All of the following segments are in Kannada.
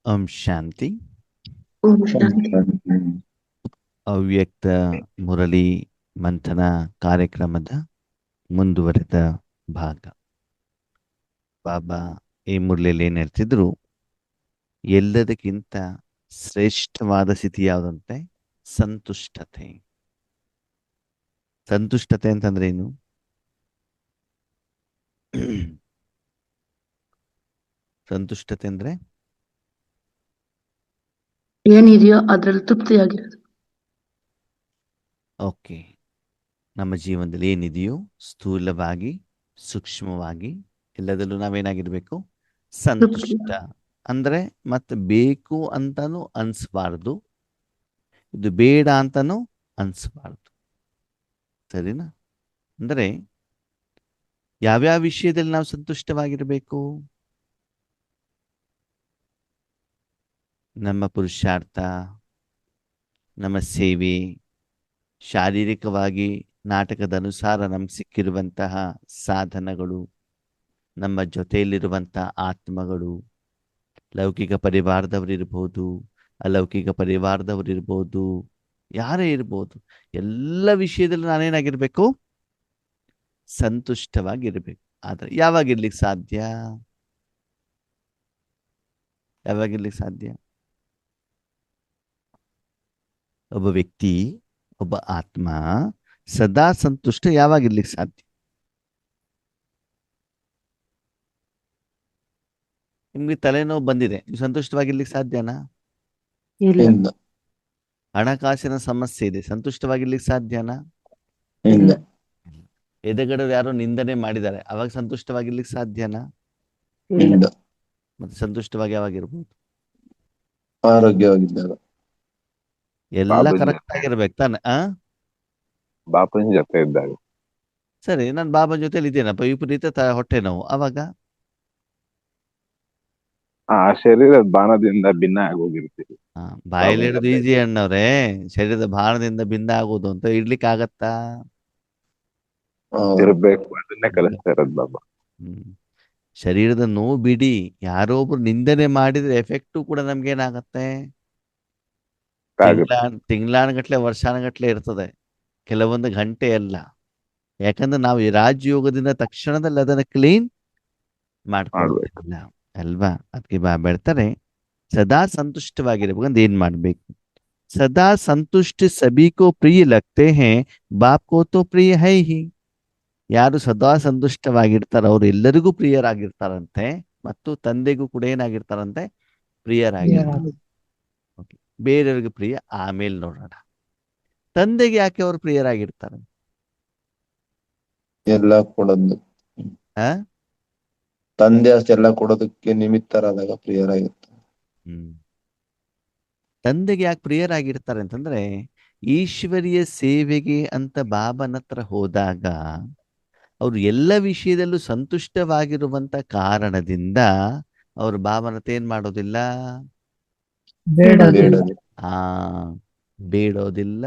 ಓಂ ಶಾಂತಿ. ಓಂ ಶಾಂತಿ. ಅವ್ಯಕ್ತ ಮುರಳಿ ಮಂಥನ ಕಾರ್ಯಕ್ರಮದ ಮುಂದುವರೆದ ಭಾಗ. ಬಾಬಾ ಈ ಮುರಳಿಯಲ್ಲಿ ಏನ್ ಹೇಳ್ತಿದ್ರು, ಎಲ್ಲದಕ್ಕಿಂತ ಶ್ರೇಷ್ಠವಾದ ಸ್ಥಿತಿ ಯಾವುದಂತೆ? ಸಂತುಷ್ಟತೆ. ಸಂತುಷ್ಟತೆ ಅಂತಂದ್ರೆ ಏನು? ಸಂತುಷ್ಟತೆ ಅಂದ್ರೆ ಏನಿದೆಯೋ ಅದ್ರಲ್ಲಿ ತೃಪ್ತಿಯಾಗಿರೋದು. ಓಕೆ, ನಮ್ಮ ಜೀವನದಲ್ಲಿ ಏನಿದೆಯೋ ಸ್ಥೂಲವಾಗಿ ಸೂಕ್ಷ್ಮವಾಗಿ ಎಲ್ಲದಲ್ಲೂ ನಾವೇನಾಗಿರ್ಬೇಕು? ಸಂತುಷ್ಟ. ಅಂದ್ರೆ ಮತ್ತೆ ಬೇಕು ಅಂತಾನು ಅನ್ಸ್ಬಾರ್ದು, ಇದು ಬೇಡ ಅಂತಾನು ಅನ್ಸ್ಬಾರ್ದು. ಸರಿನಾ? ಅಂದ್ರೆ ಯಾವ್ಯಾವ ವಿಷಯದಲ್ಲಿ ನಾವು ಸಂತುಷ್ಟವಾಗಿರ್ಬೇಕು? ನಮ್ಮ ಪುರುಷಾರ್ಥ, ನಮ್ಮ ಸೇವೆ, ಶಾರೀರಿಕವಾಗಿ ನಾಟಕದ ಅನುಸಾರ ನಮ್ಗೆ ಸಿಕ್ಕಿರುವಂತಹ ಸಾಧನಗಳು, ನಮ್ಮ ಜೊತೆಯಲ್ಲಿರುವಂತಹ ಆತ್ಮಗಳು, ಲೌಕಿಕ ಪರಿವಾರದವರಿರ್ಬೋದು, ಅಲೌಕಿಕ ಪರಿವಾರದವರಿರ್ಬೋದು, ಯಾರೇ ಇರ್ಬೋದು, ಎಲ್ಲ ವಿಷಯದಲ್ಲೂ ನಾನೇನಾಗಿರ್ಬೇಕು? ಸಂತುಷ್ಟವಾಗಿರ್ಬೇಕು. ಆದ್ರೆ ಯಾವಾಗಿರ್ಲಿಕ್ಕೆ ಸಾಧ್ಯ? ಯಾವಾಗಿರ್ಲಿಕ್ಕೆ ಸಾಧ್ಯ? ಒಬ್ಬ ವ್ಯಕ್ತಿ, ಒಬ್ಬ ಆತ್ಮ ಸದಾ ಸಂತುಷ್ಟ ಯಾವಾಗಿರ್ಲಿಕ್ಕೆ ಸಾಧ್ಯ? ನಿಮ್ಗೆ ತಲೆನೋವು ಬಂದಿದೆ, ನೀವು ಸಂತುಷ್ಟವಾಗಿರ್ಲಿಕ್ಕೆ ಸಾಧ್ಯನಾ? ಇಲ್ಲ. ಹಣಕಾಸಿನ ಸಮಸ್ಯೆ ಇದೆ, ಸಂತುಷ್ಟವಾಗಿರ್ಲಿಕ್ಕೆ ಸಾಧ್ಯನಾ? ಇಲ್ಲ. ಎದೆಗಡೆ ಯಾರೋ ನಿಂದನೆ ಮಾಡಿದ್ದಾರೆ, ಅವಾಗ ಸಂತುಷ್ಟವಾಗಿರ್ಲಿಕ್ಕೆ ಸಾಧ್ಯನಾ? ಇಲ್ಲ. ಮತ್ತೆ ಸಂತುಷ್ಟವಾಗಿ ಯಾವಾಗಿರ್ಬೋದು? ಆರೋಗ್ಯವಾಗಿದ್ದಾಗ. ಎಲ್ಲ ಬಾಬನ್ ಕರೆಕ್ಟ್ ಜೊತೆ ಆಗಿರ್ಬೇಕು ತಾನೆ. ಬಾಪನ್ ಜೊತೆ ಇದ್ದಾಗ ಸರಿ, ನಾನು ಬಾಬನ ಜೊತೆಲಿ ಇದ್ದೇನಪ್ಪ, ವಿಪರೀತ ಹೊಟ್ಟೆ ನೋವು, ಅವಾಗ ಆ ಶರೀರದ ಬಾಣದಿಂದ ಭಿನ್ನ ಆಗೋಗಿರ್ತೀವಿ. ಬಾಯಲ್ಲಿ ಬಾಬನ್ ಹಿಡಿದು ಜೊತೆ ಈಸಿ ಅಣ್ಣವ್ರೆ, ಶರೀರದ ಭಾರದಿಂದ ಭಿನ್ನ ಆಗೋದು ಅಂತ ಇಡ್ಲಿಕ್ಕೆ ಆಗತ್ತಾ? ಇರ್ಬೇಕು, ಅದನ್ನೇ ಕಲಿಸ್ತಾ ಇರೋದು ಬಾಬಾ. ಶರೀರದ ನೋವು ಬಿಡಿ, ಯಾರೋ ಒಬ್ರು ನಿಂದನೆ ಮಾಡಿದ್ರೆ ಎಫೆಕ್ಟು ಕೂಡ ನಮ್ಗೇನಾಗತ್ತೆ? ತಿಂಗಳಾನುಗಟ್ಲೆ ವರ್ಷಾನುಗಟ್ಲೆ ಇರ್ತದೆ, ಕೆಲವೊಂದು ಗಂಟೆ ಅಲ್ಲ. ಯಾಕಂದ್ರೆ ನಾವು ಈ ರಾಜಯೋಗದಿಂದ ತಕ್ಷಣದಲ್ಲಿ ಅದನ್ನ ಕ್ಲೀನ್ ಮಾಡ್ಕೊಳ್ಬೇಕಲ್ಲ ಅಲ್ವಾ? ಅದಕ್ಕೆ ಬಾಬಾ ಹೇಳ್ತಾರೆ, ಸದಾ ಸಂತುಷ್ಟವಾಗಿರ್ಬೇಕು ಅಂದ್ರೆ ಏನ್ ಮಾಡ್ಬೇಕು? ಸದಾ ಸಂತುಷ್ಟ ಸಭಿಕೋ ಪ್ರಿಯ ಲಗ್ತೆ ಹೇ, ಬಾಪ್ ಕೋ ತೋ ಪ್ರಿಯ ಹೈ ಹಿ. ಯಾರು ಸದಾ ಸಂತುಷ್ಟವಾಗಿರ್ತಾರ ಅವ್ರು ಎಲ್ಲರಿಗೂ ಪ್ರಿಯರಾಗಿರ್ತಾರಂತೆ, ಮತ್ತು ತಂದೆಗೂ ಕೂಡ ಏನಾಗಿರ್ತಾರಂತೆ? ಪ್ರಿಯರಾಗಿರ್ತಾರೆ. ಬೇರೆಯವ್ರಿಗೆ ಪ್ರಿಯ ಆಮೇಲೆ ನೋಡೋಣ. ತಂದೆಗೆ ಯಾಕೆ ಅವರು ಪ್ರಿಯರಾಗಿರ್ತಾರೆ? ಎಲ್ಲ ಕೊಡೋದು, ತಂದೆ ಅಷ್ಟೆಲ್ಲ ಕೊಡೋದಕ್ಕೆ ನಿಮಿತ್ತರಾದಾಗ ಪ್ರಿಯರಾಗಿರ್ತಾರೆ. ತಂದೆಗೆ ಯಾಕೆ ಪ್ರಿಯರಾಗಿರ್ತಾರೆ ಅಂತಂದ್ರೆ, ಈಶ್ವರಿಯ ಸೇವೆಗೆ ಅಂತ ಬಾಬನ ಹತ್ರ ಹೋದಾಗ ಅವರು ಎಲ್ಲ ವಿಷಯದಲ್ಲೂ ಸಂತುಷ್ಟವಾಗಿರುವಂತ ಕಾರಣದಿಂದ ಅವರು ಬಾಬನ ಹತ್ರ ಏನ್ ಮಾಡೋದಿಲ್ಲ? ಬೇಡೋದಿಲ್ಲ,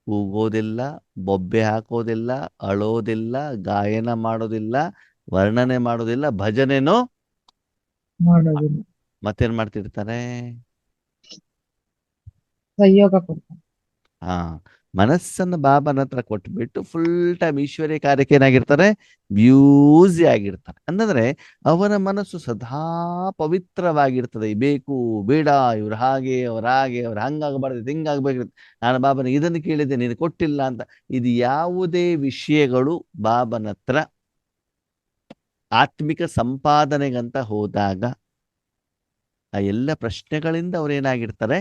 ಕೂಗೋದಿಲ್ಲ, ಬೊಬ್ಬೆ ಹಾಕೋದಿಲ್ಲ, ಅಳೋದಿಲ್ಲ, ಗಾಯನ ಮಾಡೋದಿಲ್ಲ, ವರ್ಣನೆ ಮಾಡೋದಿಲ್ಲ, ಭಜನೆನೂ ಮಾಡೋದಿಲ್ಲ. ಮತ್ತೇನ್ ಮಾಡ್ತಿರ್ತಾರೆ? ಮನಸ್ಸನ್ನು ಬಾಬನ ಹತ್ರ ಕೊಟ್ಬಿಟ್ಟು ಫುಲ್ ಟೈಮ್ ಈಶ್ವರ್ಯ ಕಾರ್ಯಕ್ಕೆ ಏನಾಗಿರ್ತಾರೆ? ಬ್ಯೂಸಿ ಆಗಿರ್ತಾರೆ. ಅಂತಂದ್ರೆ ಅವನ ಮನಸ್ಸು ಸದಾ ಪವಿತ್ರವಾಗಿರ್ತದೆ. ಬೇಕು ಬೇಡ, ಇವ್ರು ಹಾಗೆ, ಅವ್ರ ಹಾಗೆ, ಅವ್ರು ಹಂಗಾಗಬಾರ್ದು, ಹಿಂಗಾಗ್ಬೇಕು, ನಾನು ಬಾಬನ ಇದನ್ನು ಕೇಳಿದ್ದೆ ನೀನು ಕೊಟ್ಟಿಲ್ಲ ಅಂತ. ಇದು ಯಾವುದೇ ವಿಷಯಗಳು ಬಾಬನ ಹತ್ರ ಆತ್ಮಿಕ ಸಂಪಾದನೆಗಂತ ಹೋದಾಗ ಆ ಎಲ್ಲ ಪ್ರಶ್ನೆಗಳಿಂದ ಅವ್ರೇನಾಗಿರ್ತಾರೆ?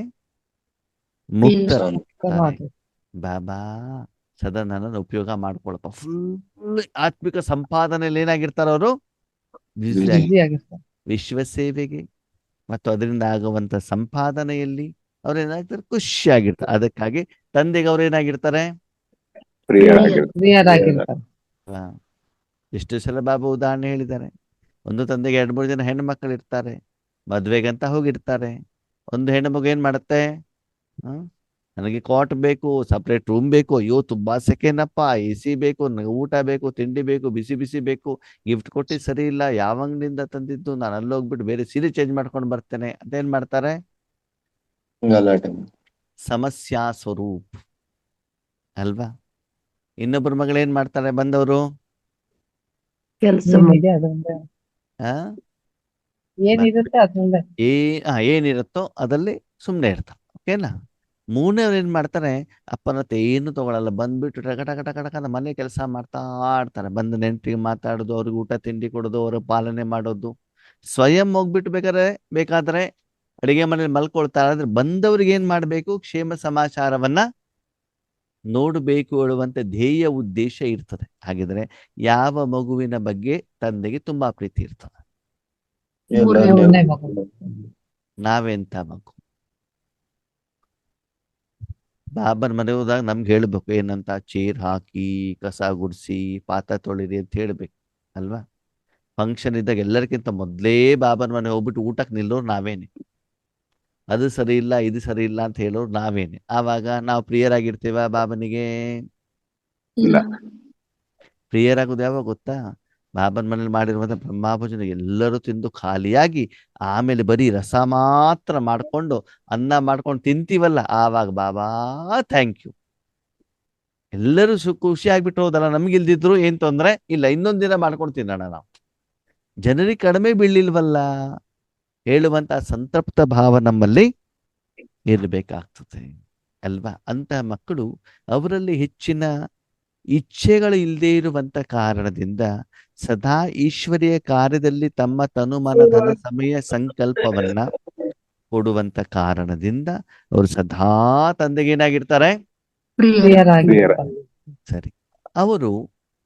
ಮುಕ್ತರಾಗಿರ್ತಾರೆ. ಬಾಬಾ ಸದಾ ನನ್ನನ್ನು ಉಪಯೋಗ ಮಾಡ್ಕೊಳಪ್ಪ. ಫುಲ್ ಆತ್ಮಿಕ ಸಂಪಾದನೆಯಲ್ಲಿ ಏನಾಗಿರ್ತಾರೆ ಅವರು? ವಿಶ್ವ ಸೇವೆಗೆ ಮತ್ತು ಅದರಿಂದ ಆಗುವಂತ ಸಂಪಾದನೆಯಲ್ಲಿ ಅವ್ರೇನಾಗ್ತಾರೆ? ಖುಷಿಯಾಗಿರ್ತಾರೆ. ಅದಕ್ಕಾಗಿ ತಂದೆಗೆ ಅವ್ರು ಏನಾಗಿರ್ತಾರೆ? ಎಷ್ಟು ಸಲ ಬಾಬಾ ಉದಾಹರಣೆ ಹೇಳಿದ್ದಾರೆ. ಒಂದು ತಂದೆಗೆ 2-3 ಜನ ಹೆಣ್ಣು ಮಕ್ಕಳು ಇರ್ತಾರೆ, ಮದ್ವೆಗಂತ ಹೋಗಿರ್ತಾರೆ. ಒಂದು ಹೆಣ್ಣು ಮಗು ಏನ್ ಮಾಡುತ್ತೆ? ನನಗೆ ಕಾಟ್ ಬೇಕು, ಸಪ್ರೇಟ್ ರೂಮ್ ಬೇಕು, ಅಯ್ಯೋ ತುಂಬಾ ಸೆಕೆನಪ್ಪ, ಎ ಸಿ ಬೇಕು, ನನಗೆ ಊಟ ಬೇಕು, ತಿಂಡಿ ಬೇಕು, ಬಿಸಿ ಬಿಸಿ ಬೇಕು, ಗಿಫ್ಟ್ ಕೊಟ್ಟು ಸರಿ ಇಲ್ಲ, ಯಾವ ಅಂಗಡಿಯಿಂದ ತಂದಿದ್ದು, ನಾನು ಅಲ್ಲಿ ಹೋಗ್ಬಿಟ್ಟು ಬೇರೆ ಸೀರೆ ಚೇಂಜ್ ಮಾಡ್ಕೊಂಡು ಬರ್ತೇನೆ ಅಂತ ಏನ್ ಮಾಡ್ತಾರೆ? ಗಲಾಟೆ. ಸಮಸ್ಯಾ ಸ್ವರೂಪ್ ಅಲ್ವಾ? ಇನ್ನೊಬ್ಬರ ಮಗಳು ಏನ್ ಮಾಡ್ತಾರೆ ಬಂದವರು? ಕೆಲಸ ಏನಿದೆ ಅದೊಂದೇ, ಆ ಏನಿರುತ್ತೆ ಅದೊಂದೇ. ಏನಿರುತ್ತೋ ಅದಲ್ಲಿ ಸುಮ್ಮನೆ ಇರ್ತಾರೆ. ಓಕೆನಾ? ಮೂರನೇವ್ರು ಏನ್ ಮಾಡ್ತಾರೆ? ಅಪ್ಪನ ಹತ್ರ ಏನು ತಗೊಳಲ್ಲ, ಬಂದ್ಬಿಟ್ಟು ಟಕ ಟಕ ಟಕ ಟಕ ಅಂತ ಮನೆ ಕೆಲಸ ಮಾಡ್ತಾ ಇರ್ತಾರೆ. ಬಂದು ನೆಂಟರಿಗೆ ಮಾತಾಡೋದು, ಅವ್ರಿಗೆ ಊಟ ತಿಂಡಿ ಕೊಡೋದು, ಅವ್ರ ಪಾಲನೆ ಮಾಡೋದು. ಸ್ವಯಂ ಹೋಗ್ಬಿಟ್ಟು ಬೇಕಾದ್ರೆ ಅಡಿಗೆ ಮನೇಲಿ ಮಲ್ಕೊಳ್ತಾರೆ. ಆದ್ರೆ ಬಂದವ್ರಿಗೆ ಏನ್ ಮಾಡ್ಬೇಕು? ಕ್ಷೇಮ ಸಮಾಚಾರವನ್ನ ನೋಡಬೇಕು ಹೇಳುವಂತ ಧ್ಯೇಯ ಉದ್ದೇಶ ಇರ್ತದೆ. ಹಾಗಿದ್ರೆ ಯಾವ ಮಗುವಿನ ಬಗ್ಗೆ ತಂದೆಗೆ ತುಂಬಾ ಪ್ರೀತಿ ಇರ್ತದೆ? ಮೂರನೇ ಮಗು. ನಾವೆಂತ ಮಗು? ಬಾಬನ್ ಮನೆ ಹೋದಾಗ ನಮ್ಗೆ ಹೇಳ್ಬೇಕು ಏನಂತ, ಚೇರ್ ಹಾಕಿ, ಕಸ ಗುಡಿಸಿ, ಪಾತ್ರೆ ತೊಳಿರಿ ಅಂತ ಹೇಳ್ಬೇಕು ಅಲ್ವಾ? ಫಂಕ್ಷನ್ ಇದ್ದಾಗ ಎಲ್ಲರಿಗಿಂತ ಮೊದಲೇ ಬಾಬನ್ ಮನೆ ಹೋಗ್ಬಿಟ್ಟು ಊಟಕ್ಕೆ ನಿಲ್ಲೋರು ನಾವೇನೆ. ಅದು ಸರಿ ಇಲ್ಲ, ಇದು ಸರಿ ಇಲ್ಲ ಅಂತ ಹೇಳೋರು ನಾವೇನೆ. ಆವಾಗ ನಾವು ಪ್ರಿಯರಾಗಿರ್ತೀವ ಬಾಬನಿಗೆ? ಇಲ್ಲ. ಪ್ರಿಯರಾಗೋದು ಯಾವಾಗ ಗೊತ್ತಾ? ಬಾಬನ್ ಮನೇಲಿ ಮಾಡಿರುವಂತ ಬ್ರಹ್ಮಭೋಜನ ಎಲ್ಲರೂ ತಿಂದು ಖಾಲಿಯಾಗಿ ಆಮೇಲೆ ಬರೀ ರಸ ಮಾತ್ರ ಮಾಡ್ಕೊಂಡು ಅನ್ನ ಮಾಡ್ಕೊಂಡು ತಿಂತೀವಲ್ಲ, ಆವಾಗ ಬಾಬಾ ಥ್ಯಾಂಕ್ ಯು, ಎಲ್ಲರೂ ಖುಷಿ ಆಗ್ಬಿಟ್ಟು ಹೋದಲ್ಲ, ನಮ್ಗೆ ಇಲ್ದಿದ್ರು ಏನ್ ತೊಂದ್ರೆ ಇಲ್ಲ, ಇನ್ನೊಂದ್ ದಿನ ಮಾಡ್ಕೊಂಡು ತಿನ್ನೋಣ ನಾವು. ಜನರಿಗೆ ಕಡಿಮೆ ಬೀಳಿಲ್ವಲ್ಲ ಹೇಳುವಂತ ಸಂತೃಪ್ತ ಭಾವ ನಮ್ಮಲ್ಲಿ ಇರಬೇಕಾಗ್ತದೆ ಅಲ್ವಾ? ಅಂತಹ ಮಕ್ಕಳು, ಅವರಲ್ಲಿ ಹೆಚ್ಚಿನ ಇಚ್ಛೆಗಳು ಇಲ್ಲದೆ ಇರುವಂತ ಕಾರಣದಿಂದ ಸದಾ ಈಶ್ವರಿಯ ಕಾರ್ಯದಲ್ಲಿ ತಮ್ಮ ತನುಮನ ಧನ ಸಮಯ ಸಂಕಲ್ಪವನ್ನ ಕೊಡುವಂತ ಕಾರಣದಿಂದ ಅವರು ಸದಾ ತಂದೆಗೆ ಏನಾಗಿರ್ತಾರೆ? ಪ್ರಿಯರಾಗಿರ್ತಾರೆ. ಸರಿ, ಅವರು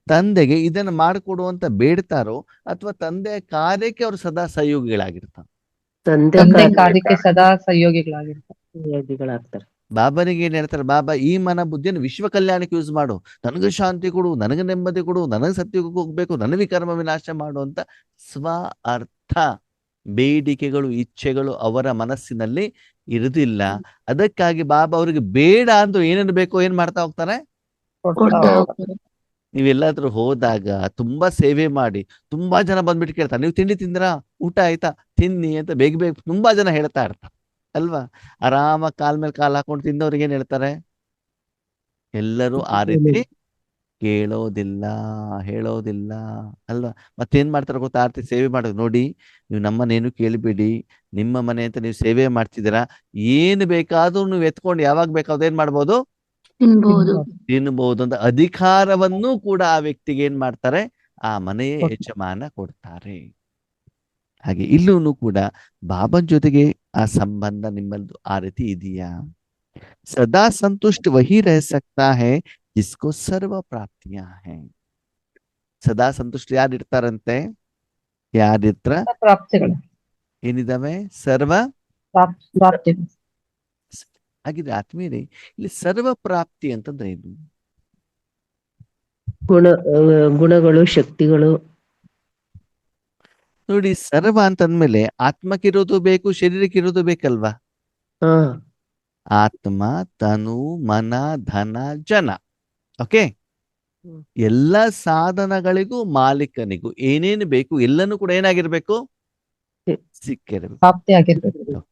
ತಂದೆಗೆ ಇದನ್ನು ಮಾಡಿಕೊಡುವಂತ ಬೇಡ್ತಾರೋ ಅಥವಾ ತಂದೆಯ ಕಾರ್ಯಕ್ಕೆ ಅವರು ಸದಾ ಸಹಯೋಗಿಗಳಾಗಿರ್ತಾರೆ? ತಂದೆ ಕಾರ್ಯಕ್ಕೆ ಸದಾ ಸಹಯೋಗಿಗಳಾಗಿರ್ತಾರೆ. ಬಾಬನಿಗೆ ಏನ್ ಹೇಳ್ತಾರೆ? ಬಾಬಾ ಈ ಮನ ಬುದ್ಧಿಯನ್ನು ವಿಶ್ವ ಕಲ್ಯಾಣಕ್ಕೆ ಯೂಸ್ ಮಾಡು, ನನಗೆ ಶಾಂತಿ ಕೊಡು, ನನಗೆ ನೆಮ್ಮದಿ ಕೊಡು, ನನಗೆ ಸತ್ಯಕ್ಕೆ ಹೋಗ್ಬೇಕು, ನನಗೆ ವಿಕರ್ಮ ವಿನಾಶ ಮಾಡು ಅಂತ ಸ್ವ ಅರ್ಥ ಬೇಡಿಕೆಗಳು, ಇಚ್ಛೆಗಳು ಅವರ ಮನಸ್ಸಿನಲ್ಲಿ ಇರುವುದಿಲ್ಲ. ಅದಕ್ಕಾಗಿ ಬಾಬಾ ಅವರಿಗೆ ಬೇಡ ಅಂತ ಏನೇನು ಬೇಕೋ ಏನ್ ಮಾಡ್ತಾ ಹೋಗ್ತಾರೆ? ನೀವೆಲ್ಲಾದ್ರೂ ಹೋದಾಗ ತುಂಬಾ ಸೇವೆ ಮಾಡಿ ತುಂಬಾ ಜನ ಬಂದ್ಬಿಟ್ಟು ಕೇಳ್ತಾರೆ, ನೀವು ತಿಂಡಿ ತಿಂದ್ರಾ, ಊಟ ಆಯ್ತಾ, ತಿನ್ನಿ ಅಂತ ಬೇಗ ಬೇಗ ತುಂಬಾ ಜನ ಹೇಳ್ತಾ ಇರ್ತಾರೆ ಅಲ್ವಾ? ಆರಾಮ ಕಾಲ್ ಮೇಲೆ ಕಾಲ್ ಹಾಕೊಂಡು ತಿಂದವ್ರಿಗೆ ಏನ್ ಹೇಳ್ತಾರೆ? ಎಲ್ಲರೂ ಆ ರೀತಿ ಕೇಳೋದಿಲ್ಲ, ಹೇಳೋದಿಲ್ಲ ಅಲ್ವಾ? ಮತ್ತೇನ್ ಮಾಡ್ತಾರೆ ಗೊತ್ತಾ? ಆರ್ತಿ ಸೇವೆ ಮಾಡೋದು ನೋಡಿ, ನೀವು ನಮ್ಮನೇನು ಕೇಳಬೇಡಿ, ನಿಮ್ಮ ಮನೆ ಅಂತ ನೀವು ಸೇವೆ ಮಾಡ್ತಿದ್ದೀರಾ, ಏನು ಬೇಕಾದ್ರೂ ನೀವು ಎತ್ಕೊಂಡು ಯಾವಾಗ ಬೇಕಾದ್ರೂ ಏನ್ ಮಾಡ್ಬೋದು? ತಿನ್ಬಹುದು ಅಂತ ಅಧಿಕಾರವನ್ನು ಕೂಡ ಆ ವ್ಯಕ್ತಿಗೆ ಏನ್ ಮಾಡ್ತಾರೆ? ಆ ಮನೆಯ ಯಜಮಾನ ಕೊಡ್ತಾರೆ. ಹಾಗೆ ಇಲ್ಲೂ ಕೂಡ ಬಾಬನ್ ಜೊತೆಗೆ ಆ ಸಂಬಂಧ ನಿಮ್ಮದು ಆ ರೀತಿ ಇದೆಯಾ? ಸದಾ ಸಂತುಷ್ಟ ವಹಿ ರಹ ಸಕ್ತಾ ಹೈ ಜಿಸ್ಕೋ ಸರ್ವ ಪ್ರಾಪ್ತಿಯಾ ಹೈ. ಸದಾ ಸಂತುಷ್ಟ ಯಾರಿರ್ತಾರಂತೆ? ಯಾರಿತ್ರ ಪ್ರಾಪ್ತಿಗಳು ಏನಿದಾವೆ? ಸರ್ವ ಪ್ರಾಪ್ತಿಗಳು. ಹಾಗಿದ್ರೆ ಆತ್ಮೀಯರೇ, ಇಲ್ಲಿ ಸರ್ವ ಪ್ರಾಪ್ತಿ ಅಂತಂದ್ರೆ ಏನು? ಗುಣಗಳು, ಶಕ್ತಿಗಳು. ನೋಡಿ, ಸರ್ವ ಅಂತಂದ್ಮೇಲೆ ಆತ್ಮಕ್ಕಿರೋದು ಬೇಕು, ಶರೀರಕ್ಕಿರೋದು ಬೇಕಲ್ವಾ? ಆತ್ಮ, ತನು, ಮನ, ಧನ, ಜನ. ಓಕೆ, ಎಲ್ಲ ಸಾಧನಗಳಿಗೂ ಮಾಲೀಕನಿಗೂ ಏನೇನು ಬೇಕು ಎಲ್ಲನೂ ಕೂಡ ಏನಾಗಿರ್ಬೇಕು? ಸಿಕ್ಕಿರ್ಬೇಕು. ಪ್ರಾಪ್ತಿ ಆಗಿರ್ಬೇಕು.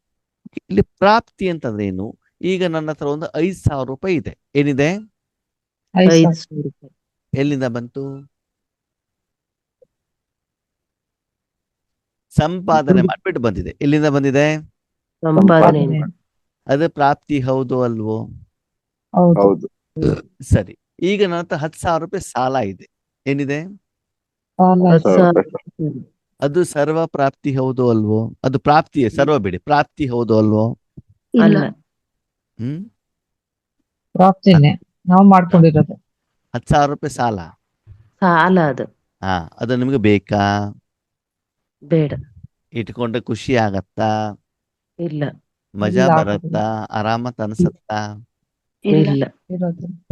ಇಲ್ಲಿ ಪ್ರಾಪ್ತಿ ಅಂತಂದ್ರೆ ಏನು? ಈಗ ನನ್ನ ಹತ್ರ ಒಂದು 5,000 ರೂಪಾಯಿ ಇದೆ. ಏನಿದೆ? 5,000 ರೂಪಾಯಿ. ಎಲ್ಲಿಂದ ಬಂತು? ಸಂಪಾದನೆ ಮಾಡ್ಬಿಟ್ಟು ಬಂದಿದೆ. ಎಲ್ಲಿಂದ ಬಂದಿದೆ? ಸಂಪಾದನೆ. ಅದು ಪ್ರಾಪ್ತಿ ಹೌದು ಅಲ್ವೋ? ಹೌದು. ಸರಿ, ಈಗ ನನ್ನ ಹತ್ರ 10,000 ರೂಪಾಯಿ ಸಾಲ ಇದೆ. ಏನಿದೆ? ಅದು ಸರ್ವ ಪ್ರಾಪ್ತಿ ಹೌದು ಅಲ್ವೋ? ಅದು ಪ್ರಾಪ್ತಿಯೇ, ಸರ್ವ ಬಿಡಿ, ಪ್ರಾಪ್ತಿ ಹೌದು ಅಲ್ವೋ? ಪ್ರಾಪ್ತಿನೇ ನಾವು ಮಾಡ್ಕೊಂಡಿರೋದು. 10,000 ರೂಪಾಯಿ ಸಾಲ ಅದು ಅದು ನಿಮ್ಗೆ ಬೇಕಾ? ಬೇಡ. ಇಟ್ಕೊಂಡ್ರೆ ಖುಷಿ ಆಗತ್ತಾ? ಇಲ್ಲ. ಮಜಾ ಇಲ್ಲ, ಬರತ್ತಾ? ಆರಾಮತ್ ಅನ್ಸತ್ತಾ? ಇಲ್ಲ.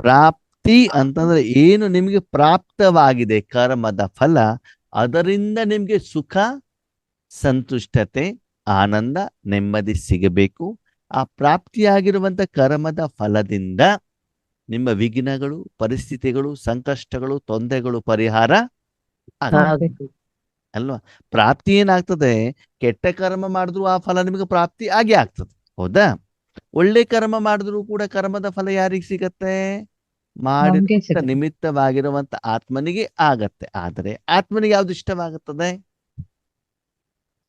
ಪ್ರಾಪ್ತಿ ಅಂತಂದ್ರೆ ಏನು? ನಿಮ್ಗೆ ಪ್ರಾಪ್ತವಾಗಿದೆ ಕರ್ಮದ ಫಲ, ಅದರಿಂದ ನಿಮ್ಗೆ ಸುಖ, ಸಂತುಷ್ಟತೆ, ಆನಂದ, ನೆಮ್ಮದಿ ಸಿಗಬೇಕು. ಆ ಪ್ರಾಪ್ತಿಯಾಗಿರುವಂತ ಕರ್ಮದ ಫಲದಿಂದ ನಿಮ್ಮ ವಿಘ್ನಗಳು, ಪರಿಸ್ಥಿತಿಗಳು, ಸಂಕಷ್ಟಗಳು, ತೊಂದರೆಗಳು ಪರಿಹಾರ ಆಗ್ಬೇಕು. ಅಲ್ವಾ? ಪ್ರಾಪ್ತಿ ಏನಾಗ್ತದೆ? ಕೆಟ್ಟ ಕರ್ಮ ಮಾಡಿದ್ರು ಆ ಫಲ ನಿಮಗೆ ಪ್ರಾಪ್ತಿ ಆಗೇ ಆಗ್ತದೆ, ಹೌದಾ? ಒಳ್ಳೆ ಕರ್ಮ ಮಾಡಿದ್ರು ಕೂಡ ಕರ್ಮದ ಫಲ ಯಾರಿಗೆ ಸಿಗತ್ತೆ? ನಮ್ಗೆ ಮಾಡಿದ ಸಿಗುತ್ತೆ. ನಿಮಿತ್ತವಾಗಿರುವಂತ ಆತ್ಮನಿಗೆ ಆಗತ್ತೆ. ಆದರೆ ಆತ್ಮನಿಗೆ ಯಾವ್ದು ಇಷ್ಟವಾಗುತ್ತದೆ?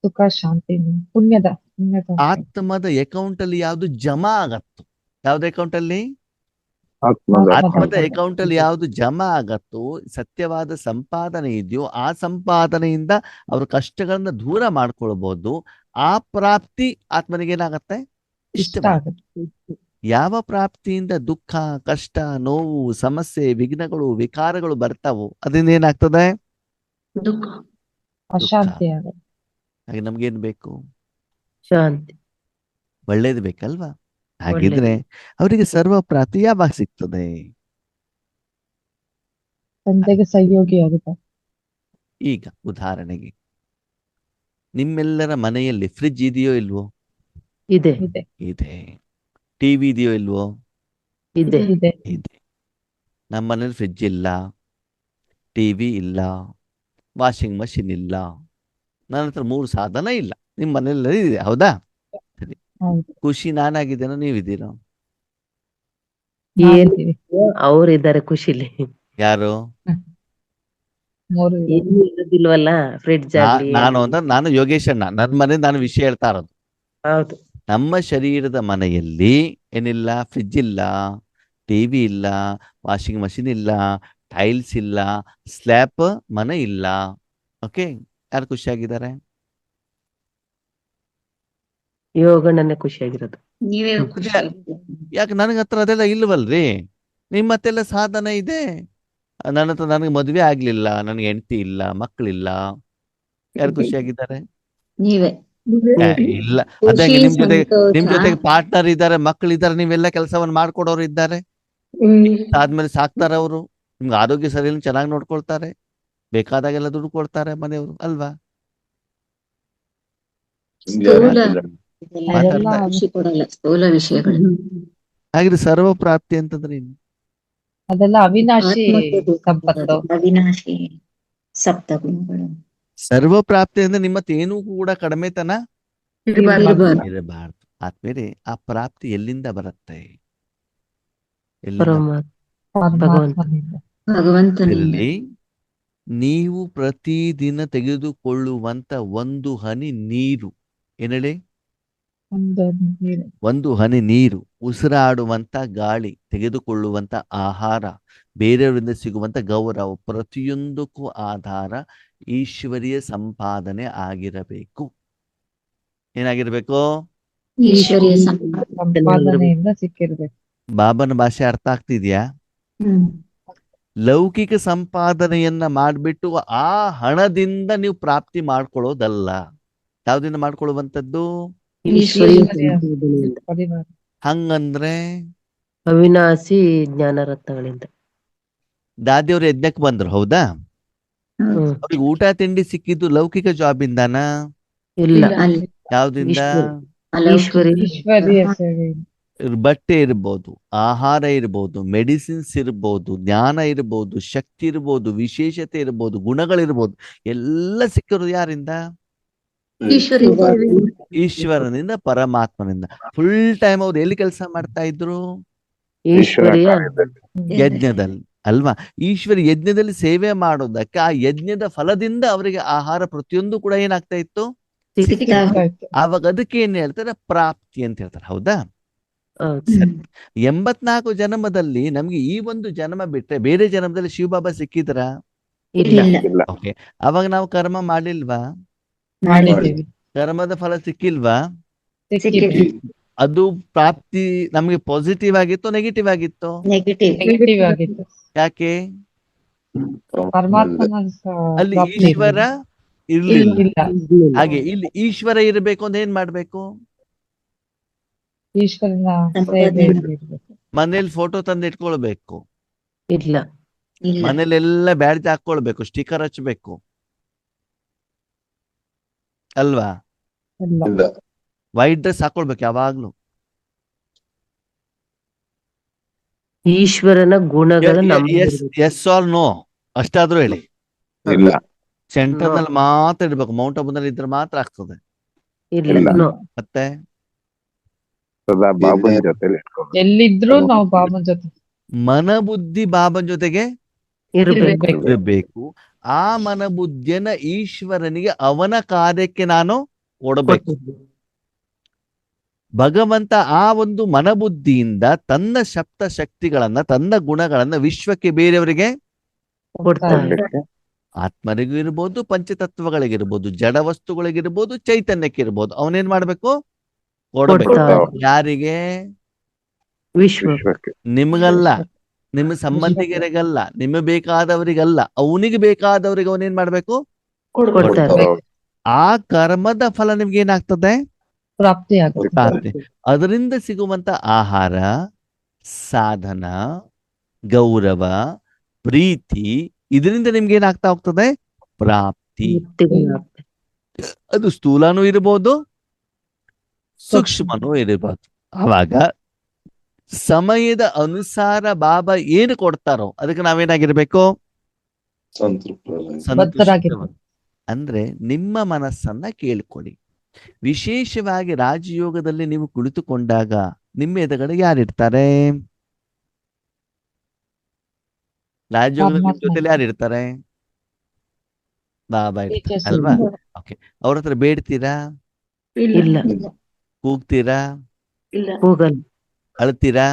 ಸುಖ ಶಾಂತಿ ಪುಣ್ಯದ ಆತ್ಮದ ಅಕೌಂಟ್ ಅಲ್ಲಿ ಯಾವ್ದು ಜಮಾ ಆಗತ್ತು? ಯಾವ್ದು ಅಕೌಂಟ್ ಅಲ್ಲಿ? ಆತ್ಮದ ಆತ್ಮದ account. ಅಕೌಂಟ್ ಅಲ್ಲಿ ಯಾವ್ದು ಜಮಾ ಆಗತ್ತೋ, ಸತ್ಯವಾದ ಸಂಪಾದನೆ ಇದೆಯೋ, ಆ ಸಂಪಾದನೆಯಿಂದ ಅವ್ರ ಕಷ್ಟಗಳನ್ನ ದೂರ ಮಾಡ್ಕೊಳ್ಬಹುದು. ಆ ಪ್ರಾಪ್ತಿ ಆತ್ಮನಿಗೆ ಏನಾಗತ್ತೆ? ಇಷ್ಟ ಇಷ್ಟವಾಗುತ್ತೆ. ಆಗುತ್ತೆ. ಯಾವ ಪ್ರಾಪ್ತಿಯಿಂದ ದುಃಖ, ಕಷ್ಟ, ನೋವು, ಸಮಸ್ಯೆ, ವಿಘ್ನಗಳು, ವಿಕಾರಗಳು ಬರ್ತಾವೋ ಅದರಿಂದ ಏನಾಗ್ತದೆ? ದುಃಖ, ಅಶಾಂತಿ ಆಗುತ್ತೆ. ಹಾಗೆ ನಮ್ಗೇನ್ ಬೇಕು? ಶಾಂತಿ. ಒಳ್ಳೇದು ಬೇಕಲ್ವಾ? ಹಾಗಿದ್ರೆ ಅವರಿಗೆ ಸರ್ವ ಪ್ರಾಪ್ತಿ ಯಾವಾಗ ಸಿಗ್ತದೆ? ತಂದೆಗೆ ಸಹಯೋಗಿ ಆಗುತ್ತೆ. ಈಗ ಉದಾಹರಣೆಗೆ ನಿಮ್ಮೆಲ್ಲರ ಮನೆಯಲ್ಲಿ ಫ್ರಿಡ್ಜ್ ಇದೆಯೋ ಇಲ್ವೋ? ಇದೆ ಇದೆ ಇದೆ. ಟಿವಿ ಇದೆಯೋ ಇಲ್ವೋ? ಇದೆ ಇದೆ ಇದೆ. ನಮ್ಮ ಮನೇಲಿ ಫ್ರಿಡ್ಜ್ ಇಲ್ಲ, ಟಿವಿ ಇಲ್ಲ, ವಾಷಿಂಗ್ ಮಷಿನ್ ಇಲ್ಲ, ನನ್ನ ಹತ್ರ 3 ಸಾಧನ ಇಲ್ಲ. ನಿಮ್ಮ ಮನೇಲಿ ಇದೆ, ಹೌದಾ? ಸರಿ. ಹೌದು. ಖುಷಿ ನಾನಾಗಿದ್ದೇನೋ ನೀವಿದ್ದೀನೋ? ಏನ್ ನಾವಿದ್ದೀವಿ. ಅವ್ರಿದ್ದಾರೆ ಖುಷಿಲಿ. ಯಾರು? ಮೂರು ಇದೆ. ಏನು ಇರೋದಿಲ್ವಲ್ಲ ಫ್ರಿಡ್ಜ್ ಆಗ್ಲಿ. ನಾನು ಯೋಗೇಶ್ ಅಣ್ಣ, ನನ್ನ ಮನೆ ನಾನು ವಿಷಯ ಹೇಳ್ತಾ ಇರೋದು. ಹೌದು. ನಮ್ಮ ಶರೀರದ ಮನೆಯಲ್ಲಿ ಏನಿಲ್ಲ? ಫ್ರಿಡ್ಜ್ ಇಲ್ಲ, ಟಿವಿ ಇಲ್ಲ, ವಾಷಿಂಗ್ ಮಷಿನ್ ಇಲ್ಲ, ಟೈಲ್ಸ್ ಇಲ್ಲ, ಸ್ಲ್ಯಾಬ್ ಮನೆ ಇಲ್ಲ. ಓಕೆ, ಯಾರು ಖುಷಿಯಾಗಿದ್ದಾರೆ? ಯೋಗಣ್ಣನೇ ಖುಷಿಯಾಗಿರೋದು. ನೀವೇ ಯಾಕೆ? ಖುಷಿ ಯಾಕೆ ನನಗೆ ಹತ್ರ ಅದೆಲ್ಲ ಇಲ್ವಲ್ರಿ? ನಿಮ್ಮ ಹತ್ತೆಲ್ಲ ಸಾಧನ ಇದೆ. ನನ್ನ ಹತ್ರ ನನಗೆ ಮದುವೆ ಆಗ್ಲಿಲ್ಲ, ನನಗೆ ಹೆಂಡತಿ ಇಲ್ಲ, ಮಕ್ಕಳಿಲ್ಲ. ಯಾರು ಖುಷಿಯಾಗಿದ್ದಾರೆ? ನೀವೇ ಇಲ್ಲ. ಖುಷಿ, ಅದೇ ನಿಮ್ ಸಂತೋಷ. ಜೊತೆಗೆ ಪಾರ್ಟ್ನರ್ ಇದ್ದಾರೆ, ಮಕ್ಕಳಿದ್ದಾರೆ, ನೀವೆಲ್ಲ ಕೆಲಸವನ್ನು ಮಾಡ್ಕೊಡೋರು ಇದ್ದಾರೆ. ಆದ್ಮೇಲೆ ಸಾಕ್ತಾರೆ ಅವರು, ನಿಮ್ಗೆ ಆರೋಗ್ಯ ಸರಿ ಇಲ್ಲ, ಚೆನ್ನಾಗಿ ನೋಡ್ಕೊಳ್ತಾರೆ, ಬೇಕಾದಾಗೆಲ್ಲ ದುಡ್ಡು ಕೊಡ್ತಾರೆ ಮನೆಯವರು, ಅಲ್ವಾ? ಸ್ಥೂಲ ಅದೆಲ್ಲ ಮಾತಾಡ್ತಾ ಖುಷಿ ಕೊಡಲ್ಲ, ಸ್ಥೂಲ ವಿಷಯಗಳು. ಹಾಗಿದ್ರೆ ಸರ್ವ ಪ್ರಾಪ್ತಿ ಅಂತಂದ್ರೆ ಏನು? ಅದೆಲ್ಲ ಅವಿನಾಶಿ ಆತ್ಮಕ್ಕೆ ಸಂಪತ್ತು. ಅವಿನಾಶಿ ಸಪ್ತ ಗುಣಗಳು ಸರ್ವ ಪ್ರಾಪ್ತಿ ಅಂದ್ರೆ ನಿಮ್ಮ ಹತ್ರ ಏನೂ ಕೂಡ ಕಡಿಮೆತನ ಇರಬಾರ್ದು. ಇರಬಾರ್ದು. ಆದ್ಮೇಲೆ ಆ ಪ್ರಾಪ್ತಿ ಎಲ್ಲಿಂದ ಬರುತ್ತೆ? ಎಲ್ಲಿಂದ? ಪರಮಾತ್ಮ ಪರಮಾತ್ಮನಿಂದ. ಭಗವಂತನಿಂದ. ಇಲ್ಲಿ ನೀವು ಪ್ರತಿದಿನ ತೆಗೆದುಕೊಳ್ಳುವಂತ ಒಂದು ಹನಿ ನೀರು, ಏನೇಳಿ? ಒಂದು ಹನಿ ನೀರು, ಉಸಿರಾಡುವಂತ ಗಾಳಿ, ತೆಗೆದುಕೊಳ್ಳುವಂತ ಆಹಾರ, ಬೇರೆಯವರಿಂದ ಸಿಗುವಂತ ಗೌರವ, ಪ್ರತಿಯೊಂದಕ್ಕೂ ಆಧಾರ ಈಶ್ವರೀಯ ಸಂಪಾದನೆ ಆಗಿರಬೇಕು. ಏನಾಗಿರ್ಬೇಕು? ಈಶ್ವರೀಯ ಸಂಪಾದನೆ. ಸಂಪಾದನೆಯಿಂದ ಸಿಕ್ಕಿರ್ಬೇಕು. ಬಾಬನ ಭಾಷೆ ಅರ್ಥ ಆಗ್ತಿದ್ಯಾ? ಲೌಕಿಕ ಸಂಪಾದನೆಯನ್ನ ಮಾಡ್ಬಿಟ್ಟು ಆ ಹಣದಿಂದ ನೀವು ಪ್ರಾಪ್ತಿ ಮಾಡ್ಕೊಳ್ಳೋದಲ್ಲ. ಯಾವ್ದಿಂದ ಮಾಡ್ಕೊಳ್ಳುವಂಥದ್ದು? ಈಶ್ವರೀಯ ಈಶ್ವರೀಯ ಸಂಪಾದನೆಯಿಂದ. ಪರಿವಾರ. ಹಂಗಂದ್ರೆ ಅವಿನಾಶಿ ಜ್ಞಾನ ರತ್ನಗಳಿಂದ. ದಾದಿಯವ್ರು ಯಜ್ಞಕ್ಕೆ ಬಂದ್ರು, ಹೌದಾ? ಹ್ಮ್. ಅವ್ರಿಗೆ ಊಟ ತಿಂಡಿ ಸಿಕ್ಕಿದ್ದು ಲೌಕಿಕ ಜಾಬ್ ಇಂದಾನ? ಇಲ್ಲ, ಅಲ್ಲಿ ಯಾವ್ದಿಂದ? ಈಶ್ವರಿ ಈಶ್ವರೀಯ ಸೇವೆ. ಬಟ್ಟೆ ಇರ್ಬೋದು, ಆಹಾರ ಇರ್ಬೋದು, ಮೆಡಿಸಿನ್ಸ್ ಇರ್ಬೋದು, ಜ್ಞಾನ ಇರ್ಬೋದು, ಶಕ್ತಿ ಇರ್ಬೋದು, ವಿಶೇಷತೆ ಇರ್ಬೋದು, ಗುಣಗಳಿರ್ಬೋದು, ಎಲ್ಲ ಸಿಕ್ಕಿರೋದು ಯಾರಿಂದ? ಈಶ್ವರೀಯ ಈಶ್ವರನಿಂದ, ಪರಮಾತ್ಮನಿಂದ. ಫುಲ್ ಟೈಮ್ ಅವ್ರು ಎಲ್ಲಿ ಕೆಲಸ ಮಾಡ್ತಾ ಇದ್ರು? ಈಶ್ವರಿಯ ಯಜ್ಞದಲ್ಲಿ, ಅಲ್ವಾ? ಈಶ್ವರ ಯಜ್ಞದಲ್ಲಿ ಸೇವೆ ಮಾಡೋದಕ್ಕೆ ಆ ಯಜ್ಞದ ಫಲದಿಂದ ಅವರಿಗೆ ಆಹಾರ ಪ್ರತಿಯೊಂದು ಕೂಡ ಏನಾಗ್ತಾ ಇತ್ತು? ಸಿಗ್ತಾ ಆಯ್ತು. ಆವಾಗ ಅದಕ್ಕೆ ಏನ್ ಹೇಳ್ತಾರೆ? ಪ್ರಾಪ್ತಿ ಅಂತ ಹೇಳ್ತಾರೆ, ಹೌದಾ? ಹೌದು. 84 ಜನ್ಮದಲ್ಲಿ ನಮ್ಗೆ ಈ ಒಂದು ಜನ್ಮ ಬಿಟ್ರೆ ಬೇರೆ ಜನ್ಮದಲ್ಲಿ ಶಿವಬಾಬಾ ಸಿಕ್ಕಿದ್ರ? ಇಲ್ಲ, ಇಲ್ಲ. ಓಕೆ, ಅವಾಗ ನಾವು ಕರ್ಮ ಮಾಡಿಲ್ವಾ? ಮಾಡಿದ್ದೀವಿ. ಕರ್ಮದ ಫಲ ಸಿಕ್ಕಿಲ್ವಾ? ಸಿಕ್ಕಿದೆ. ಅದು ಪ್ರಾಪ್ತಿ ನಮ್ಗೆ ಪಾಸಿಟಿವ್ ಆಗಿತ್ತು, ನೆಗೆಟಿವ್ ಆಗಿತ್ತು? ನೆಗೆಟಿವ್. ನೆಗೆಟಿವ್ ಆಗಿತ್ತು. ಯಾಕೆ? ಪರಮಾತ್ಮನ ಅಲ್ಲಿ ಪ್ರಾಪ್ತಿ ಈಶ್ವರ ಇರ್ಲಿಲ್ಲ. ಇಲ್ಲ. ಹಾಗೆ ಇಲ್ಲಿ ಈಶ್ವರ ಇರಬೇಕು ಅಂದ್ರೆ ಏನ್ ಮಾಡ್ಬೇಕು? ಈಶ್ವರನ ಸೇವೆಯಲ್ಲಿ ಇರ್ಬೇಕು. ಮನೇಲಿ ಫೋಟೋ ತಂದು ಇಟ್ಕೊಳ್ಬೇಕು, ಇಲ್ಲ, ಇಲ್ಲ. ಮನೇಲೆಲ್ಲ ಬ್ಯಾಡ್ಜ್ ಹಾಕೊಳ್ಬೇಕು, ಸ್ಟಿಕರ್ ಹಚ್ಬೇಕು, ಅಲ್ವಾ? ಇಲ್ಲ. ಇಲ್ಲ. ವೈಟ್ ಡ್ರೆಸ್ ಹಾಕೊಳ್ಬೇಕು ಯಾವಾಗ್ಲೂ. ಈಶ್ವರನ ಗುಣಗಳು ಎಸ್ ಎಸ್ ಆರ್ ನೋ ಅಷ್ಟಾದ್ರೂ ಹೇಳಿ. ಇಲ್ಲ ಸೆಂಟರ್ ನಲ್ಲಿ ಮಾತ್ರ ಇರ್ಬೇಕು, ಮೌಂಟ್ ಅಬುನಲ್ಲಿ ಇದ್ರೆ ಮಾತ್ರ ಆಗ್ತದೆ. ಇಲ್ಲ ಇಲ್ಲ. ನೋ ಮತ್ತೆ ಸದಾ ಬಾಬನ್ ಜೊತೆಲಿ ಇಟ್ಕೋಬೇಕು. ಎಲ್ಲಿದ್ರು ನಾವು ಬಾಬನ್ ಜೊತೆ ಮನಬುದ್ಧಿ ಬಾಬನ್ ಜೊತೆಗೆ ಇರ್ಬೇಕು. ಇರಬೇಕು. ಆ ಮನಬುದ್ಧಿಯನ್ನ ಈಶ್ವರನಿಗೆ ಅವನ ಕಾರ್ಯಕ್ಕೆ ನಾನು ಕೊಡಬೇಕು. ಭಗವಂತ ಆ ಒಂದು ಮನಬುದ್ಧಿಯಿಂದ ತನ್ನ ಸಪ್ತ ಶಕ್ತಿಗಳನ್ನ, ತನ್ನ ಗುಣಗಳನ್ನ ವಿಶ್ವಕ್ಕೆ ಬೇರೆಯವರಿಗೆ ಕೊಡ್ತಾರೆ. ಆತ್ಮರಿಗೂ ಇರ್ಬೋದು, ಪಂಚತತ್ವಗಳಿಗಿರ್ಬೋದು, ಜಡ ವಸ್ತುಗಳಿಗಿರ್ಬೋದು, ಚೈತನ್ಯಕ್ಕೆ ಇರ್ಬೋದು. ಅವನೇನ್ ಮಾಡ್ಬೇಕು? ಕೊಡಬೇಕು. ಕೊಡ್ತಾರೆ. ಯಾರಿಗೆ? ವಿಶ್ವಕ್ಕೆ. ನಿಮ್ಗಲ್ಲ, ನಿಮ್ಮ ಸಂಬಂಧಿಗರಿಗಲ್ಲ, ನಿಮಗೆ ಬೇಕಾದವರಿಗಲ್ಲ, ಅವನಿಗೆ ಬೇಕಾದವರಿಗೆ ಅವನೇನ್ ಮಾಡ್ಬೇಕು? ಕೊಡ್ತಾರೆ. ಆ ಕರ್ಮದ ಫಲ ನಿಮ್ಗೆ ಏನಾಗ್ತದೆ? ಪ್ರಾಪ್ತಿ ಆಗುತ್ತೆ. ಪ್ರಾಪ್ತಿ. ಅದರಿಂದ ಸಿಗುವಂತ ಆಹಾರ, ಸಾಧನ, ಗೌರವ, ಪ್ರೀತಿ, ಇದರಿಂದ ನಿಮ್ಗೆ ಏನಾಗ್ತಾ ಹೋಗ್ತದೆ? ಪ್ರಾಪ್ತಿ. ಅದು ಸ್ಥೂಲನೂ ಇರ್ಬೋದು, ಸೂಕ್ಷ್ಮನೂ ಇರಬಹುದು. ಆವಾಗ ಸಮಯದ ಅನುಸಾರ ಬಾಬಾ ಏನು ಕೊಡ್ತಾರೋ ಅದಕ್ಕೆ ನಾವೇನಾಗಿರ್ಬೇಕು? ಬದ್ಧರಾಗಿರ್ಬೇಕು. ಅಂದ್ರೆ ನಿಮ್ಮ ಮನಸ್ಸನ್ನ ಕೇಳ್ಕೊಳ್ಳಿ. ವಿಶೇಷವಾಗಿ ರಾಜಯೋಗದಲ್ಲಿ ನೀವು ಕುಳಿತುಕೊಂಡಾಗ ನಿಮ್ಮ ಎದುರುಗಡೆ ಯಾರಿರ್ತಾರೆ? ರಾಜಯೋಗದಲ್ಲಿ ನಿಮ್ಮ ಜೊತೆಲಿ ಯಾರಿರ್ತಾರೆ? ಬಾಬಾ ಇರ್ತಾರೆ ಅಲ್ವಾ? ಓಕೆ. ಅವ್ರ ಹತ್ರ ಬೇಡ್ತೀರಾ? ಇಲ್ಲ. ಕೂಗ್ತೀರಾ? ಹೋಗಲ್ಲ. ಅಳ್ತೀರಾ?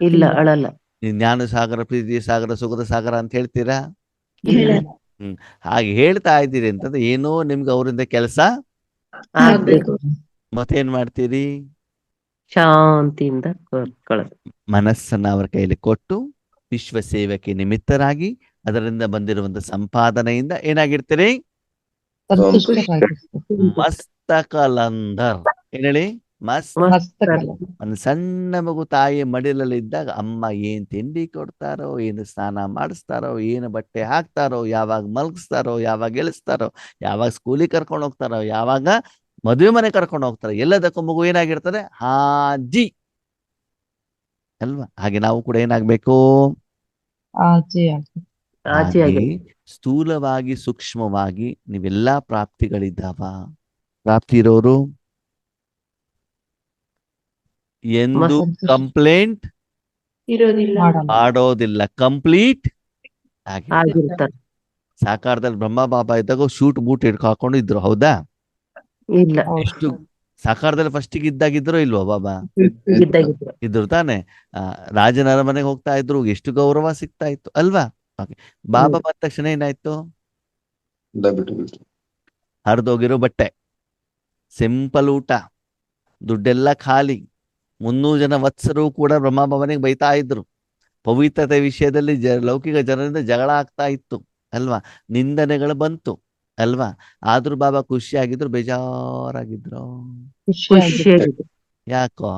ಇಲ್ಲ, ಅಳಲ್ಲ. ಜ್ಞಾನ ಸಾಗರ, ಪ್ರೀತಿ ಸಾಗರ, ಸುಖದ ಸಾಗರ ಅಂತ ಹೇಳ್ತೀರಾ? ಇಲ್ಲ. ಹಾಗೆ ಹೇಳ್ತಾ ಇದ್ದೀರಿ ಅಂತಂದ್ರೆ ಏನೋ ನಿಮ್ಗೆ ಅವರಿಂದ ಕೆಲಸ ಆಗ್ಬೇಕು. ಮತ್ತೇನ್ ಮಾಡ್ತೀರಿ? ಶಾಂತಿಯಿಂದ ಕಳೆದು ಮನಸ್ಸನ್ನ ಅವರ ಕೈಯಲ್ಲಿ ಕೊಟ್ಟು ವಿಶ್ವ ಸೇವೆಗೆ ನಿಮಿತ್ತರಾಗಿ ಅದರಿಂದ ಬಂದಿರುವಂತ ಸಂಪಾದನೆಯಿಂದ ಏನಾಗಿರ್ತೀರಿ? ಸಂತುಷ್ಟರಾಗಿರ್ಬೇಕು. ಮಸ್ತಕಲಂದರ್. ಏನ್ ಹೇಳಿ? ಮಸ್ತಕಲ. ಒಂದು ಸಣ್ಣ ಮಗು ತಾಯಿ ಮಡಿಲಲ್ಲಿ ಇದ್ದಾಗ ಅಮ್ಮ ಏನ್ ತಿಂಡಿ ಕೊಡ್ತಾರೋ, ಏನು ಸ್ನಾನ ಮಾಡಿಸ್ತಾರೋ, ಏನು ಬಟ್ಟೆ ಹಾಕ್ತಾರೋ, ಯಾವಾಗ ಮಲಗಿಸ್ತಾರೋ, ಯಾವಾಗ ಎಳಿಸ್ತಾರೋ, ಯಾವಾಗ ಸ್ಕೂಲಿಗೆ ಕರ್ಕೊಂಡು ಹೋಗ್ತಾರೋ, ಯಾವಾಗ ಮದುವೆ ಮನೆ ಕರ್ಕೊಂಡು ಹೋಗ್ತಾರೋ, ಎಲ್ಲದಕ್ಕೂ ಮಗು ಏನಾಗಿರ್ತದೆ? ಹಾಜಿ ಅಲ್ವಾ? ಹಾಗೆ ನಾವು ಕೂಡ ಏನಾಗ್ಬೇಕು? ಆಚೆ ಆಗಿ. ಆಚೆ ಹಾಗೆ ಆಗಿ. ಸ್ಥೂಲವಾಗಿ ಸೂಕ್ಷ್ಮವಾಗಿ ನೀವೆಲ್ಲಾ ಪ್ರಾಪ್ತಿಗಳಿದ್ದಾವ. ಪ್ರಾಪ್ತಿ ಇರೋರು ಎಂದು ಸಂತುಷ್ಟ. ಕಂಪ್ಲೇಂಟ್ ಮಾಡಲ್ಲ. ಮಾಡೋದಿಲ್ಲ, ಕಂಪ್ಲೀಟ್ ಆಗಿ. ಆಗಿರ್ತಾರೆ. ಸಾಕಾರದಲ್ಲಿ ಬ್ರಹ್ಮ ಬಾಬಾ ಇದ್ದಾಗ ಶೂಟ್ ಬೂಟ್ ಹಾಕೊಂಡು ಇದ್ರು, ಹೌದಾ? ಇಲ್ಲ. ಎಷ್ಟು ಸಾಕಾರದಲ್ಲಿ ಫಸ್ಟಿಗೆ ಇದ್ದಾಗಿದ್ರು ಇಲ್ವೋ ಬಾಬಾ? ಇದ್ದಾಗಿದ್ರು. ಇದ್ರು ತಾನೆ. ರಾಜನ ಅರಮನೆಗೆ ಹೋಗ್ತಾ ಇದ್ರು, ಎಷ್ಟು ಗೌರವ ಸಿಗ್ತಾ ಇತ್ತು ಅಲ್ವಾ? ಬಾಬಾ ಬಂದ ತಕ್ಷಣ ಏನಾಯ್ತು? ಹರಿದೋಗಿರೋ ಬಟ್ಟೆ, ಸಿಂಪಲ್ ಊಟ, ದುಡ್ಡೆಲ್ಲ ಖಾಲಿ. 300 ಜನ ವತ್ಸರು ಕೂಡ ಬ್ರಹ್ಮಭವನಿಗೆ ಬೈತಾ ಇದ್ರು. ಪವಿತ್ರತೆ ವಿಷಯದಲ್ಲಿ ಲೌಕಿಕ ಜನರಿಂದ ಜಗಳ ಆಗ್ತಾ ಇತ್ತು ಅಲ್ವಾ? ನಿಂದನೆಗಳು ಬಂತು ಅಲ್ವಾ? ಆದ್ರೂ ಬಾಬಾ ಖುಷಿಯಾಗಿದ್ರು, ಬೇಜಾರಾಗಿದ್ರು? ಖುಷಿಯಾಗಿದ್ರು. ಯಾಕೋ?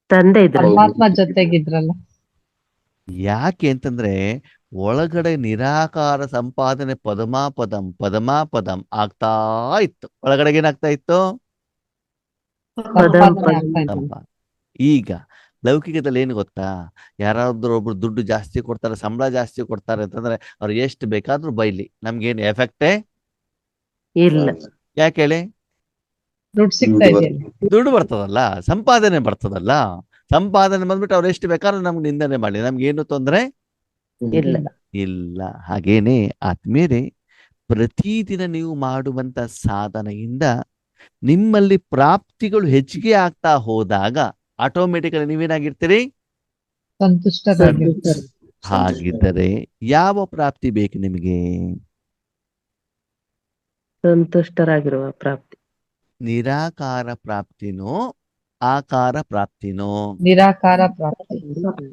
ತಂದೆ ಇದ್ರು. ಪರಮಾತ್ಮ ಜೊತೆಗಿದ್ರಲ್ಲ. ಯಾಕೆ ಅಂತಂದ್ರೆ ಒಳಗಡೆ ನಿರಾಕಾರ ಸಂಪಾದನೆ ಪದಮಾಪದಂ ಆಗ್ತಾ ಇತ್ತು. ಒಳಗಡೆಗೆ ಏನಾಗ್ತಾ ಇತ್ತು? ಸಂಪಾದನೆ ಆಗ್ತಾ ಇತ್ತು. ಸಂಪಾದನೆ. ಈಗ ಲೌಕಿಕದಲ್ಲಿ ಏನು ಗೊತ್ತಾ? ಯಾರಾದ್ರೂ ಒಬ್ರು ದುಡ್ಡು ಜಾಸ್ತಿ ಕೊಡ್ತಾರೆ, ಸಂಬಳ ಜಾಸ್ತಿ ಕೊಡ್ತಾರೆ ಅಂತಂದ್ರೆ ಅವ್ರು ಎಷ್ಟು ಬೇಕಾದ್ರೂ ಬೈಲಿ, ನಮ್ಗೇನು ಎಫೆಕ್ಟೇ ಇಲ್ಲ. ಯಾಕೆ ಹೇಳಿ? ದುಡ್ಡು ಸಿಗ್ತಾ ಇದೆಯಲ್ಲ. ದುಡ್ಡು ಬರ್ತದಲ್ಲ, ಸಂಪಾದನೆ ಬರ್ತದಲ್ಲ. ಸಂಪಾದನೆ ಬಂದ್ಬಿಟ್ಟು ಅವ್ರು ಎಷ್ಟು ಬೇಕಾದ್ರೂ ನಮ್ಗೆ ನಿಂದನೆ ಮಾಡಿ, ನಮ್ಗೇನು ತೊಂದ್ರೆ ಇಲ್ಲ. ಇಲ್ಲ. ಹಾಗೇನೆ ಆತ್ಮೀಯರೇ, ಪ್ರತಿದಿನ ನೀವು ಮಾಡುವಂತ ಸಾಧನೆಯಿಂದ ನಿಮ್ಮಲ್ಲಿ ಪ್ರಾಪ್ತಿಗಳು ಹೆಚ್ಚಿಗೆ ಆಗ್ತಾ ಹೋದಾಗ ಆಟೋಮೆಟಿಕಲಿ ನೀವೇನಾಗಿರ್ತೀರಿ? ಸಂತುಷ್ಟರಾಗಿರ್ತಾರೆ. ಹಾಗಿದ್ದರೆ ಯಾವ ಪ್ರಾಪ್ತಿ ಬೇಕು ನಿಮಗೆ? ಸಂತುಷ್ಟರಾಗಿರುವ ಪ್ರಾಪ್ತಿ. ನಿರಾಕಾರ ಪ್ರಾಪ್ತಿನೋ ಆಕಾರ ಪ್ರಾಪ್ತಿನೋ? ನಿರಾಕಾರ ಪ್ರಾಪ್ತಿ.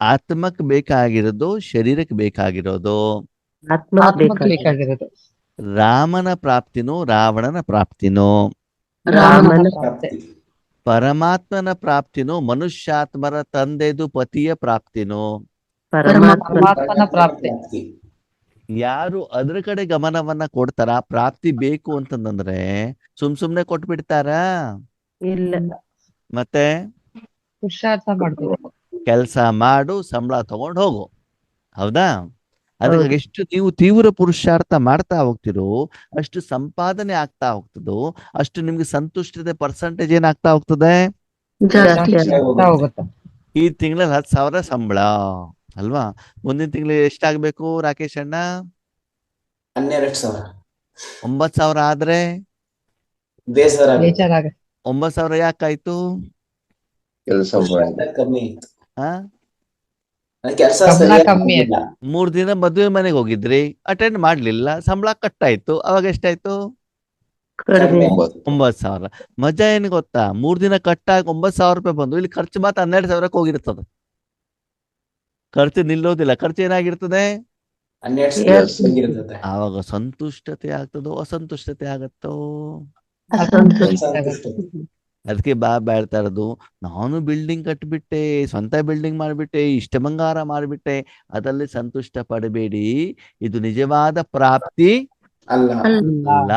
ಆತ್ಮಕ್ ಬೇಕಾಗಿರೋದು, ಶರೀರಕ್ಕೆ ಬೇಕಾಗಿರೋದು? ಆತ್ಮಕ್ಕೆ ಬೇಕಾಗಿರೋದು. ರಾಮನ ಪ್ರಾಪ್ತಿನೋ ರಾವಣನ ಪ್ರಾಪ್ತಿನೋ? ರಾಮನ ಪ್ರಾಪ್ತಿ. ಪರಮಾತ್ಮನ ಪ್ರಾಪ್ತಿನೋ ಮನುಷ್ಯಾತ್ಮರ ತಂದೆದು ಪತಿಯ ಪ್ರಾಪ್ತಿನೋ? ಪರಮಾತ್ಮನ ಪ್ರಾಪ್ತಿ. ಯಾರು ಅದ್ರ ಕಡೆ ಗಮನವನ್ನ ಕೊಡ್ತಾರ, ಪ್ರಾಪ್ತಿ ಬೇಕು ಅಂತಂದ್ರೆ ಸುಮ್ನೆ ಕೊಟ್ಬಿಡ್ತಾರ? ಇಲ್ಲ. ಮತ್ತೆ ಪುರುಷಾರ್ಥ ಮಾಡ್ಬೇಕು. ಕೆಲಸ ಮಾಡು, ಸಂಬಳ ತಗೊಂಡು ಹೋಗು. ಹೌದಾ? ಅದಕ್ಕಾಗಿ ಹೌದು. ಎಷ್ಟು ನೀವು ತೀವ್ರ ಪುರುಷಾರ್ಥ ಮಾಡ್ತಾ ಹೋಗ್ತಿರೋ ಅಷ್ಟು ಸಂಪಾದನೆ ಆಗ್ತಾ ಹೋಗ್ತದೋ ಅಷ್ಟು ನಿಮ್ಗೆ ಸಂತುಷ್ಟತೆ ಪರ್ಸೆಂಟೇಜ್ ಏನಾಗ್ತಾ ಹೋಗ್ತದೆ. ಜಾಸ್ತಿ ಆಗ್ತಾ ಹೋಗುತ್ತೆ. ಈ ತಿಂಗಳಲ್ಲಿ 10,000 ಸಂಬಳ ಅಲ್ವಾ? ಮುಂದಿನ ತಿಂಗಳು ಎಷ್ಟಾಗ್ಬೇಕು ರಾಕೇಶ್ ಅಣ್ಣ? 12,000 9,000 ಆದ್ರೆ ಬೇಸರ ಆಗುತ್ತೆ. ಬೇಜಾರಾಗುತ್ತೆ. 9,000 ಯಾಕಾಯ್ತು? ಕೆಲಸ ಮಾಡಿ ಕಮ್ಮಿ ಇತ್ತು. ಆ ಕೆಲಸ ಸಂಬಳ ಕಮ್ಮಿ ಆಯ್ತು. 3 ದಿನ ಮದುವೆ ಮನೆಗೆ ಹೋಗಿದ್ರಿ, ಅಟೆಂಡ್ ಮಾಡ್ಲಿಲ್ಲ, ಸಂಬಳ ಕಟ್ ಆಯ್ತು. ಅವಾಗ ಎಷ್ಟಾಯ್ತು? ಕಡಿಮೆ 9,000. ಮಜಾ ಏನ್ ಗೊತ್ತಾ? 3 ದಿನ ಕಟ್ಟಾಗಿ 9,000 ರೂಪಾಯಿ ಬಂದು ಇಲ್ಲಿ ಖರ್ಚು ಮಾತ್ರ 12,000ಕ್ಕೆ ಹೋಗಿರ್ತದೆ. ಖರ್ಚು ನಿಲ್ಲೋದಿಲ್ಲ. ಖರ್ಚು ಏನಾಗಿರ್ತದೆ? 12,000 ಆವಾಗ ಸಂತುಷ್ಟತೆ ಆಗ್ತದೋ ಅಸಂತುಷ್ಟತೆ ಆಗತ್ತೋ? ಅದಕ್ಕೆ ಬಾಬಾ ಹೇಳ್ತಾ ಇರೋದು, ನಾನು ಬಿಲ್ಡಿಂಗ್ ಕಟ್ಬಿಟ್ಟೆ, ಸ್ವಂತ ಬಿಲ್ಡಿಂಗ್ ಮಾಡಿಬಿಟ್ಟೆ, ಇಷ್ಟ ಬಂಗಾರ ಮಾಡಿಬಿಟ್ಟೆ, ಅದರಲ್ಲಿ ಸಂತುಷ್ಟ ಪಡಬೇಡಿ. ಇದು ನಿಜವಾದ ಪ್ರಾಪ್ತಿ ಅಲ್ಲ. ಅಲ್ಲ.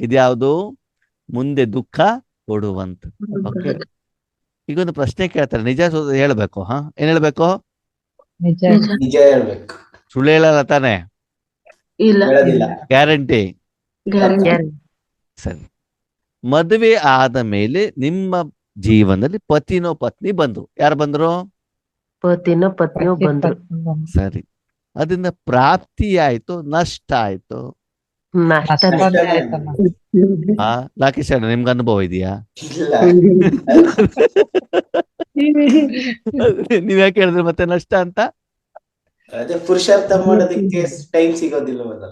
ಇದ್ಯಾವುದು? ಮುಂದೆ ದುಃಖ ಕೊಡುವಂತ. ಓಕೆ, ಈಗೊಂದು ಪ್ರಶ್ನೆ ಕೇಳ್ತಾರೆ, ನಿಜ ಹೇಳ್ಬೇಕು. ಏನ್ ಹೇಳ್ಬೇಕು? ನಿಜ. ನಿಜ ಹೇಳ್ಬೇಕು. ಸುಳ್ಳು ಹೇಳಲ್ಲ ತಾನೆ? ಇಲ್ಲ. ಹೇಳೋದಿಲ್ಲ. ಗ್ಯಾರಂಟಿ? ಗ್ಯಾರಂಟಿ. ಸರಿ. ಮದುವೆ ಆದ ಮೇಲೆ ನಿಮ್ಮ ಜೀವನದಲ್ಲಿ ಪತಿನೋ ಪತ್ನಿ ಬಂದ್ರು. ಯಾರು ಬಂದ್ರು? ಪತಿನೋ ಪತ್ನಿಯೋ ಬಂದ್ರು. ಸರಿ. ಅದರಿಂದ ಪ್ರಾಪ್ತಿ ಆಯ್ತು, ನಷ್ಟ ಆಯ್ತು? ನಷ್ಟನೇ ಆಯ್ತಮ್ಮ. ರಾಕೇಶ್ ಅಣ್ಣ, ನಿಮ್ಗೆ ಅನುಭವ ಇದೆಯಾ? ಇಲ್ಲ. ನೀವ್ ಯಾಕೆ ಹೇಳಿದ್ರೆ ಮತ್ತೆ ನಷ್ಟ ಅಂತ? ಅದೇ ಪುರುಷಾರ್ಥ ಮಾಡೋದಕ್ಕೆ ಟೈಮ್ ಸಿಗೋದಿಲ್ಲ.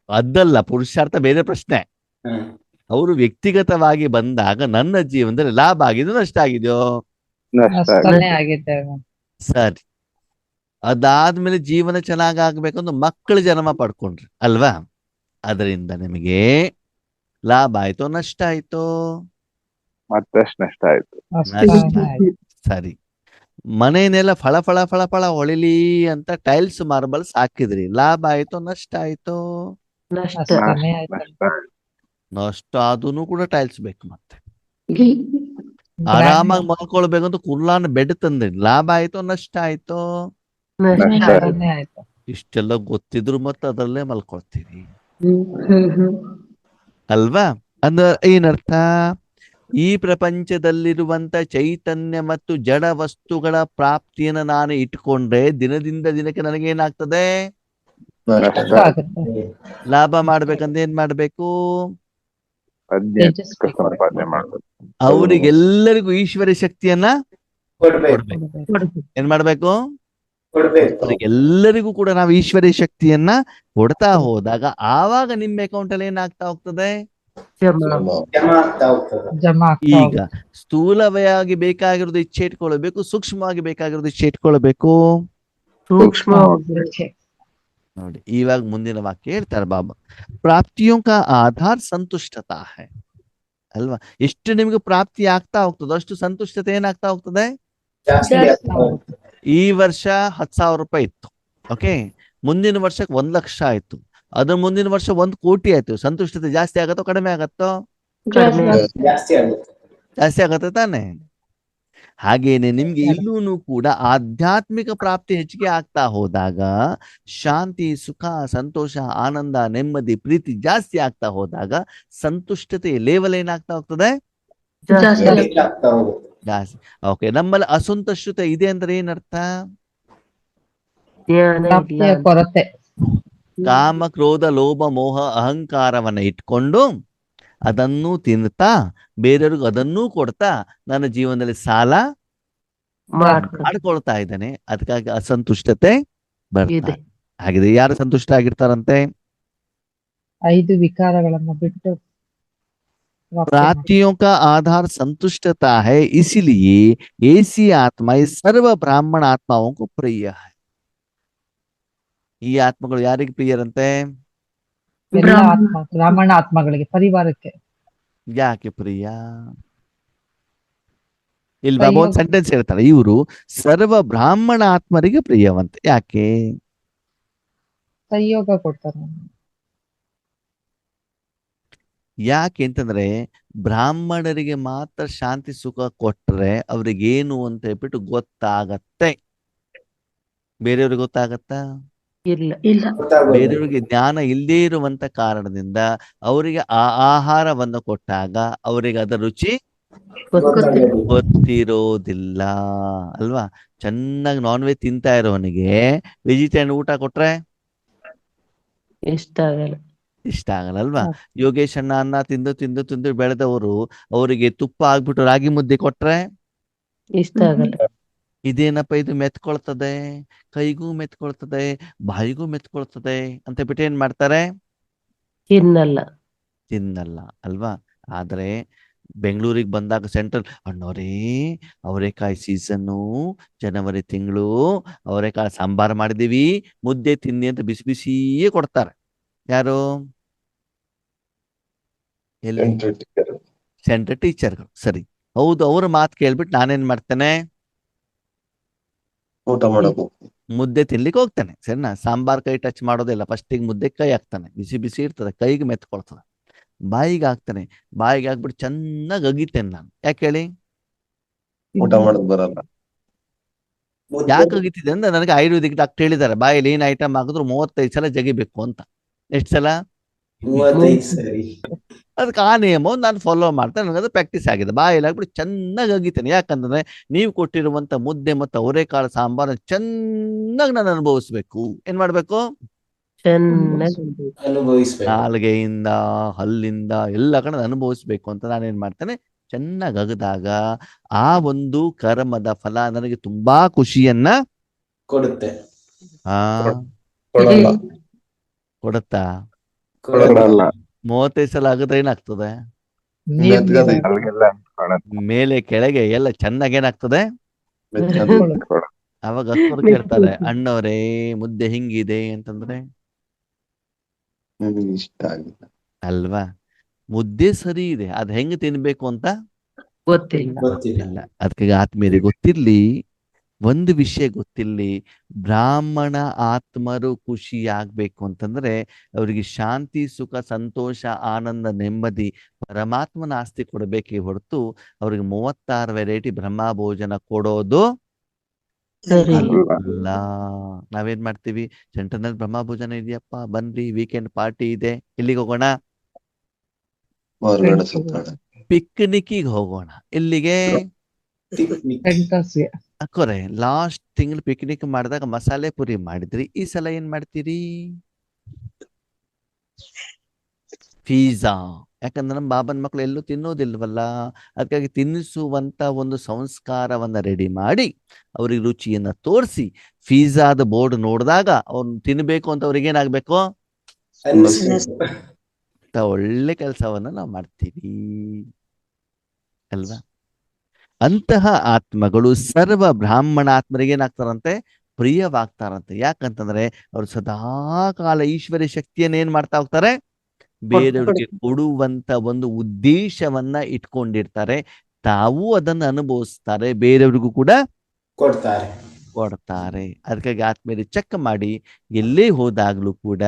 ಅದಲ್ಲ, ಪುರುಷಾರ್ಥ ಬೇರೆ ಪ್ರಶ್ನೆ. ಅವರು ವ್ಯಕ್ತಿಗತವಾಗಿ ಬಂದಾಗ ನನ್ನ ಜೀವನದಲ್ಲಿ ಲಾಭ ಆಗಿದೆಯೋ ನಷ್ಟ ಆಗಿದೆಯೋ? ನಷ್ಟನೇ ಆಗಿದೆ. ಸರಿ. ಅದಾದ್ಮೇಲೆ ಜೀವನ ಚೆನ್ನಾಗಾಗ್ಬೇಕಂದು ಮಕ್ಕಳು ಜನ್ಮ ಪಡ್ಕೊಂಡ್ರಿ ಅಲ್ವಾ? ಅದರಿಂದ ನಿಮಗೆ ಲಾಭ ಆಯ್ತೋ ನಷ್ಟ ಆಯ್ತೋ? ಮತ್ತಷ್ಟು ನಷ್ಟ ಆಯ್ತು. ನಷ್ಟ ಆಯ್ತು. ಸರಿ. ಮನೆಯನ್ನೆಲ್ಲ ಫಳ ಫಳ ಫಳ ಫಳ ಹೊಳಿಲಿ ಅಂತ ಟೈಲ್ಸ್ ಮಾರ್ಬಲ್ಸ್ ಹಾಕಿದ್ರಿ, ಲಾಭ ಆಯ್ತೋ ನಷ್ಟ ಆಯ್ತೋ? ನಷ್ಟನೇ ಆಯ್ತು. ನಷ್ಟ ಆದ್ರೂ ಕೂಡ ಟೈಲ್ಸ್ ಬೇಕು. ಮತ್ತೆ ಆರಾಮಾಗಿ ಮಲ್ಕೊಳ್ಬೇಕಂತ ಕುರ್ಲಾನ ಬೆಡ್ ತಂದ್ರಿ, ಲಾಭ ಆಯ್ತೋ ನಷ್ಟ ಆಯ್ತೋ? ನಷ್ಟನೇ ಆಯ್ತು. ಇಷ್ಟೆಲ್ಲ ಗೊತ್ತಿದ್ರು ಮತ್ತೆ ಅದರಲ್ಲೇ ಮಲ್ಕೊಳ್ತೀವಿ ಅಲ್ವಾ? ಅಂದ್ರೆ ಏನರ್ಥ? ಈ ಪ್ರಪಂಚದಲ್ಲಿರುವಂತ ಚೈತನ್ಯ ಮತ್ತು ಜಡ ವಸ್ತುಗಳ ಪ್ರಾಪ್ತಿಯನ್ನು ನಾನು ಇಟ್ಕೊಂಡ್ರೆ ದಿನದಿಂದ ದಿನಕ್ಕೆ ನನಗೇನಾಗ್ತದೆ? ನಷ್ಟ ಆಗುತ್ತೆ. ಲಾಭ ಮಾಡ್ಬೇಕಂದ್ರೆ ಏನ್ ಮಾಡ್ಬೇಕು? ಆಧ್ಯಾತ್ಮಿಕ ಸಂಪಾದನೆ ಮಾಡ್ಬೇಕು. ಅವರಿಗೆಲ್ಲರಿಗೂ ಈಶ್ವರ್ಯ ಶಕ್ತಿಯನ್ನ ಕೊಡ್ಬೇಕು. ಏನ್ ಮಾಡ್ಬೇಕು? ಕೊಡ್ಬೇಕು. ಎಲ್ಲರಿಗೂ ಕೂಡ ನಾವು ಈಶ್ವರ್ಯ ಶಕ್ತಿಯನ್ನ ಕೊಡ್ತಾ ಹೋದಾಗ ಆವಾಗ ನಿಮ್ಮ ಅಕೌಂಟ್ ಅಲ್ಲಿ ಏನಾಗ್ತಾ ಹೋಗ್ತದೆ? ಜಮಾ ಆಗ್ತಾ ಹೋಗ್ತದೆ. ಜಮಾ ಆಗ್ತಾ ಈಗ ಹೋಗುತ್ತೆ. ಸ್ಥೂಲವಾಗಿ ಬೇಕಾಗಿರೋದು ಇಚ್ಛೆ ಇಟ್ಕೊಳ್ಬೇಕು, ಸೂಕ್ಷ್ಮವಾಗಿ ಬೇಕಾಗಿರೋದು ಇಚ್ಛೆ ಇಟ್ಕೊಳ್ಬೇಕು. ಸೂಕ್ಷ್ಮ ಇಚ್ಛೆ. ನೋಡಿ, ಇವಾಗ ಮುಂದಿನ ವಾಕ್ಯ ಹೇಳ್ತಾರೆ ಬಾಬಾ, ಪ್ರಾಪ್ತಿಯೋ ಕಾ ಆಧಾರ್ ಸಂತುಷ್ಟತಾ ಹೈ ಅಲ್ವಾ? ಎಷ್ಟು ನಿಮ್ಗೆ ಪ್ರಾಪ್ತಿ ಆಗ್ತಾ ಹೋಗ್ತದೋ ಅಷ್ಟು ಸಂತುಷ್ಟತೆ ಏನಾಗ್ತಾ ಹೋಗ್ತದೆ? ಜಾಸ್ತಿ ಆಗ್ತಾ ಹೋಗ್ತದೆ. ಈ ವರ್ಷ 10,000 ರೂಪಾಯಿ ಇತ್ತು, ಓಕೆ, ಮುಂದಿನ ವರ್ಷಕ್ಕೆ 1,00,000 ಆಯ್ತು, ಅದ್ರ ಮುಂದಿನ ವರ್ಷ 1 ಕೋಟಿ ಆಯ್ತು. ಸಂತುಷ್ಟತೆ ಜಾಸ್ತಿ ಆಗತ್ತೋ ಕಡಿಮೆ ಆಗತ್ತೋ? ಜಾಸ್ತಿ ಆಗುತ್ತೆ. ಜಾಸ್ತಿ ಆಗತ್ತೆ ತಾನೆ? ಹಾಗೇನೆ ನಿಮ್ಗೆ ಇಲ್ಲೂ ಕೂಡ ಆಧ್ಯಾತ್ಮಿಕ ಪ್ರಾಪ್ತಿ ಹೆಚ್ಚಿಗೆ ಆಗ್ತಾ ಹೋದಾಗ ಶಾಂತಿ, ಸುಖ, ಸಂತೋಷ, ಆನಂದ, ನೆಮ್ಮದಿ, ಪ್ರೀತಿ ಜಾಸ್ತಿ ಆಗ್ತಾ ಹೋದಾಗ ಸಂತುಷ್ಟತೆ ಲೇವಲ್ ಏನಾಗ್ತಾ ಹೋಗ್ತದೆ? ಜಾಸ್ತಿ ಆಗ್ತಾ ಹೋಗುತ್ತೆ. ಜಾಸ್ತಿ. ಓಕೆ, ನಮ್ಮಲ್ಲಿ ಅಸಂತುಷ್ಟತೆ ಇದೆ ಅಂದ್ರೆ ಏನರ್ಥ? ಪ್ರಾಪ್ತಿಯ ಕೊರತೆ. ಕಾಮ, ಕ್ರೋಧ, ಲೋಭ, ಮೋಹ, ಅಹಂಕಾರವನ್ನ ಇಟ್ಕೊಂಡು ಅದನ್ನು ತಿನ್ನುತ್ತಾ ಬೇರೆಯವ್ರಿಗೂ ಅದನ್ನೂ ಕೊಡ್ತಾ ನನ್ನ ಜೀವನದಲ್ಲಿ ಸಾಲ ಮಾಡ್ಕೊಳ್ತಾ ಇದ್ದಾನೆ. ಅದಕ್ಕಾಗಿ ಅಸಂತುಷ್ಟತೆ ಬರ್ತದೆ. ಹಾಗಿದೆ. ಯಾರು ಸಂತುಷ್ಟ ಆಗಿರ್ತಾರಂತೆ? 5 ವಿಕಾರಗಳನ್ನ ಬಿಟ್ಟು प्राप्तियों का आधार संतुष्टता है, इसलिए ऐसी आत्माएं सर्व ब्राह्मण आत्माओं को प्रिय है. ಈ ಆತ್ಮಗಳು ಯಾರಿಗೆ ಪ್ರಿಯರಂತೆ? ಎಲ್ಲ ಆತ್ಮ ಬ್ರಾಹ್ಮಣ ಆತ್ಮಗಳಿಗೆ, ಪರಿವಾರಕ್ಕೆ. ಯಾಕೆ ಪ್ರಿಯ? ಇಲ್ಲಿ ಬಾಬಾ ಒಂದು ಸೆಂಟೆನ್ಸ್ ಹೇಳ್ತಾರೆ, ಇವರು ಸರ್ವ ಬ್ರಾಹ್ಮಣ ಆತ್ಮರಿಗೆ ಪ್ರಿಯವಂತೆ. ಯಾಕೆ? ಸಹಯೋಗ ಕೊಡ್ತಾರೆ. ಯಾಕೆ ಅಂತಂದ್ರೆ ಬ್ರಾಹ್ಮಣರಿಗೆ ಮಾತ್ರ ಶಾಂತಿ ಸುಖ ಕೊಟ್ರೆ ಅವ್ರಿಗೇನು ಅಂತ ಹೇಳ್ಬಿಟ್ಟು ಗೊತ್ತಾಗತ್ತೆ. ಬೇರೆಯವ್ರಿಗೆ ಗೊತ್ತಾಗತ್ತಾ? ಇಲ್ಲ. ಇಲ್ಲ. ಬೇರೆಯವ್ರಿಗೆ ಜ್ಞಾನ ಇಲ್ಲದೇ ಇರುವಂತ ಕಾರಣದಿಂದ ಅವರಿಗೆ ಆ ಆಹಾರವನ್ನು ಕೊಟ್ಟಾಗ ಅವರಿಗೆ ಅದರ ರುಚಿ ಗೊತ್ತಿರೋದಿಲ್ಲ ಅಲ್ವಾ? ಚೆನ್ನಾಗಿ ನಾನ್ ವೆಜ್ ತಿಂತಾ ಇರೋವನಿಗೆ ವೆಜಿಟೇರಿಯನ್ ಊಟ ಕೊಟ್ರೆ ಇಷ್ಟ ಆಗಲ್ಲ. ಇಷ್ಟ ಆಗಲ್ಲ ಅಲ್ವಾ? ಯೋಗೇಶ್ ಅಣ್ಣ ಅನ್ನ ತಿಂದು ತಿಂದು ತಿಂದು ಬೆಳೆದವರು ಅವರಿಗೆ ತುಪ್ಪ ಆಗ್ಬಿಟ್ಟು ರಾಗಿ ಮುದ್ದೆ ಕೊಟ್ರೆ ಇಷ್ಟ ಆಗಲ್ಲ. ಇದೇನಪ್ಪ ಇದು ಮೆತ್ಕೊಳ್ತದೆ, ಕೈಗೂ ಮೆತ್ಕೊಳ್ತದೆ, ಬಾಯಿಗೂ ಮೆತ್ಕೊಳ್ತದೆ ಅಂತ ಬಿಟ್ಟು ಏನ್ ಮಾಡ್ತಾರೆ? ತಿನ್ನಲ್ಲ. ತಿನ್ನಲ್ಲ ಅಲ್ವಾ? ಆದ್ರೆ ಬೆಂಗಳೂರಿಗೆ ಬಂದಾಗ ಸೆಂಟ್ರಲ್ ಅಣ್ಣೋರೇ ಅವರೆಕಾಯಿ ಸೀಸನ್ನು, ಜನವರಿ ತಿಂಗಳು ಅವರೆಕಾಯಿ ಸಾಂಬಾರ್ ಮಾಡಿದೀವಿ, ಮುದ್ದೆ ತಿನ್ನಿ ಅಂತ ಬಿಸಿ ಬಿಸಿಯೇ ಕೊಡ್ತಾರೆ. ಯಾರು? ಎಲ್ಲಿ? ಸೆಂಟ್ರಲ್ ಟೀಚರ್ಗಳು. ಸರಿ, ಹೌದು. ಅವ್ರ ಮಾತು ಕೇಳ್ಬಿಟ್ಟು ನಾನೇನ್ ಮಾಡ್ತೇನೆ? ಊಟ ಮಾಡಕ್ ಹೋಗ್ತೀನಿ. ಮುದ್ದೆ ತಿನ್ಲಿಕ್ಕೆ ಹೋಗ್ತಾನೆ. ಸರಿನಾ? ಸಾಂಬಾರ್ ಕೈ ಟಚ್ ಮಾಡೋದಿಲ್ಲ. ಫಸ್ಟಿಗೆ ಮುದ್ದೆ ಕೈ ಹಾಕ್ತಾನೆ, ಬಿಸಿ ಬಿಸಿ ಇರ್ತದೆ, ಕೈಗೆ ಮೆತ್ಕೊಳ್ತದೆ. ಬಾಯಿಗೆ ಹಾಕ್ತಾನೆ, ಬಾಯಿಗೆ ಹಾಕ್ಬಿಟ್ಟು ಚೆನ್ನಾಗಿ ಅಗಿತೇನೆ ನಾನು. ಯಾಕೆ ಹೇಳಿ? ಊಟ ಮಾಡಕ್ ಬರಲ್ಲ. ಯಾಕೆ ಅಗಿತಿದೆ ಅಂದ್ರೆ ನನಗೆ ಆಯುರ್ವೇದಿಕ್ ಡಾಕ್ಟರ್ ಹೇಳಿದ್ದಾರೆ ಬಾಯಲ್ಲಿ ಏನ್ ಐಟಮ್ ಹಾಕಿದ್ರು 35 ಸಲ ಜಗಿಬೇಕು ಅಂತ. ಎಷ್ಟು ಸಲ? 35 ಸರಿ. ಅದಕ್ಕೆ ಆ ನಿಯಮವನ್ನು ನಾನು ಫಾಲೋ ಮಾಡ್ತೇನೆ. ನನಗದು ಪ್ರಾಕ್ಟೀಸ್ ಆಗಿದೆ. ಬಾಯಲ್ಲಿ ಹಾಕ್ಬಿಟ್ಟು ಚೆನ್ನಾಗಿ ಅಗಿತೇನೆ. ಯಾಕಂತಂದ್ರೆ ನೀವು ಕೊಟ್ಟಿರುವಂತ ಮುದ್ದೆ ಮತ್ತು ಅವರೆಕಾಳು ಸಾಂಬಾರ ಚೆನ್ನಾಗಿ ನಾನು ಅನುಭವಿಸ್ಬೇಕು. ಏನ್ ಮಾಡ್ಬೇಕು? ಚೆನ್ನಾಗಿ ಅನುಭವಿಸ್ಬೇಕು. ನಾಲ್ಗೆಯಿಂದ ಹಲ್ಲಿಂದ ಎಲ್ಲ ಕಡೆ ಅನುಭವಿಸ್ಬೇಕು ಅಂತ ನಾನೇನ್ ಮಾಡ್ತೇನೆ? ಚೆನ್ನಾಗಿ ಅಗದಾಗ ಆ ಒಂದು ಕರ್ಮದ ಫಲ ನನಗೆ ತುಂಬಾ ಖುಷಿಯನ್ನ ಕೊಡುತ್ತೆ. ಆ ಕೊಡಲ್ಲ. ಕೊಡುತ್ತಾ? ಕೊಡಲ್ಲ. 35 ಸಲ ಆಗದ್ರೆ ಏನಾಗ್ತದೆ? ಮೆತ್ಗದೆ ಅಲ್ಗೆಲ್ಲ ಕಾಣತ್ತೆ. ಮೇಲೆ ಕೆಳಗೆ ಎಲ್ಲ ಚೆನ್ನಾಗಿ ಏನಾಗ್ತದೆ? ಮೆತ್ಗದೆ ಅವಾಗ ಹತ್ತೋರು ಕೇಳ್ತಾರೆ, ಅಣ್ಣವ್ರೇ ಮುದ್ದೆ ಹಿಂಗಿದೆ ಅಂತಂದ್ರೆ ನನಗೆ ಇಷ್ಟ ಆಗಿಲ್ಲ. ಅಲ್ವಾ? ಮುದ್ದೆ ಸರಿ ಇದೆ, ಅದ್ ಹೆಂಗ್ ತಿನ್ಬೇಕು ಅಂತ ಗೊತ್ತಿಲ್ಲ. ಗೊತ್ತಿಲ್ಲ. ಇಲ್ಲ. ಅದಕ್ಕೆ ಆತ್ಮೀಯರಿಗೆ ಗೊತ್ತಿರ್ಲಿ, ಒಂದು ವಿಷಯ ಗೊತ್ತಿರ್ಲಿ, ಬ್ರಾಹ್ಮಣ ಆತ್ಮರು ಖುಷಿ ಆಗ್ಬೇಕು ಅಂತಂದ್ರೆ ಅವರಿಗೆ ಶಾಂತಿ ಸುಖ ಸಂತೋಷ ಆನಂದ ನೆಮ್ಮದಿ ಪರಮಾತ್ಮನ ಆಸ್ತಿ ಕೊಡಬೇಕೇ ಹೊರತು ಅವ್ರಿಗೆ 36 ವೆರೈಟಿ ಬ್ರಹ್ಮ ಭೋಜನ ಕೊಡೋದು ಸರಿ. ಅಲ್ಲ. ನಾವೇನ್ ಮಾಡ್ತೀವಿ? ಸೆಂಟರ್ನಲ್ಲಿ ಬ್ರಹ್ಮ ಭೋಜನ ಇದೆಯಪ್ಪ, ಬನ್ರಿ, ವೀಕೆಂಡ್ ಪಾರ್ಟಿ ಇದೆ, ಎಲ್ಲಿಗೆ ಹೋಗೋಣ? ಹೊರಗಡೆ ಸುತ್ತಾಡ. ಪಿಕ್ನಿಕ್ಕಿಗೆ ಹೋಗೋಣ. ಎಲ್ಲಿಗೆ? ಸೆಂಟರ್ಸ್ಗೆ. ಅಕ್ಕೋರೆ ಲಾಸ್ಟ್ ತಿಂಗಳು ಪಿಕ್ನಿಕ್ ಮಾಡಿದಾಗ ಮಸಾಲೆ ಪುರಿ ಮಾಡಿದ್ರಿ. ಈ ಸಲ ಏನ್ ಮಾಡ್ತೀರಿ? ಪಿಜ್ಜಾ. ಯಾಕಂದ್ರೆ ನಮ್ಮ ಬಾಬನ್ ಮಕ್ಳು ಎಲ್ಲೂ ತಿನ್ನೋದಿಲ್ವಲ್ಲ. ಅದಕ್ಕಾಗಿ ತಿನ್ನಿಸುವಂತ ಒಂದು ಸಂಸ್ಕಾರವನ್ನ ರೆಡಿ ಮಾಡಿ ಅವ್ರಿಗೆ ರುಚಿಯನ್ನ ತೋರಿಸಿ ಪಿಜ್ಜಾದ ಬೋರ್ಡ್ ನೋಡಿದಾಗ ಅವ್ರು ತಿನ್ಬೇಕು ಅಂತ ಅವ್ರಿಗೆ ಏನಾಗ್ಬೇಕು? ಒಳ್ಳೆ ಕೆಲಸವನ್ನ ನಾವು ಮಾಡ್ತೀವಿ ಅಲ್ವಾ? ಅಂತಹ ಆತ್ಮಗಳು ಸರ್ವ ಬ್ರಾಹ್ಮಣ ಆತ್ಮರಿಗೆ ಏನಾಗ್ತಾರಂತೆ? ಪ್ರಿಯವಾಗ್ತಾರಂತೆ. ಯಾಕಂತಂದ್ರೆ ಅವ್ರು ಸದಾ ಕಾಲ ಈಶ್ವರಿ ಶಕ್ತಿಯನ್ನ ಏನ್ ಮಾಡ್ತಾ ಹೋಗ್ತಾರೆ? ಬೇರೆಯವ್ರಿಗೆ ಕೊಡುವಂತ ಒಂದು ಉದ್ದೇಶವನ್ನ ಇಟ್ಕೊಂಡಿರ್ತಾರೆ. ತಾವು ಅದನ್ನ ಅನುಭವಿಸ್ತಾರೆ, ಬೇರೆಯವ್ರಿಗೂ ಕೂಡ ಕೊಡ್ತಾರೆ. ಅದಕ್ಕಾಗಿ ಆತ್ಮೀಯರು ಚೆಕ್ ಮಾಡಿ, ಎಲ್ಲೇ ಹೋದಾಗ್ಲೂ ಕೂಡ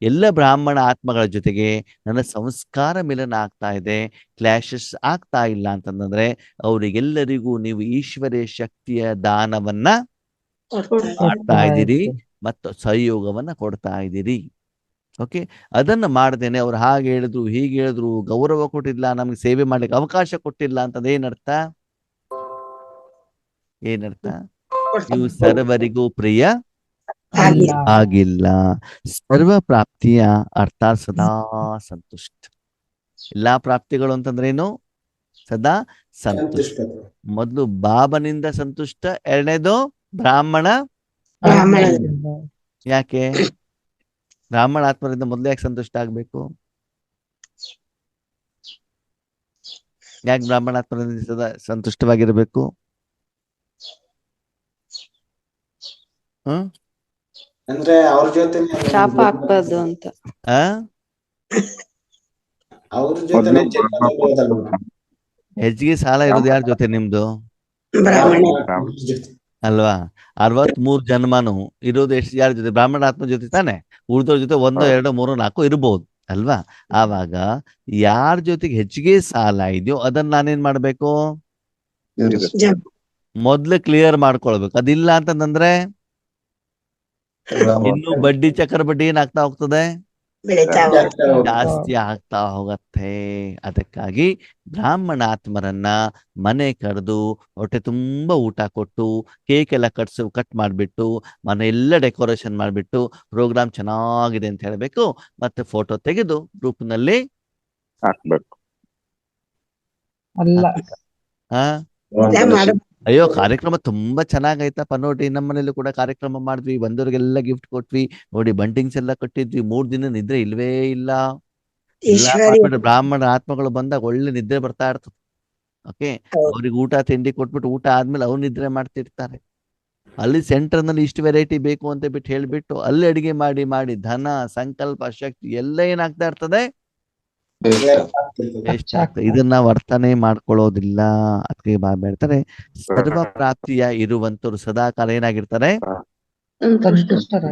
ಎಲ್ಲ ಬ್ರಾಹ್ಮಣ ಆತ್ಮಗಳ ಜೊತೆಗೆ ನನ್ನ ಸಂಸ್ಕಾರ ಮಿಲನ ಆಗ್ತಾ ಇದೆ, ಕ್ಲಾಶಸ್ ಆಗ್ತಾ ಇಲ್ಲ ಅಂತಂದ್ರೆ ಅವರಿಗೆಲ್ಲರಿಗೂ ನೀವು ಈಶ್ವರ ಶಕ್ತಿಯ ದಾನವನ್ನ ಮಾಡ್ತಾ ಇದ್ದೀರಿ ಮತ್ತು ಸಹಯೋಗವನ್ನ ಕೊಡ್ತಾ ಇದ್ದೀರಿ. ಓಕೆ, ಅದನ್ನ ಮಾಡ್ದೇನೆ ಅವ್ರು ಹಾಗೆ ಹೇಳಿದ್ರು ಹೀಗೆ ಹೇಳಿದ್ರು, ಗೌರವ ಕೊಟ್ಟಿಲ್ಲ, ನಮ್ಗೆ ಸೇವೆ ಮಾಡ್ಲಿಕ್ಕೆ ಅವಕಾಶ ಕೊಟ್ಟಿಲ್ಲ ಅಂತಂದ್ರೆ ಏನರ್ಥ? ನೀವು ಸರ್ವರಿಗೂ ಪ್ರಿಯ ಆಗಿಲ್ಲ. ಸರ್ವ ಪ್ರಾಪ್ತಿಯ ಅರ್ಥ ಸದಾ ಸಂತುಷ್ಟ. ಎಲ್ಲಾ ಪ್ರಾಪ್ತಿಗಳು ಅಂತಂದ್ರೆ ಏನು? ಸದಾ ಸಂತುಷ್ಟ. ಮೊದಲು ಬಾಬನಿಂದ ಸಂತುಷ್ಟ, ಎರಡನೇದು ಬ್ರಾಹ್ಮಣ. ಯಾಕೆ ಬ್ರಾಹ್ಮಣ ಆತ್ಮರಿಂದ ಮೊದಲು ಯಾಕೆ ಸಂತುಷ್ಟ ಆಗ್ಬೇಕು? ಯಾಕೆ ಬ್ರಾಹ್ಮಣ ಆತ್ಮರಿಂದ ಸದಾ ಸಂತುಷ್ಟವಾಗಿರ್ಬೇಕು? ಅಂದ್ರೆ ಅವ್ರ ಜೊತೆ ಶಾಪ ಆಗ್ಬಾರ್ದು ಅಂತ. ಅವ್ರ ಜೊತೆ ಹೆಚ್ಚಿಗೆ ಸಾಲ ಇರೋದು ಯಾರ ಜೊತೆ? ನಿಮ್ದು ಅಲ್ವಾ? 63 ಜನ್ಮನು ಇರೋದು ಎಷ್ಟು ಯಾರ ಜೊತೆ? ಬ್ರಾಹ್ಮಣ ಆತ್ಮ ಜೊತೆ ತಾನೆ. ಉಳಿದವ್ರ ಜೊತೆ 1, 2, 3, 4 ಇರ್ಬೋದು ಅಲ್ವಾ? ಆವಾಗ ಯಾರ ಜೊತೆಗೆ ಹೆಚ್ಚಿಗೆ ಸಾಲ ಇದೆಯೋ ಅದನ್ನ ನಾನೇನ್ ಮಾಡ್ಬೇಕು? ಮೊದ್ಲು ಕ್ಲಿಯರ್ ಮಾಡ್ಕೊಳ್ಬೇಕು. ಅದಿಲ್ಲ ಅಂತಂದ್ರೆ ಇನ್ನು ಬಡ್ಡಿ ಚಕ್ರಬಡ್ಡಿ ಏನಾಗ್ತಾ ಹೋಗ್ತದೆ? ಜಾಸ್ತಿ ಆಗ್ತಾ ಹೋಗತ್ತೆ. ಅದಕ್ಕಾಗಿ ಬ್ರಾಹ್ಮಣಾತ್ಮರನ್ನ ಮನೆ ಕರೆದು ಹೊಟ್ಟೆ ತುಂಬಾ ಊಟ ಕೊಟ್ಟು ಕೇಕ್ ಎಲ್ಲ ಕಟ್ ಮಾಡ್ಬಿಟ್ಟು ಮನೆ ಎಲ್ಲ ಡೆಕೋರೇಷನ್ ಮಾಡ್ಬಿಟ್ಟು ಪ್ರೋಗ್ರಾಮ್ ಚೆನ್ನಾಗಿದೆ ಅಂತ ಹೇಳ್ಬೇಕು. ಮತ್ತೆ ಫೋಟೋ ತೆಗೆದು ಗ್ರೂಪ್ನಲ್ಲಿ ಹಾಕ್ಬೇಕು. ಅಲ್ಲ ಹಾ ಅಯ್ಯೋ ಕಾರ್ಯಕ್ರಮ ತುಂಬಾ ಚೆನ್ನಾಗೈತಪ್ಪ ನೋಡಿ, ನಮ್ಮ ಮನೇಲಿ ಕೂಡ ಕಾರ್ಯಕ್ರಮ ಮಾಡಿದ್ವಿ, ಬಂದವ್ರಿಗೆಲ್ಲ ಗಿಫ್ಟ್ ಕೊಟ್ವಿ ನೋಡಿ, ಬಂಟಿಂಗ್ಸ್ ಎಲ್ಲ ಕಟ್ಟಿದ್ವಿ, 3 ದಿನ ನಿದ್ರೆ ಇಲ್ವೇ ಇಲ್ಲ. ಬ್ರಾಹ್ಮಣ ಆತ್ಮಗಳು ಬಂದಾಗ ಒಳ್ಳೆ ನಿದ್ರೆ ಬರ್ತಾ ಇರ್ತದೆ. ಓಕೆ, ಅವ್ರಿಗೆ ಊಟ ತಿಂಡಿ ಕೊಟ್ಬಿಟ್ಟು ಊಟ ಆದ್ಮೇಲೆ ಅವ್ರು ನಿದ್ರೆ ಮಾಡ್ತಿರ್ತಾರೆ. ಅಲ್ಲಿ ಸೆಂಟರ್ ನಲ್ಲಿ ಇಷ್ಟು ವೆರೈಟಿ ಬೇಕು ಅಂತ ಬಿಟ್ಟು ಹೇಳ್ಬಿಟ್ಟು ಅಲ್ಲಿ ಅಡಿಗೆ ಮಾಡಿ ಮಾಡಿ ಧನ ಸಂಕಲ್ಪ ಶಕ್ತಿ ಎಲ್ಲ ಏನಾಗ್ತಾ ಇರ್ತದೆ, ಎಷ್ಟಾಗ್ತದೆ. ಇದನ್ನ ವರ್ತನೆ ಮಾಡ್ಕೊಳ್ಳೋದಿಲ್ಲ. ಅದಕ್ಕೆ ಹೇಳ್ತಾರೆ ಸರ್ವ ಪ್ರಾಪ್ತಿಯ ಇರುವಂತವ್ರು ಸದಾಕಾಲ ಏನಾಗಿರ್ತಾರೆ?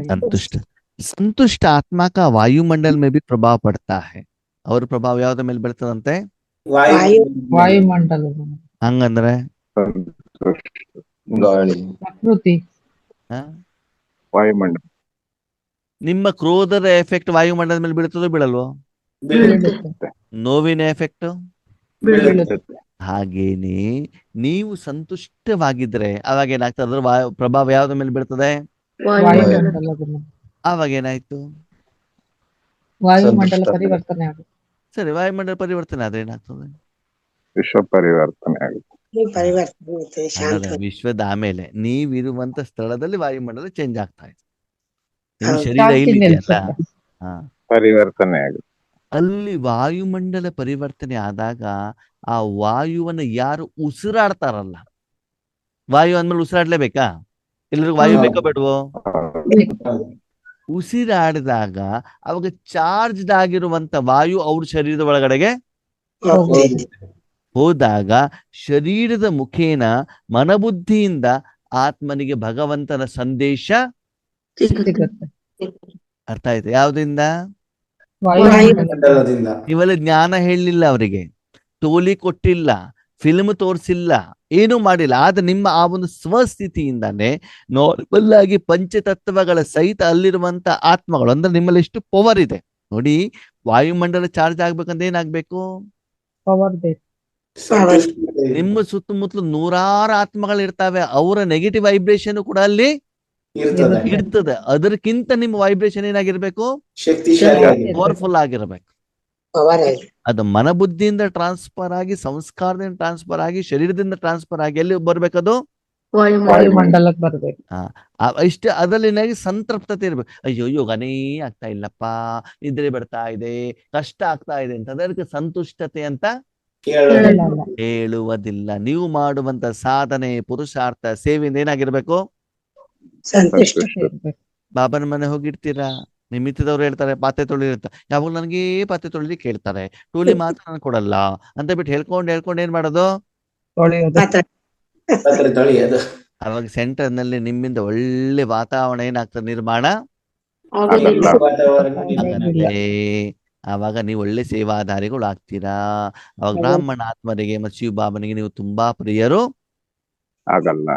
ಸಂತುಷ್ಟ. ಸಂತುಷ್ಟ ಆತ್ಮ का वायुमंडल में भी प्रभाव पड़ता है. ಅವ್ರ ಪ್ರಭಾವ ಯಾವ್ದ್ರ ಮೇಲೆ ಬೀಳ್ತದಂತೆ? ವಾಯುಮಂಡಲ, ಹಂಗಂದ್ರೆ ಗಾಳಿ, ಪ್ರಕೃತಿ, ವಾಯುಮಂಡಲ. ನಿಮ್ಮ ಕ್ರೋಧದ ಎಫೆಕ್ಟ್ ವಾಯುಮಂಡಲದ ಮೇಲೆ ಬೀಳ್ತದೋ ಬೀಳಲ್ವೋ? ಬೀಳುತ್ತೆ. ನೋವಿನ ಎಫೆಕ್ಟ್ ಬೀಳುತ್ತೆ. ಹಾಗೇನೆ ನೀವು ಸಂತುಷ್ಟವಾಗಿದ್ರೆ ಅವಾಗ ಏನಾಗ್ತದೆ? ಅದ್ರ ಪ್ರಭಾವ ಯಾವ್ದ್ರ ಮೇಲೆ ಬೀಳ್ತದೆ? ವಾಯುಮಂಡಲದ ಮೇಲೆ. ಅವಾಗ ಏನಾಯ್ತು? ವಾಯುಮಂಡಲ ಪರಿವರ್ತನೆ ಆಗುತ್ತೆ. ಸರಿ, ವಾಯುಮಂಡಲ ಪರಿವರ್ತನೆ ಆದ್ರೆ ಏನಾಗ್ತದೆ? ವಿಶ್ವ ಪರಿವರ್ತನೆ ಆಗುತ್ತೆ. ಅಲ್ಲ, ವಿಶ್ವದ ಆಮೇಲೆ ನೀವಿರುವಂತ ಸ್ಥಳದಲ್ಲಿ ವಾಯುಮಂಡಲ ಚೇಂಜ್ ಆಗ್ತಾ ಇದೆ. ನಿಮ್ಮ ಶರೀರ ಶಾಂತಿ ಇಲ್ಲಿದೆಯಲ್ಲ, ನೆಲೆಸುತ್ತೆ. ಹಾ, ಪರಿವರ್ತನೆ ಆಗುತ್ತೆ. ಅಲ್ಲಿ ವಾಯುಮಂಡಲ ಪರಿವರ್ತನೆ ಆದಾಗ ಆ ವಾಯುವನ್ನ ಯಾರು ಉಸಿರಾಡ್ತಾರಲ್ಲ, ವಾಯು ಅಂದ್ಮೇಲೆ ಉಸಿರಾಡ್ಲೇಬೇಕಾ? ಎಲ್ಲರಿಗೂ ವಾಯು ಬೇಕೋ ಬೇಡವೋ? ಉಸಿರಾಡಿದಾಗ ಅವಾಗ ಚಾರ್ಜ್ ಆಗಿರುವಂತ ವಾಯು ಅವ್ರ ಶರೀರದ ಒಳಗಡೆಗೆ ಹೋದಾಗ ಶರೀರದ ಮುಖೇನ ಮನಬುದ್ಧಿಯಿಂದ ಆತ್ಮನಿಗೆ ಭಗವಂತನ ಸಂದೇಶ ಸಿಗುತ್ತೆ. ಅರ್ಥ ಆಯ್ತು? ಯಾವ್ದ್ರಿಂದ? ವಾಯುಮಂಡಲದಿಂದ. ಇವೆಲ್ಲ ಜ್ಞಾನ ಹೇಳಲಿಲ್ಲ ಅವರಿಗೆ, ಟೋಲಿ ಕೊಟ್ಟಿಲ್ಲ, ಫಿಲ್ಮ್ ತೋರಿಸಿಲ್ಲ, ಏನೂ ಮಾಡಿಲ್ಲ. ಆದ್ರೆ ನಿಮ್ಮ ಆ ಒಂದು ಸ್ವಸ್ಥಿತಿಯಿಂದಾನೆ ನಾರ್ಮಲ್ ಆಗಿ ಪಂಚತತ್ವಗಳ ಸಹಿತ ಅಲ್ಲಿರುವಂತ ಆತ್ಮಗಳು, ಅಂದ್ರೆ ನಿಮ್ಮಲ್ಲಿ ಎಷ್ಟು ಪವರ್ ಇದೆ ನೋಡಿ. ವಾಯುಮಂಡಲ ಚಾರ್ಜ್ ಆಗ್ಬೇಕಂದ್ರೆ ಏನಾಗ್ಬೇಕು? ಪವರ್ ಬೇಕು. ನಿಮ್ಮ ಸುತ್ತಮುತ್ತಲು ನೂರಾರು ಆತ್ಮಗಳು ಇರ್ತಾವೆ, ಅವರ ನೆಗೆಟಿವ್ ವೈಬ್ರೇಷನ್ ಕೂಡ ಅಲ್ಲಿ ಇರ್ತದೆ. ಅದಕ್ಕಿಂತ ನಿಮ್ಮ ವೈಬ್ರೇಷನ್ ಏನಾಗಿರ್ಬೇಕು? ಶಕ್ತಿಶಾಲಿ, ಪವರ್ಫುಲ್ ಆಗಿರ್ಬೇಕು. ಅದು ಮನಬುದ್ಧಿಯಿಂದ ಟ್ರಾನ್ಸ್ಫರ್ ಆಗಿ, ಸಂಸ್ಕಾರದಿಂದ ಟ್ರಾನ್ಸ್ಫರ್ ಆಗಿ, ಶರೀರದಿಂದ ಟ್ರಾನ್ಸ್ಫರ್ ಆಗಿ ಎಲ್ಲಿ ಬರ್ಬೇಕದು? ವಾಯುಮಂಡಲಕ್ಕೆ ಬರ್ಬೇಕು. ಇಷ್ಟ ಅದರಲ್ಲಿ ಸಂತೃಪ್ತತೆ ಇರ್ಬೇಕು. ಅಯ್ಯೋ ಯೋಗನೇ ಆಗ್ತಾ ಇಲ್ಲಪ್ಪ, ನಿದ್ರೆ ಬರ್ತಾ ಇದೆ, ಕಷ್ಟ ಆಗ್ತಾ ಇದೆ ಅಂತ ಅದಕ್ಕೆ ಸಂತುಷ್ಟತೆ ಅಂತ ಹೇಳುವುದಿಲ್ಲ. ನೀವು ಮಾಡುವಂತ ಸಾಧನೆ, ಪುರುಷಾರ್ಥ, ಸೇವೆಯಿಂದ ಏನಾಗಿರ್ಬೇಕು? ಬಾಬನ ಮನೆ ಹೋಗಿರ್ತೀರಾ, ನಿಮಿತ್ತದವ್ರು ಹೇಳ್ತಾರೆ ಪಾತ್ರೆ ತೊಳಿರ್ತಾರೆ, ಯಾವಾಗ ನನಗೆ ಪಾತ್ರೆ ತೊಳಿಲಿಕ್ಕೆ ಕೇಳ್ತಾರೆ, ಟೋಲಿ ಮಾತ್ರ ನಾನು ಕೊಡಲ್ಲ ಅಂತ ಬಿಟ್ಟು ಹೇಳ್ಕೊಂಡು ಏನ್ ಮಾಡೋದು? ಅವಾಗ ಸೆಂಟರ್ ನಲ್ಲಿ ನಿಮ್ಮಿಂದ ಒಳ್ಳೆ ವಾತಾವರಣ ಏನಾಗ್ತದೆ? ನಿರ್ಮಾಣ ಆವಾಗ ನೀವು ಒಳ್ಳೆ ಸೇವಾಧಾರಿಗಳು ಆಗ್ತೀರಾ. ಅವಾಗ ಬ್ರಾಹ್ಮಣ ಆತ್ಮರಿಗೆ ಮತ್ತು ಶಿವ ಬಾಬನಿಗೆ ನೀವು ತುಂಬಾ ಪ್ರಿಯರು ಆಗಲ್ಲ.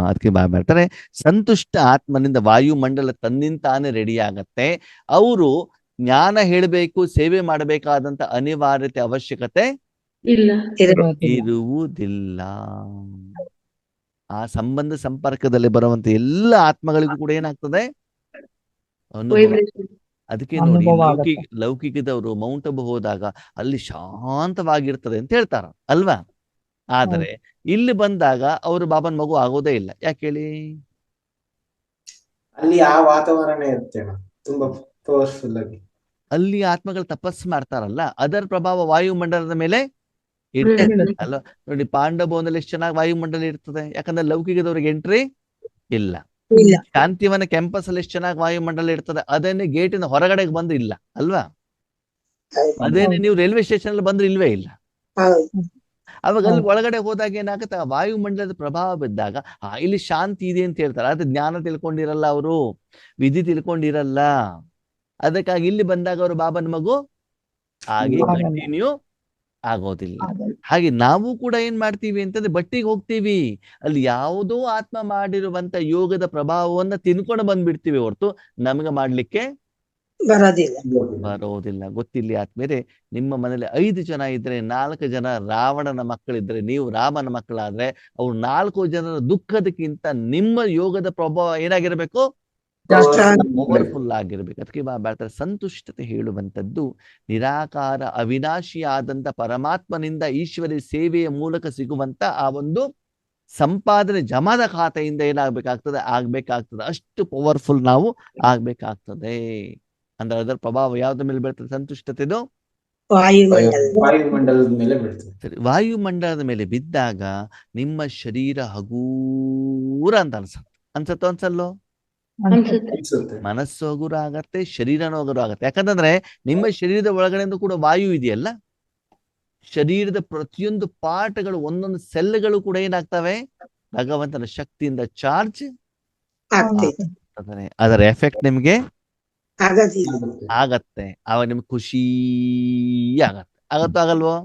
ಅದಕ್ಕೆ ಬಾಬಾ ಹೇಳ್ತಾರೆ ಸಂತುಷ್ಟ ಆತ್ಮನಿಂದ ವಾಯುಮಂಡಲ ತನ್ನಿಂತಾನೆ ರೆಡಿ ಆಗತ್ತೆ. ಅವರು ಜ್ಞಾನ ಹೇಳಬೇಕು, ಸೇವೆ ಮಾಡಬೇಕಾದಂತ ಅನಿವಾರ್ಯತೆ ಅವಶ್ಯಕತೆ ಇರುವುದಿಲ್ಲ. ಆ ಸಂಬಂಧ ಸಂಪರ್ಕದಲ್ಲಿ ಬರುವಂತ ಎಲ್ಲ ಆತ್ಮಗಳಿಗೂ ಕೂಡ ಏನಾಗ್ತದೆ? ಅದಕ್ಕೆ ನೋಡಿ, ಲೌಕಿಕದವರು ಮೌಂಟ್ ಅಬು ಹೋದಾಗ ಅಲ್ಲಿ ಶಾಂತವಾಗಿರ್ತದೆ ಅಂತ ಹೇಳ್ತಾರ ಅಲ್ವಾ? ಆದರೆ ಇಲ್ಲಿ ಬಂದಾಗ ಅವರು ಬಾಬನ್ ಮಗು ಆಗೋದೇ ಇಲ್ಲ. ಯಾಕೆ ಹೇಳಿ? ಅಲ್ಲಿ ಆ ವಾತಾವರಣ ಇರುತ್ತೆ ತುಂಬಾ ಪವರ್ಫುಲ್ ಆಗಿ. ಅಲ್ಲಿ ಆತ್ಮಗಳು ತಪಸ್ಸು ಮಾಡ್ತಾರಲ್ಲ, ಅದರ ಪ್ರಭಾವ ವಾಯುಮಂಡಲದ ಮೇಲೆ ಇರ್ತದೆ ಅಲ್ವಾ? ನೋಡಿ, ಪಾಂಡವನಲ್ಲಿ ಎಷ್ಟು ಚೆನ್ನಾಗಿ ವಾಯುಮಂಡಲ ಇರ್ತದೆ, ಯಾಕಂದ್ರೆ ಲೌಕಿಕದವ್ರಿಗೆ ಎಂಟ್ರಿ ಇಲ್ಲ. ಶಾಂತಿವನ ಕ್ಯಾಂಪಸ್ ಅಲ್ಲಿ ಎಷ್ಟು ಚೆನ್ನಾಗಿ ವಾಯುಮಂಡಲ ಇರ್ತದೆ, ಅದೇನೆ ಗೇಟಿನ ಹೊರಗಡೆಗೆ ಬಂದು ಇಲ್ಲ ಅಲ್ವಾ? ಅದೇನೆ ನೀವು ರೈಲ್ವೆ ಸ್ಟೇಷನ್ ಅಲ್ಲಿ ಬಂದ್ರೆ ಇಲ್ವೇ ಇಲ್ಲ. ಅವಾಗ ಅಲ್ಲಿ ಒಳಗಡೆ ಹೋದಾಗ ಏನಾಗುತ್ತೆ? ಆ ವಾಯುಮಂಡಲದ ಪ್ರಭಾವ ಬಿದ್ದಾಗ ಇಲ್ಲಿ ಶಾಂತಿ ಇದೆ ಅಂತ ಹೇಳ್ತಾರೆ. ಆದ್ರೆ ಜ್ಞಾನ ತಿಳ್ಕೊಂಡಿರಲ್ಲ, ಅವರು ವಿಧಿ ತಿಳ್ಕೊಂಡಿರಲ್ಲ. ಅದಕ್ಕಾಗಿ ಇಲ್ಲಿ ಬಂದಾಗ ಅವರು ಬಾಬನ ಮಗು ಹಾಗೆ ಆಗಲ್ಲ. ಕಂಟಿನ್ಯೂ ಆಗೋದಿಲ್ಲ. ಆಗಲ್ಲ. ಹಾಗೆ ನಾವು ಕೂಡ ಏನ್ ಮಾಡ್ತೀವಿ ಅಂತಂದ್ರೆ ಬಟ್ಟಿಗೆ ಹೋಗ್ತೀವಿ, ಅಲ್ಲಿ ಯಾವುದೋ ಆತ್ಮ ಮಾಡಿರುವಂತ ಯೋಗದ ಪ್ರಭಾವವನ್ನ ತಿನ್ಕೊಂಡು ಬಂದ್ಬಿಡ್ತೀವಿ ಹೊರತು ನಮಗೆ ಮಾಡ್ಲಿಕ್ಕೆ ಬರೋದಿಲ್ಲ. ಗೊತ್ತಿಲ್ಲ ಆತ್ಮೇಲೆ, ನಿಮ್ಮ ಮನೇಲಿ 5 ಜನ ಇದ್ರೆ 4 ಜನ ರಾವಣನ ಮಕ್ಕಳಿದ್ರೆ ನೀವು ರಾಮನ ಮಕ್ಕಳಾದ್ರೆ ಅವ್ರು 4 ಜನರ ದುಃಖದಕ್ಕಿಂತ ನಿಮ್ಮ ಯೋಗದ ಪ್ರಭಾವ ಏನಾಗಿರ್ಬೇಕು? ಪವರ್ಫುಲ್ ಆಗಿರ್ಬೇಕು. ಅದಕ್ಕೆ ಹೇಳ್ತಾರೆ ಸಂತುಷ್ಟತೆ ಹೇಳುವಂಥದ್ದು ನಿರಾಕಾರ ಅವಿನಾಶಿಯಾದಂತ ಪರಮಾತ್ಮನಿಂದ ಈಶ್ವರಿ ಸೇವೆಯ ಮೂಲಕ ಸಿಗುವಂತ ಆ ಒಂದು ಸಂಪಾದನೆ ಜಮಾದ ಖಾತೆಯಿಂದ ಆಗ್ಬೇಕಾಗ್ತದೆ. ಅಷ್ಟು ಪವರ್ಫುಲ್ ನಾವು ಆಗ್ಬೇಕಾಗ್ತದೆ. ಅಂದ್ರೆ ಅದರ ಪ್ರಭಾವ ಯಾವ್ದ್ರ ಮೇಲೆ ಬೀಳ್ತದೆ? ಸಂತುಷ್ಟತೆದು ವಾಯುಮಂಡಲದ ಮೇಲೆ ಬೀಳ್ತದೆ. ಸರಿ, ವಾಯುಮಂಡಲದ ಮೇಲೆ ಬಿದ್ದಾಗ ನಿಮ್ಮ ಶರೀರ ಹಗೂರ ಅಂತ ಅನ್ಸತ್ತೋ ಅನ್ಸಲ್ಲೋ? ಅನ್ಸುತ್ತೆ. ಮನಸ್ಸು ಹಗುರ ಆಗತ್ತೆ, ಶರೀರನೂ ಹಗುರ ಆಗತ್ತೆ. ಯಾಕಂತಂದ್ರೆ ನಿಮ್ಮ ಶರೀರದ ಒಳಗಡೆಯಿಂದ ಕೂಡ ವಾಯು ಇದೆಯಲ್ಲ, ಶರೀರದ ಪ್ರತಿಯೊಂದು ಪಾರ್ಟ್ಗಳು ಒಂದೊಂದು ಸೆಲ್ಗಳು ಕೂಡ ಏನಾಗ್ತವೆ? ಭಗವಂತನ ಶಕ್ತಿಯಿಂದ ಚಾರ್ಜ್ ಆಗ್ತದೆ. ಅದರ ಎಫೆಕ್ಟ್ ನಿಮ್ಗೆ ಆಗತ್ತೆ. ಆವಾಗ ನಿಮ್ಗೆ ಖುಷಿ ಆಗತ್ತೋ ಆಗಲ್ವೋ?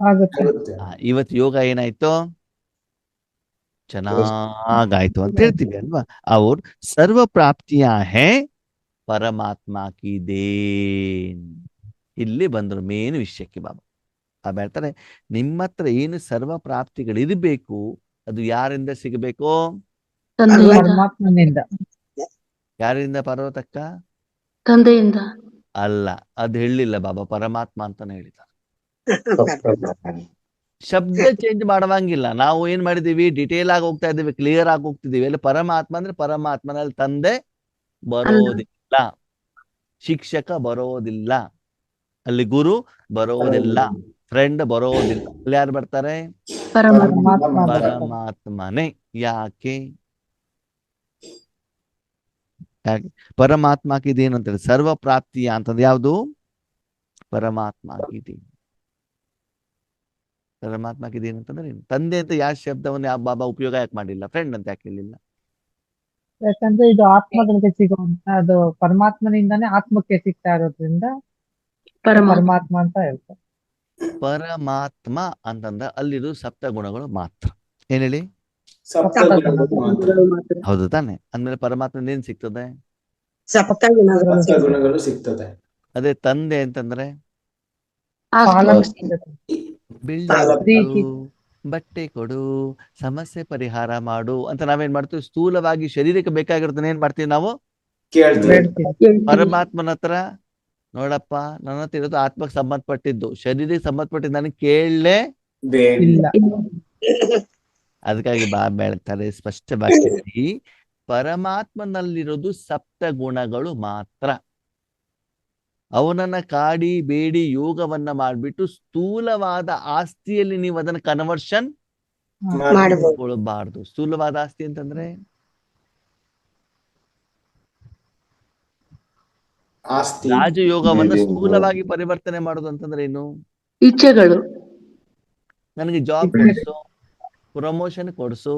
ಆಗುತ್ತೆ. ಇವತ್ತು ಯೋಗ ಏನಾಯ್ತು? ಚೆನ್ನಾಗಾಯ್ತು ಅಂತ ಹೇಳ್ತೀವಿ ಅಲ್ವಾ? ಅವ್ರು ಸರ್ವ ಪ್ರಾಪ್ತಿಯ ಹೇ ಪರಮಾತ್ಮ ಕಿ ದೇನ್. ಇಲ್ಲಿ ಬಂದ್ರು ಮೇನ್ ವಿಷಯಕ್ಕೆ ಬಾಬಾ ಹೇಳ್ತಾರೆ, ನಿಮ್ಮ ಹತ್ರ ಏನು ಸರ್ವ ಪ್ರಾಪ್ತಿಗಳಿರ್ಬೇಕು ಅದು ಯಾರಿಂದ ಸಿಗಬೇಕು? ಪರಮಾತ್ಮನಿಂದ. ಯಾರಿಂದ ಪಾರ್ವತಕ್ಕ? ತಂದೆಯಿಂದ. ಅಲ್ಲ, ಅದು ಹೇಳಿಲ್ಲ ಬಾಬಾ, ಪರಮಾತ್ಮ ಅಂತಾನೆ ಹೇಳಿದ್ದಾರೆ. ಶಬ್ದ ಚೇಂಜ್ ಮಾಡುವಂಗಿಲ್ಲ. ನಾವು ಏನ್ ಮಾಡಿದೀವಿ? ಡಿಟೇಲ್ ಆಗಿ ಹೋಗ್ತಾ ಇದೀವಿ, ಕ್ಲಿಯರ್ ಆಗಿ ಹೋಗ್ತಿದೀವಿ. ಅಲ್ಲಿ ಪರಮಾತ್ಮ ಅಂದ್ರೆ ಪರಮಾತ್ಮನಲ್ಲಿ ತಂದೆ ಬರೋದಿಲ್ಲ, ಶಿಕ್ಷಕ ಬರೋದಿಲ್ಲ, ಅಲ್ಲಿ ಗುರು ಬರೋದಿಲ್ಲ, ಫ್ರೆಂಡ್ ಬರೋದಿಲ್ಲ. ಅಲ್ಲಿ ಯಾರು ಬರ್ತಾರೆ? ಪರಮಾತ್ಮನೇ. ಯಾಕೆ? ಪರಮಾತ್ಮಕ್ಕೆ ಇದೇನು ಅಂತಾರೆ? ಸರ್ವ ಪ್ರಾಪ್ತಿಯ ಅಂತಂದ್ರೆ ಯಾವುದು? ಪರಮಾತ್ಮಕ್ಕೆ ಪರಮಾತ್ಮಕ್ಕೆ ಇದೇನು ಅಂತಂದ್ರೆ ತಂದೆ ಅಂತ ಯಾವ ಶಬ್ದವನ್ನು ಯಾವ ಬಾಬಾ ಉಪಯೋಗ ಯಾಕೆ ಮಾಡಿಲ್ಲ? ಫ್ರೆಂಡ್ ಅಂತ ಯಾಕೆ ಹೇಳಿಲ್ಲ? ಯಾಕಂದ್ರೆ ಇದು ಆತ್ಮಗಳಿಗೆ ಸಿಗುವಂತ, ಅದು ಪರಮಾತ್ಮನಿಂದಾನೇ ಆತ್ಮಕ್ಕೆ ಸಿಗ್ತಾ ಇರೋದ್ರಿಂದ ಪರಮಾತ್ಮ ಅಂತ ಹೇಳ್ತಾರೆ. ಪರಮಾತ್ಮ ಅಂತಂದ್ರೆ ಅಲ್ಲಿರೋ ಸಪ್ತ ಗುಣಗಳು ಮಾತ್ರ. ಏನ್ ಹೇಳಿ? ಹೌದು ತಾನೆ? ಅಂದ್ಮೇಲೆ ಪರಮಾತ್ಮ ಏನ್ ಸಿಗ್ತದೆ? ಗುಣಗಳು ಸಿಗ್ತದೆ. ಅದೇ ತಂದೆ ಅಂತಂದ್ರೆ ಪ್ರೀತಿ. ಕೊಡು, ಬಟ್ಟೆ ಕೊಡು, ಸಮಸ್ಯೆ ಪರಿಹಾರ ಮಾಡು ಅಂತ ನಾವೇನ್ ಮಾಡ್ತೀವಿ? ಸ್ಥೂಲವಾಗಿ ಶರೀರಕ್ಕೆ ಬೇಕಾಗಿರೋದನ್ನ ಏನ್ ಮಾಡ್ತೀವಿ ನಾವು? ಕೇಳ್ತೀವಿ. ಪರಮಾತ್ಮನ ಹತ್ರ ನೋಡಪ್ಪ, ನನ್ನ ಹತ್ರ ಇರೋದು ಆತ್ಮಕ್ಕೆ ಸಂಬಂಧಪಟ್ಟಿದ್ದು, ಶರೀರಕ್ಕೆ ಸಂಬಂಧಪಟ್ಟಿದ್ದು ನನಗೆ ಕೇಳಲೇ ಇಲ್ಲ. ಅದಕ್ಕಾಗಿ ಬಾಬಾ ಹೇಳ್ತಾರೆ ಸ್ಪಷ್ಟವಾಗಿ, ಪರಮಾತ್ಮನಲ್ಲಿರೋದು ಸಪ್ತ ಗುಣಗಳು ಮಾತ್ರ. ಅವನನ್ನ ಕಾಡಿ ಬೇಡಿ ಯೋಗವನ್ನ ಮಾಡ್ಬಿಟ್ಟು ಸ್ಥೂಲವಾದ ಆಸ್ತಿಯಲ್ಲಿ ನೀವು ಅದನ್ನ ಕನ್ವರ್ಷನ್ ಮಾಡ್ಕೊಳ್ಬಾರ್ದು. ಸ್ಥೂಲವಾದ ಆಸ್ತಿ ಅಂತಂದ್ರೆ ಆಸ್ತಿ, ರಾಜಯೋಗವನ್ನ ಸ್ಥೂಲವಾಗಿ ಪರಿವರ್ತನೆ ಮಾಡೋದು ಅಂತಂದ್ರೆ ಏನು? ಇಚ್ಛೆಗಳು. ನನಗೆ ಜಾಬ್ ಕೊಡಿಸು, ಪ್ರಮೋಷನ್ ಕೊಡಿಸು,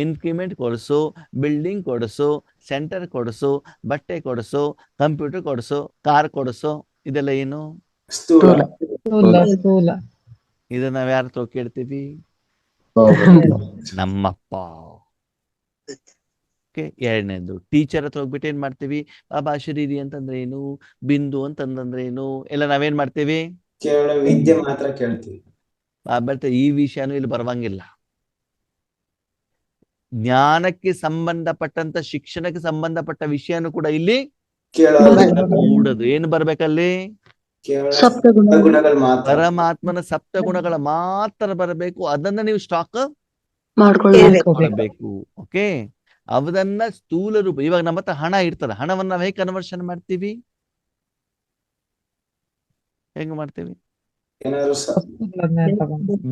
ಇನ್ಕ್ರಿಮೆಂಟ್ ಕೊಡಿಸು, ಬಿಲ್ಡಿಂಗ್ ಕೊಡಿಸು, ಸೆಂಟರ್ ಕೊಡಿಸು, ಬಟ್ಟೆ ಕೊಡಿಸು, ಕಂಪ್ಯೂಟರ್ ಕೊಡಿಸು, ಕಾರ್ ಕೊಡಿಸು, ಇದೆಲ್ಲ ಏನು? ಸ್ಥೂಲ. ಸ್ಥೂಲ. ಇದನ್ನ ನಾವ್ ಯಾರ ಹತ್ರ ಕೇಳ್ತೀವಿ? ನಮ್ಮಪ್ಪ. ಎರಡನೇದು ಟೀಚರ್ ಹತ್ರ ಹೋಗ್ಬಿಟ್ಟು ಏನ್ ಮಾಡ್ತೀವಿ? ಬಾಬಾ ಶರೀರಿ ಅಂತಂದ್ರೆ ಏನು, ಬಿಂದು ಅಂತಂದ್ರೆ ಏನು, ಎಲ್ಲ ನಾವೇನ್ ಮಾಡ್ತೀವಿ? ಕೇವಲ ವಿದ್ಯೆ ಮಾತ್ರ ಕೇಳ್ತೀವಿ. ಬಾಬಾ ಈ ವಿಷಯನೂ ಇಲ್ಲಿ ಬರವಂಗಿಲ್ಲ. ಜ್ಞಾನಕ್ಕೆ ಸಂಬಂಧಪಟ್ಟಂತ, ಶಿಕ್ಷಣಕ್ಕೆ ಸಂಬಂಧಪಟ್ಟ ವಿಷಯನೂ ಕೂಡ ಇಲ್ಲಿ ಕೂಡದು. ಏನು ಬರ್ಬೇಕಲ್ಲಿ? ಪರಮಾತ್ಮನ ಸಪ್ತ ಗುಣಗಳ ಮಾತ್ರ ಬರಬೇಕು. ಅದನ್ನ ನೀವು ಸ್ಟಾಕ್ ಮಾಡ್ಕೊಳ್ಬೇಕು. ಓಕೆ, ಅದನ್ನ ಸ್ಥೂಲ ರೂಪ. ಇವಾಗ ನಮ್ಮ ಹತ್ರ ಹಣ ಇರ್ತದೆ, ಹಣವನ್ನ ನಾವು ಹೇಗೆ ಕನ್ವರ್ಷನ್ ಮಾಡ್ತೀವಿ? ಹೆಂಗ್ ಮಾಡ್ತೀವಿ?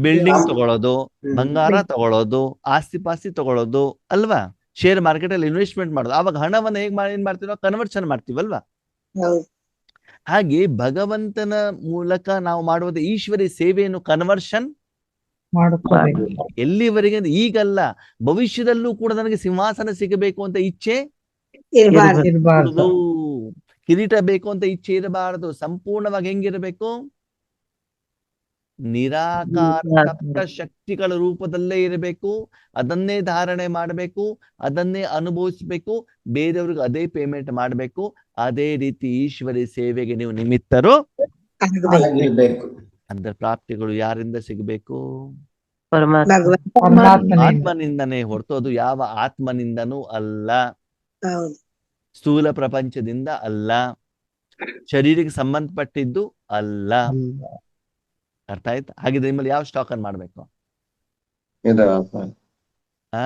ಬಿಲ್ಡಿಂಗ್ ತಗೊಳ್ಳೋದು, ಬಂಗಾರ ತಗೊಳ್ಳೋದು, ಆಸ್ತಿ ಪಾಸ್ತಿ ತಗೊಳ್ಳೋದು ಅಲ್ವಾ? ಶೇರ್ ಮಾರ್ಕೆಟ್ ಅಲ್ಲಿ ಇನ್ವೆಸ್ಟ್ಮೆಂಟ್ ಮಾಡೋದು. ಆವಾಗ ಹಣವನ್ನ ಹೇಗ್ ಏನ್ ಮಾಡ್ತೀವಿ? ನಾವು ಕನ್ವರ್ಷನ್ ಮಾಡ್ತೀವಲ್ವಾ? ಹಾಗೆ ಭಗವಂತನ ಮೂಲಕ ನಾವು ಮಾಡುವುದು ಈಶ್ವರಿ ಸೇವೆಯನ್ನು ಕನ್ವರ್ಷನ್ ಎಲ್ಲಿವರೆಗೆ? ಈಗಲ್ಲ, ಭವಿಷ್ಯದಲ್ಲೂ ಕೂಡ ನನಗೆ ಸಿಂಹಾಸನ ಸಿಗಬೇಕು ಅಂತ ಇಚ್ಛೆ ಇರಬಾರದು. ಕಿರೀಟ ಬೇಕು ಅಂತ ಇಚ್ಛೆ ಇರಬಾರದು. ಸಂಪೂರ್ಣವಾಗಿ ಹೆಂಗಿರಬೇಕು? ನಿರಾಕಾರ ತಪ್ತ ಶಕ್ತಿಗಳ ರೂಪದಲ್ಲೇ ಇರಬೇಕು. ಅದನ್ನೇ ಧಾರಣೆ ಮಾಡಬೇಕು, ಅದನ್ನೇ ಅನುಭವಿಸ್ಬೇಕು, ಬೇರೆಯವ್ರಿಗೆ ಅದೇ ಪೇಮೆಂಟ್ ಮಾಡಬೇಕು. ಅದೇ ರೀತಿ ಈಶ್ವರಿ ಸೇವೆಗೆ ನೀವು ನಿಮಿತ್ತರು ಆಗಿರ್ಬೇಕು. ಅಂದ್ರೆ ಪ್ರಾಪ್ತಿಗಳು ಯಾರಿಂದ ಸಿಗಬೇಕು? ಪರಮಾತ್ಮ ಪರಮಾತ್ಮನಿಂದ. ಆತ್ಮನಿಂದನೇ ಹೊರತು ಅದು ಯಾವ ಆತ್ಮನಿಂದನೂ ಅಲ್ಲ. ಸ್ಥೂಲ ಪ್ರಪಂಚದಿಂದ ಅಲ್ಲ, ಶರೀರಕ್ಕೆ ಸಂಬಂಧಪಟ್ಟಿದ್ದು ಅಲ್ಲ. ಅರ್ಥ ಆಯ್ತಾ? ಹಾಗಿದ್ರೆ ನಿಮ್ಮಲ್ಲಿ ಯಾವ ಸ್ಟಾಕ್ ಅನ್ನು ಮಾಡ್ಬೇಕು? ಆ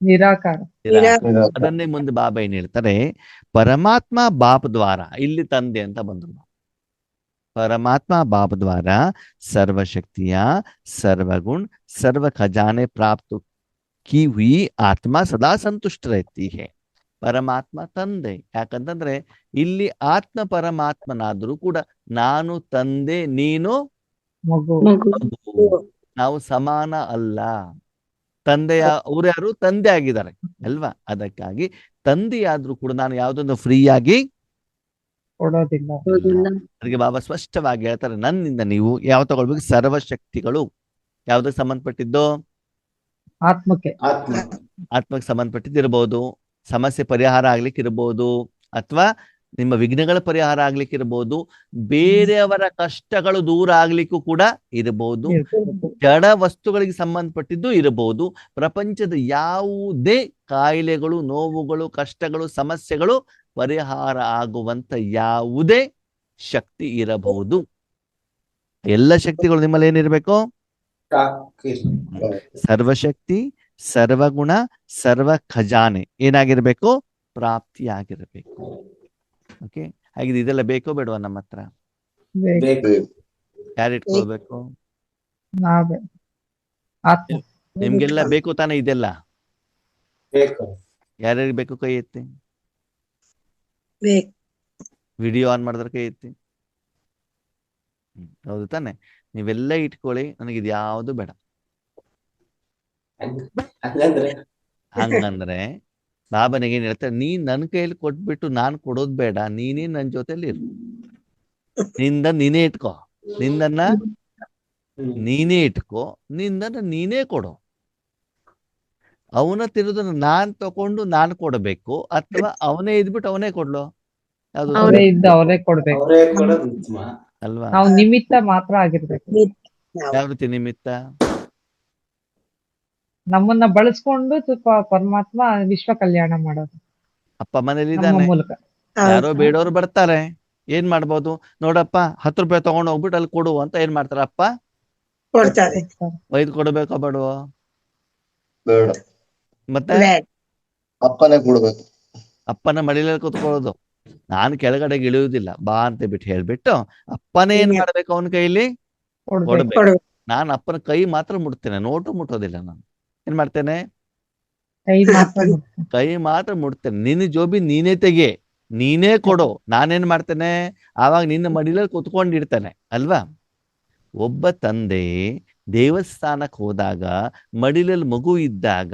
ನಿರಾಕಾರ. ಅದನ್ನೇ ಮುಂದೆ ಬಾಬಾ ಏನ್ ಹೇಳ್ತಾರೆ, ಪರಮಾತ್ಮ ಬಾಪ್ ದ್ವಾರ, ಇಲ್ಲಿ ತಂದೆ ಅಂತ ಬಂದ್ರು. ಪರಮಾತ್ಮ बाप द्वारा सर्वशक्तियां सर्वगुण सर्व खजाने प्राप्त की हुई आत्मा सदा संतुष्ट रहती है. ಪರಮಾತ್ಮ ತಂದೆ. ಯಾಕಂತಂದ್ರೆ ಇಲ್ಲಿ ಆತ್ಮ ಪರಮಾತ್ಮನಾದ್ರೂ ಕೂಡ ನಾನು ತಂದೆ, ನೀನು ಮಗು. ಮಗು. ನಾವು ಸಮಾನ ಅಲ್ಲ. ತಂದೆಯ ಅವ್ರು ಯಾರು? ತಂದೆ ಆಗಿದ್ದಾರೆ ಅಲ್ವಾ? ಅದಕ್ಕಾಗಿ ತಂದೆಯಾದ್ರೂ ಕೂಡ ನಾನು ಯಾವುದೊಂದು ಫ್ರೀಯಾಗಿ ಕೊಡೋದಿಲ್ಲ. ಅದಕ್ಕೆ ಬಾಬಾ ಸ್ಪಷ್ಟವಾಗಿ ಹೇಳ್ತಾರೆ, ನನ್ನಿಂದ ನೀವು ಯಾವ ತಗೊಳ್ಬೇಕು? ಸರ್ವಶಕ್ತಿಗಳು ಯಾವ್ದಕ್ಕೆ ಸಂಬಂಧಪಟ್ಟಿದ್ದು? ಆತ್ಮಕ್ಕೆ. ಆತ್ಮಕ್ಕೆ ಸಂಬಂಧಪಟ್ಟಿದ್ದಿರ್ಬೋದು, ಸಮಸ್ಯೆ ಪರಿಹಾರ ಆಗ್ಲಿಕ್ಕೆ ಇರ್ಬೋದು, ಅಥವಾ ನಿಮ್ಮ ವಿಘ್ನಗಳ ಪರಿಹಾರ ಆಗ್ಲಿಕ್ಕೆ ಇರ್ಬೋದು, ಬೇರೆಯವರ ಕಷ್ಟಗಳು ದೂರ ಆಗ್ಲಿಕ್ಕೂ ಕೂಡ ಇರಬಹುದು, ಜಡ ವಸ್ತುಗಳಿಗೆ ಸಂಬಂಧಪಟ್ಟಿದ್ದು ಇರಬಹುದು. ಪ್ರಪಂಚದ ಯಾವುದೇ ಕಾಯಿಲೆಗಳು, ನೋವುಗಳು, ಕಷ್ಟಗಳು, ಸಮಸ್ಯೆಗಳು ಪರಿಹಾರ ಆಗುವಂತ ಯಾವುದೇ ಶಕ್ತಿ ಇರಬಹುದು. ಎಲ್ಲ ಶಕ್ತಿಗಳು ನಿಮ್ಮಲ್ಲಿ ಏನಿರ್ಬೇಕು? ಸರ್ವಶಕ್ತಿ, ಸರ್ವಗುಣ, ಸರ್ವ ಖಜಾನೆ ಏನಾಗಿರ್ಬೇಕು? ಪ್ರಾಪ್ತಿಯಾಗಿರ್ಬೇಕು. ಓಕೆ, ಹಾಗಿದ್ರೆ ಇದೆಲ್ಲ ಬೇಕೋ ಬೇಡವಾ ನಮ್ಮ ಹತ್ರ? ಯಾರು ಇಟ್ಕೊಳ್ಬೇಕು? ನಾವೇ. ಆತ್ಮ. ನಿಮ್ಗೆಲ್ಲ ಬೇಕು ತಾನೇ ಇದೆಲ್ಲ? ಯಾರ್ಯಾರಿಗೆ ಬೇಕು? ಕೈ ಎತ್ತಿ. ವಿಡಿಯೋ ಆನ್ ಮಾಡಿದ್ರೆ ಕೈ ಎತ್ತಿ. ಹೌದು ತಾನೆ? ನೀವೆಲ್ಲ ಇಟ್ಕೊಳ್ಳಿ, ನನಗೆ ಇದು ಯಾವುದು ಬೇಡ. ಹಂಗಂದ್ರೆ ಬಾಬನಿಗೆ ಏನ್ ಹೇಳ್ತಾರೆ, ನೀನ್ ನನ್ನ ಕೈಯಲ್ಲಿ ಕೊಟ್ಬಿಟ್ಟು ನಾನ್ ಕೊಡೋದ್ ಬೇಡ, ನೀನೇ ನನ್ ಜೊತೆಲಿ ಇರು. ನಿಂದ ನೀನೇ ಇಟ್ಕೋ, ನಿಂದನ್ನ ನೀನೇ ಇಟ್ಕೋ, ನಿಂದನ್ನ ನೀನೇ ಕೊಡು. ಅವನ ತಿರುದನ್ನ ನಾನ್ ತಕೊಂಡು ನಾನ್ ಕೊಡಬೇಕು, ಅಥವಾ ಅವನೇ ಇದ್ಬಿಟ್ಟು ಅವನೇ ಕೊಡ್ಲು? ಯಾವ್ದು? ಅವರೇ ಇದ್ದ ಅವರೇ ಕೊಡ್ಬೇಕು. ಅಲ್ವಾ? ನಾವು ನಿಮಿತ್ತ ಮಾತ್ರ ಆಗಿರ್ಬೇಕು. ಯಾವ ರೀತಿ ನಿಮಿತ್ತ? ನಮ್ಮನ್ನ ಬಳಸ್ಕೊಂಡು ಸ್ವಲ್ಪ ಪರಮಾತ್ಮ ವಿಶ್ವ ಕಲ್ಯಾಣ ಮಾಡೋದು ಅಪ್ಪ ಮನೇಲಿ ನಮ್ಮ ಇದ್ದಾನೆ, ಮೂಲಕ. ಯಾರೋ ಬೇಡವ್ರು ಬರ್ತಾರೆ, ಏನ್ ಮಾಡ್ಬೋದು? ನೋಡಪ್ಪ 10 ರೂಪಾಯಿ ತಗೊಂಡು ಹೋಗ್ಬಿಟ್ಟು ಅಲ್ಲಿ ಕೊಡು ಅಂತ ಏನ್ ಮಾಡ್ತಾರ? ಅಪ್ಪ ಒಯ್ದು ಕೊಡ್ಬೇಕೋ ಬೇಡವೋ? ಬೇಡ, ಮತ್ತೆ ಅಪ್ಪನೇ ಕೊಡ್ಬೇಕು. ಅಪ್ಪನ ಮಡಿಲಲ್ಲಿ ಕೂತ್ಕೊಳ್ಳೋದು. ನಾನು ಕೆಳಗಡೆಗೆ ಇಳಿಯುವುದಿಲ್ಲ, ಬಾ ಅಂತ ಬಿಟ್ಟು ಹೇಳ್ಬಿಟ್ಟು ಅಪ್ಪನೇ ಏನ್ ಮಾಡ್ಬೇಕು? ಅವನ ಕೈಲಿ ಕೊಡ್ಬೇಕು. ನಾನು ಅಪ್ಪನ ಕೈ ಮಾತ್ರ ಮುಟ್ತೇನೆ, ನೋಟು ಮುಟ್ಟೋದಿಲ್ಲ. ನಾನು ಏನ್ ಮಾಡ್ತೇನೆ? ಕೈ ಮಾತ್ರ ಮುಟ್ತೇನೆ. ನಿನ್ನ ಜೋಬಿ ನೀನೇ ತೆಗೆ, ನೀನೇ ಕೊಡು. ನಾನೇನ್ ಮಾಡ್ತೇನೆ? ಆವಾಗ ನಿನ್ನ ಮಡಿಲಲ್ಲಿ ಕುತ್ಕೊಂಡಿರ್ತಾನೆ ಅಲ್ವಾ? ಒಬ್ಬ ತಂದೆ ದೇವಸ್ಥಾನಕ್ಕೆ ಹೋದಾಗ, ಮಡಿಲಲ್ಲಿ ಮಗು ಇದ್ದಾಗ,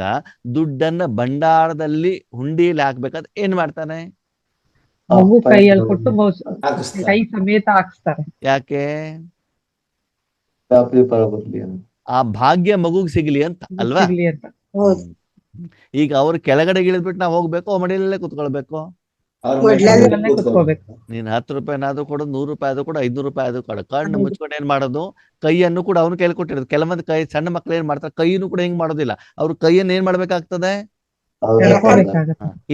ದುಡ್ಡನ್ನ ಭಂಡಾರದಲ್ಲಿ ಹುಂಡಿಯಲ್ಲಿ ಹಾಕ್ಬೇಕಾದ್ರೆ ಏನ್ ಮಾಡ್ತಾನೆ? ಮಗು ಕೈಯಲ್ಲಿ ಕೊಟ್ಟು ಕೈ ಸಮೇತ ಹಾಕ್ಸ್ತಾರೆ. ಯಾಕೆ? ಬರ್ಲಿ ಅಂತ. ಆ ಭಾಗ್ಯ ಮಗುಗ್ ಸಿಗ್ಲಿ ಅಂತ ಅಲ್ವಾ? ಸಿಗ್ಲಿ ಅಂತ. ಈಗ ಅವ್ರು ಕೆಳಗಡೆ ಇಳಿದ್ಬಿಟ್ಟು ನಾವು ಹೋಗ್ಬೇಕು, ಮಡಿಲಲ್ಲೇ ಕುತ್ಕೊಳ್ಬೇಕು. ಮಡಿಲಲ್ಲೇ ಕುತ್ಕೋಬೇಕು. ನೀನ್ 10 ರೂಪಾಯಿನಾದ್ರೂ ಕೊಡು, 100 ರೂಪಾಯಿ ಆದ್ರೂ ಕೊಡು, 500 ರೂಪಾಯಿ ಆದ್ರೂ ಕೊಡು. ಕಣ್ಣು ಮುಚ್ಕೊಂಡು ಏನ್ ಮಾಡೋದು? ಕೈಯನ್ನು ಕೂಡ ಅವನು ಕೈಲಿ ಕೊಟ್ಟಿರೋದು. ಕೆಲವೊಂದು ಕೈ ಸಣ್ಣ ಮಕ್ಳು ಏನ್ ಮಾಡ್ತಾರೆ, ಕೈಯನ್ನು ಕೂಡ ಹಿಂಗ್ ಮಾಡೋದಿಲ್ಲ. ಅವ್ರು ಕೈಯನ್ನು ಏನ್ ಮಾಡ್ಬೇಕಾಗ್ತದೆ?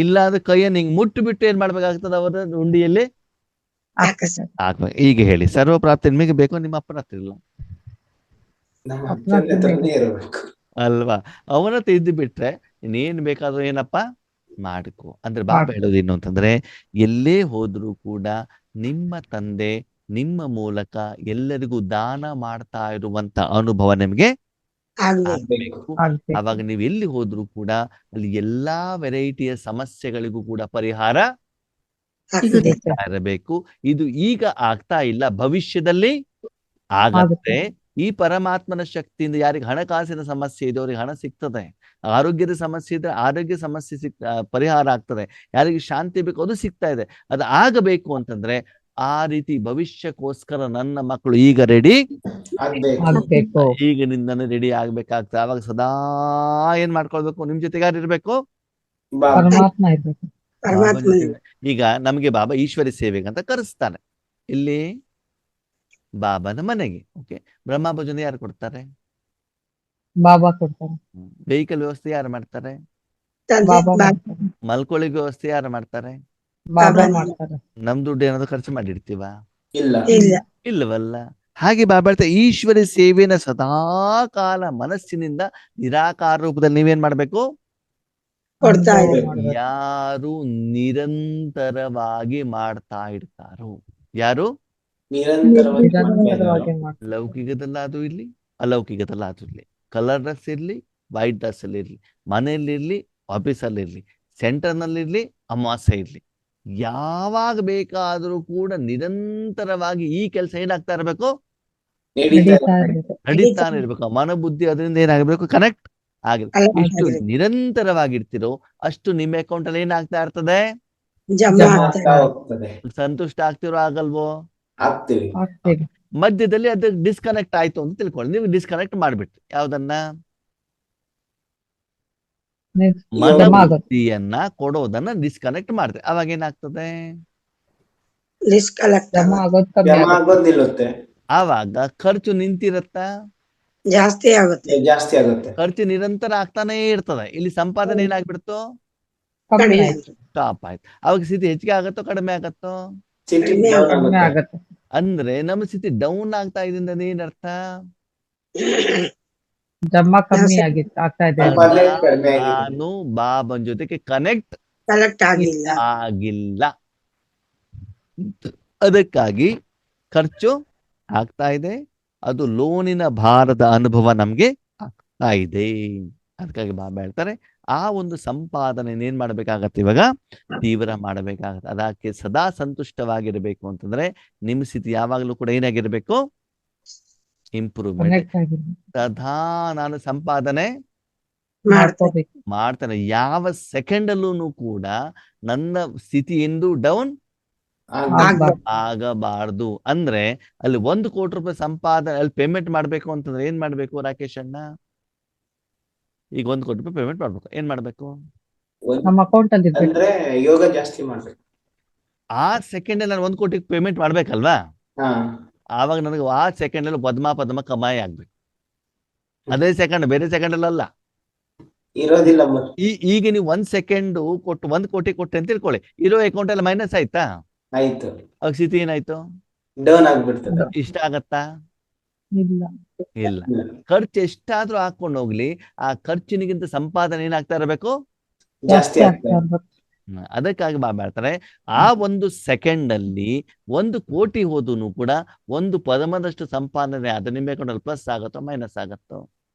ಇಲ್ಲ ಅಂದ್ರೆ ಕೈಯನ್ನು ಹಿಂಗ್ ಮುಟ್ಟು ಬಿಟ್ಟು ಏನ್ ಮಾಡ್ಬೇಕಾಗ್ತದೆ? ಅವರ ಉಂಡಿಯಲ್ಲಿ ಹಾಕ್ಬೇಕು. ಈಗ ಹೇಳಿ, ಸರ್ವ ಪ್ರಾಪ್ತಿ ನಿಮಗೆ ಬೇಕು, ನಿಮ್ಮ ಅಪ್ಪನ ಹತ್ರ ಇಲ್ಲ ಅಲ್ವಾ? ಅವನ ಹತ್ರ ಇದ್ದು ಬಿಟ್ರೆ ಇನ್ನೇನ್ ಬೇಕಾದ್ರೂ ಏನಪ್ಪ ಮಾಡ್ಕೊ. ಅಂದ್ರೆ ಬಾಬಾ ಹೇಳೋದು ಏನು ಅಂತಂದ್ರೆ, ಎಲ್ಲೇ ಹೋದ್ರೂ ಕೂಡ ನಿಮ್ಮ ತಂದೆ ನಿಮ್ಮ ಮೂಲಕ ಎಲ್ಲರಿಗೂ ದಾನ ಮಾಡ್ತಾ ಇರುವಂತ ಅನುಭವ ನಿಮ್ಗೆ ಆಗ್ಬೇಕು. ಅವಾಗ ನೀವು ಎಲ್ಲಿ ಹೋದ್ರೂ ಕೂಡ ಅಲ್ಲಿ ಎಲ್ಲಾ ವೆರೈಟಿಯ ಸಮಸ್ಯೆಗಳಿಗೂ ಕೂಡ ಪರಿಹಾರ ಇರಬೇಕು. ಇದು ಈಗ ಆಗ್ತಾ ಇಲ್ಲ, ಭವಿಷ್ಯದಲ್ಲಿ ಆಗತ್ತೆ. ಈ ಪರಮಾತ್ಮನ ಶಕ್ತಿಯಿಂದ ಯಾರಿಗೆ ಹಣಕಾಸಿನ ಸಮಸ್ಯೆ ಇದೆ ಅವ್ರಿಗೆ ಹಣ ಸಿಗ್ತದೆ, ಆರೋಗ್ಯದ ಸಮಸ್ಯೆ ಇದ್ರೆ ಆರೋಗ್ಯ ಸಮಸ್ಯೆ ಪರಿಹಾರ ಆಗ್ತದೆ, ಯಾರಿಗೆ ಶಾಂತಿ ಬೇಕು ಅದು ಸಿಗ್ತಾ ಇದೆ. ಅದು ಆಗಬೇಕು ಅಂತಂದ್ರೆ ಆ ರೀತಿ ಭವಿಷ್ಯಕ್ಕೋಸ್ಕರ ನನ್ನ ಮಕ್ಕಳು ಈಗ ರೆಡಿ ಆಗ್ಬೇಕು. ಈಗಿನಿಂದನೇ ರೆಡಿ ಆಗ್ಬೇಕಾಗ್ತದೆ. ಅವಾಗ ಸದಾ ಏನ್ ಮಾಡ್ಕೊಳ್ಬೇಕು, ನಿಮ್ ಜೊತೆಗೆ ಯಾರು ಇರ್ಬೇಕು, ಪರಮಾತ್ಮ ಇರ್ಬೇಕು. ಬಾಬಾ ಜೊತೆ. ಈಗ ನಮಗೆ ಬಾಬಾ ಈಶ್ವರಿ ಸೇವೆಗೆ ಅಂತ ಕರೆಸ್ತಾನೆ, ಇಲ್ಲಿ ಬಾಬಾನ ಮನೆಗೆ. ಓಕೆ, ಬ್ರಹ್ಮ ಭೋಜನ ಯಾರು ಕೊಡ್ತಾರೆ, ಬಾಬಾ ಕೊಡ್ತಾರೆ. ವೆಹಿಕಲ್ ವ್ಯವಸ್ಥೆ ಯಾರು ಮಾಡ್ತಾರೆ, ಬಾಬಾ ಮಾಡ್ತಾರೆ. ಮಲ್ಕೊಳ್ಳಿಗೆ ವ್ಯವಸ್ಥೆ ಯಾರು ಮಾಡ್ತಾರೆ, ಬಾಬಾ ಮಾಡ್ತಾರೆ. ನಮ್ ದುಡ್ಡು ಏನಾದ್ರು ಖರ್ಚು ಮಾಡಿರ್ತೀವ, ಇಲ್ಲ ಇಲ್ಲವಲ್ಲ. ಹಾಗೆ ಬಾಬಾ ಹೇಳ್ತಾರೆ ಈಶ್ವರಿ ಸೇವೆನ ಸದಾ ಕಾಲ ಮನಸ್ಸಿನಿಂದ ನಿರಾಕಾರ ರೂಪದಲ್ಲಿ ನೀವೇನ್ ಮಾಡ್ಬೇಕು, ಕೊಡ್ತಾ ಮಾಡ್ಬೇಕು. ಯಾರು ನಿರಂತರವಾಗಿ ಮಾಡ್ತಾ ಇರ್ತಾರೋ, ಯಾರು ನಿರಂತರವಾಗಿ ಮಾಡ್ತಾರೆ. ಲೌಕಿಕದಲ್ಲಾದ್ರೂ ಇರ್ಲಿ ಅಲೌಕಿಕದಲ್ಲಾದ್ರೂ ಇರ್ಲಿ, ಕಲರ್ ಡ್ರೆಸ್ ಇರ್ಲಿ ವೈಟ್ ಡ್ರೆಸ್ ಅಲ್ಲಿ ಇರ್ಲಿ, ಮನೆಯಲ್ಲಿ ಇರ್ಲಿ ಆಫೀಸಲ್ಲಿ ಇರ್ಲಿ, ಸೆಂಟರ್ನಲ್ಲಿ ಇರ್ಲಿ ಅಮಾವಾಸ್ಯೆ ಇರ್ಲಿ, ಯಾವಾಗ ಬೇಕಾದ್ರೂ ಕೂಡ ನಿರಂತರವಾಗಿ ಈ ಕೆಲಸ ಏನಾಗ್ತಾ ಇರ್ಬೇಕು, ನಡೀತಾ ಇರ್ಬೇಕು. ನಡೀತಾನೆ ಇರ್ಬೇಕು. ಮನ ಬುದ್ಧಿ ಅದರಿಂದ ಏನಾಗಬೇಕು, ಕನೆಕ್ಟ್ ಆಗಿರ್ಬೇಕು. ಎಷ್ಟು ನಿರಂತರವಾಗಿರ್ತಿರೋ ಅಷ್ಟು ನಿಮ್ಮ ಅಕೌಂಟ್ ಅಲ್ಲಿ ಏನಾಗ್ತಾ ಇರ್ತದೆ, ಹೋಗ್ತದೆ, ಸಂತುಷ್ಟ ಆಗ್ತಿರೋ ಆಗಲ್ವೋ, ಆಗ್ತೀವಿ. ಆಗ್ತೀವಿ. ಮಧ್ಯದಲ್ಲಿ ಅದು ಡಿಸ್ಕನೆಕ್ಟ್ ಆಯ್ತು ಅಂತ ತಿಳ್ಕೊಳ್ಳಿ. ನೀವು ಡಿಸ್ಕನೆಕ್ಟ್ ಮಾಡ್ಬಿಟ್ರಿ ಯಾವ್ದನ್ನ, ಮನ ಜಮ ಆಗುತ್ತೆ. ಬುದ್ಧಿಯನ್ನ ಕೊಡೋದನ್ನ ಡಿಸ್ಕನೆಕ್ಟ್ ಮಾಡ್ತೀರಿ. ಅವಾಗ ಏನಾಗ್ತದೆ, ಜಮ ಆಗೋದು ಕಮ್ಮಿ ಜಮ ಆಗುತ್ತೆ. ಆಗೋದ್ ನಿಲ್ಲುತ್ತೆ, ಆವಾಗ ಖರ್ಚು ನಿಂತಿರತ್ತ, ಜಾಸ್ತಿ ಆಗುತ್ತೆ. ಜಾಸ್ತಿ ಆಗುತ್ತೆ. ಖರ್ಚು ನಿರಂತರ ಆಗ್ತಾನೆ ಇರ್ತದೆ. ಇಲ್ಲಿ ಸಂಪಾದನೆ ಏನಾಗ್ಬಿಡ್ತು, ಕಮ್ಮಿ ಆಯ್ತು. ಸ್ಟಾಪ್ ಆಯ್ತು. ಅವಾಗ ಸ್ಥಿತಿ ಹೆಚ್ಚಿಗೆ ಆಗತ್ತೋ ಕಡಿಮೆ ಆಗತ್ತೋ, ಸಿಟಿ ಕಡಿಮೆ down ಕಮ್ಮಿ ಆಗುತ್ತೆ. ಆಗತ್ತೆ. ಅಂದ್ರೆ ನಮ್ಮ ಸ್ಥಿತಿ ಡೌನ್ ಆಗ್ತಾ ಇದೆ ಏನರ್ಥ, ಜಮ ಕಮ್ಮಿ ಆಗ್ತಾ ಇದೆ. ಸಂಪಾದನೆ ಕಡಿಮೆ ಆಗಿದೆ. ನಾನು ಬಾಬನ್ ಜೊತೆಗೆ ಕನೆಕ್ಟ್ ಕಲೆಕ್ಟ್ ಆಗಿಲ್ಲ. ಆಗಿಲ್ಲ, ಅದಕ್ಕಾಗಿ ಖರ್ಚು ಆಗ್ತಾ ಇದೆ. ಅದು ಲೋನಿನ ಭಾರದ ಅನುಭವ ನಮ್ಗೆ ಆಗ್ತಾ ಇದೆ. ಅದಕ್ಕಾಗಿ ಬಾಬಾ ಹೇಳ್ತಾರೆ ಆ ಒಂದು ಸಂಪಾದನೆ ಏನ್ ಮಾಡ್ಬೇಕಾಗತ್ತೆ, ಇವಾಗ ತೀವ್ರ ಮಾಡಬೇಕಾಗತ್ತೆ. ಅದಕ್ಕೆ ಸದಾ ಸಂತುಷ್ಟವಾಗಿರ್ಬೇಕು ಅಂತಂದ್ರೆ ನಿಮ್ಮ ಸ್ಥಿತಿ ಯಾವಾಗ್ಲೂ ಕೂಡ ಏನಾಗಿರ್ಬೇಕು, ಇಂಪ್ರೂವ್ಮೆಂಟ್. ಕನೆಕ್ಟ್ ಆಗಿರ್ಬೇಕು. ಸದಾ ನಾನು ಸಂಪಾದನೆ ಮಾಡ್ಕೋಬೇಕು. ಮಾಡ್ತಾನೆ. ಯಾವ ಸೆಕೆಂಡ್ ಅಲ್ಲೂ ಕೂಡ ನನ್ನ ಸ್ಥಿತಿ ಎಂದು ಡೌನ್ ಆಗ್ಬಾರ್ದು. ಆಗಬಾರ್ದು. ಅಂದ್ರೆ ಅಲ್ಲಿ 1 ಕೋಟಿ ರೂಪಾಯಿ ಸಂಪಾದನೆ ಅಲ್ಲಿ ಪೇಮೆಂಟ್ ಮಾಡ್ಬೇಕು ಅಂತಂದ್ರೆ ಏನ್ ಮಾಡ್ಬೇಕು ರಾಕೇಶ್ ಅಣ್ಣ, ಈಗ 1 ಕೋಟಿ ರೂಪಾಯಿ ಪೇಮೆಂಟ್ ಮಾಡ್ಬೇಕು, ಏನ್ ಮಾಡ್ಬೇಕು, ನಮ್ಮ ಅಕೌಂಟ್ ಅಲ್ಲಿ ಇರ್ಬೇಕು. ಅಂದ್ರೆ ಯೋಗ ಜಾಸ್ತಿ ಮಾಡ್ಬೇಕು. ಆ ಸೆಕೆಂಡ್ ನಾನು 1 ಕೋಟಿ ಪೇಮೆಂಟ್ ಮಾಡ್ಬೇಕಲ್ವಾ, ಹಾ, ಆವಾಗ ನನಗೆ ಆ ಸೆಕೆಂಡ್ ಅಲ್ಲಿ ಪದ್ಮ ಕಮಾಯಿ ಆಗ್ಬೇಕು. ಅದೇ ಸೆಕೆಂಡ್, ಬೇರೆ ಸೆಕೆಂಡ್ ಅಲ್ಲ. ಇರೋದಿಲ್ಲ ಮತ್ತೆ. ಈಗ ನೀವು 1 ಸೆಕೆಂಡ್ ಕೊಟ್ಟು 1 ಕೋಟಿ ಕೊಟ್ಟೆ ಅಂತ ತಿಳ್ಕೊಳ್ಳಿ, ಇರೋ ಅಕೌಂಟ್ ಅಲ್ಲಿ ಮೈನಸ್ ಆಯ್ತಾ, ಆಯ್ತು, ಅವಾಗ ಸ್ಥಿತಿ ಏನಾಯ್ತು, ಡೌನ್ ಆಗ್ಬಿಡ್ತದೆ. ಇಷ್ಟ ಆಗತ್ತಾ, ಇಲ್ಲ. ಇಲ್ಲ. ಖರ್ಚು ಎಷ್ಟಾದ್ರೂ ಹಾಕೊಂಡು ಹೋಗ್ಲಿ, ಆ ಖರ್ಚಿನಿಗಿಂತ ಸಂಪಾದನೆ ಏನಾಗ್ತಾ ಇರಬೇಕು, ಜಾಸ್ತಿ ಆಗ್ತಾ ಆಗ್ತದೆ. ಇರ್ಬೇಕು. ಅದಕ್ಕಾಗಿ ಬಾಬಾ ಹೇಳ್ತಾರೆ ಆ 1 ಸೆಕೆಂಡ್ ಅಲ್ಲಿ 1 ಕೋಟಿ ಹೋದನು ಕೂಡ 1 ಪದಮದಷ್ಟು ಸಂಪಾದನೆ ಅದು ನಿಮ್ಮ ಅಕೌಂಟಲ್ಲಿ ಪ್ಲಸ್ ಆಗತ್ತೋ ಮೈನಸ್ ಆಗತ್ತೋ,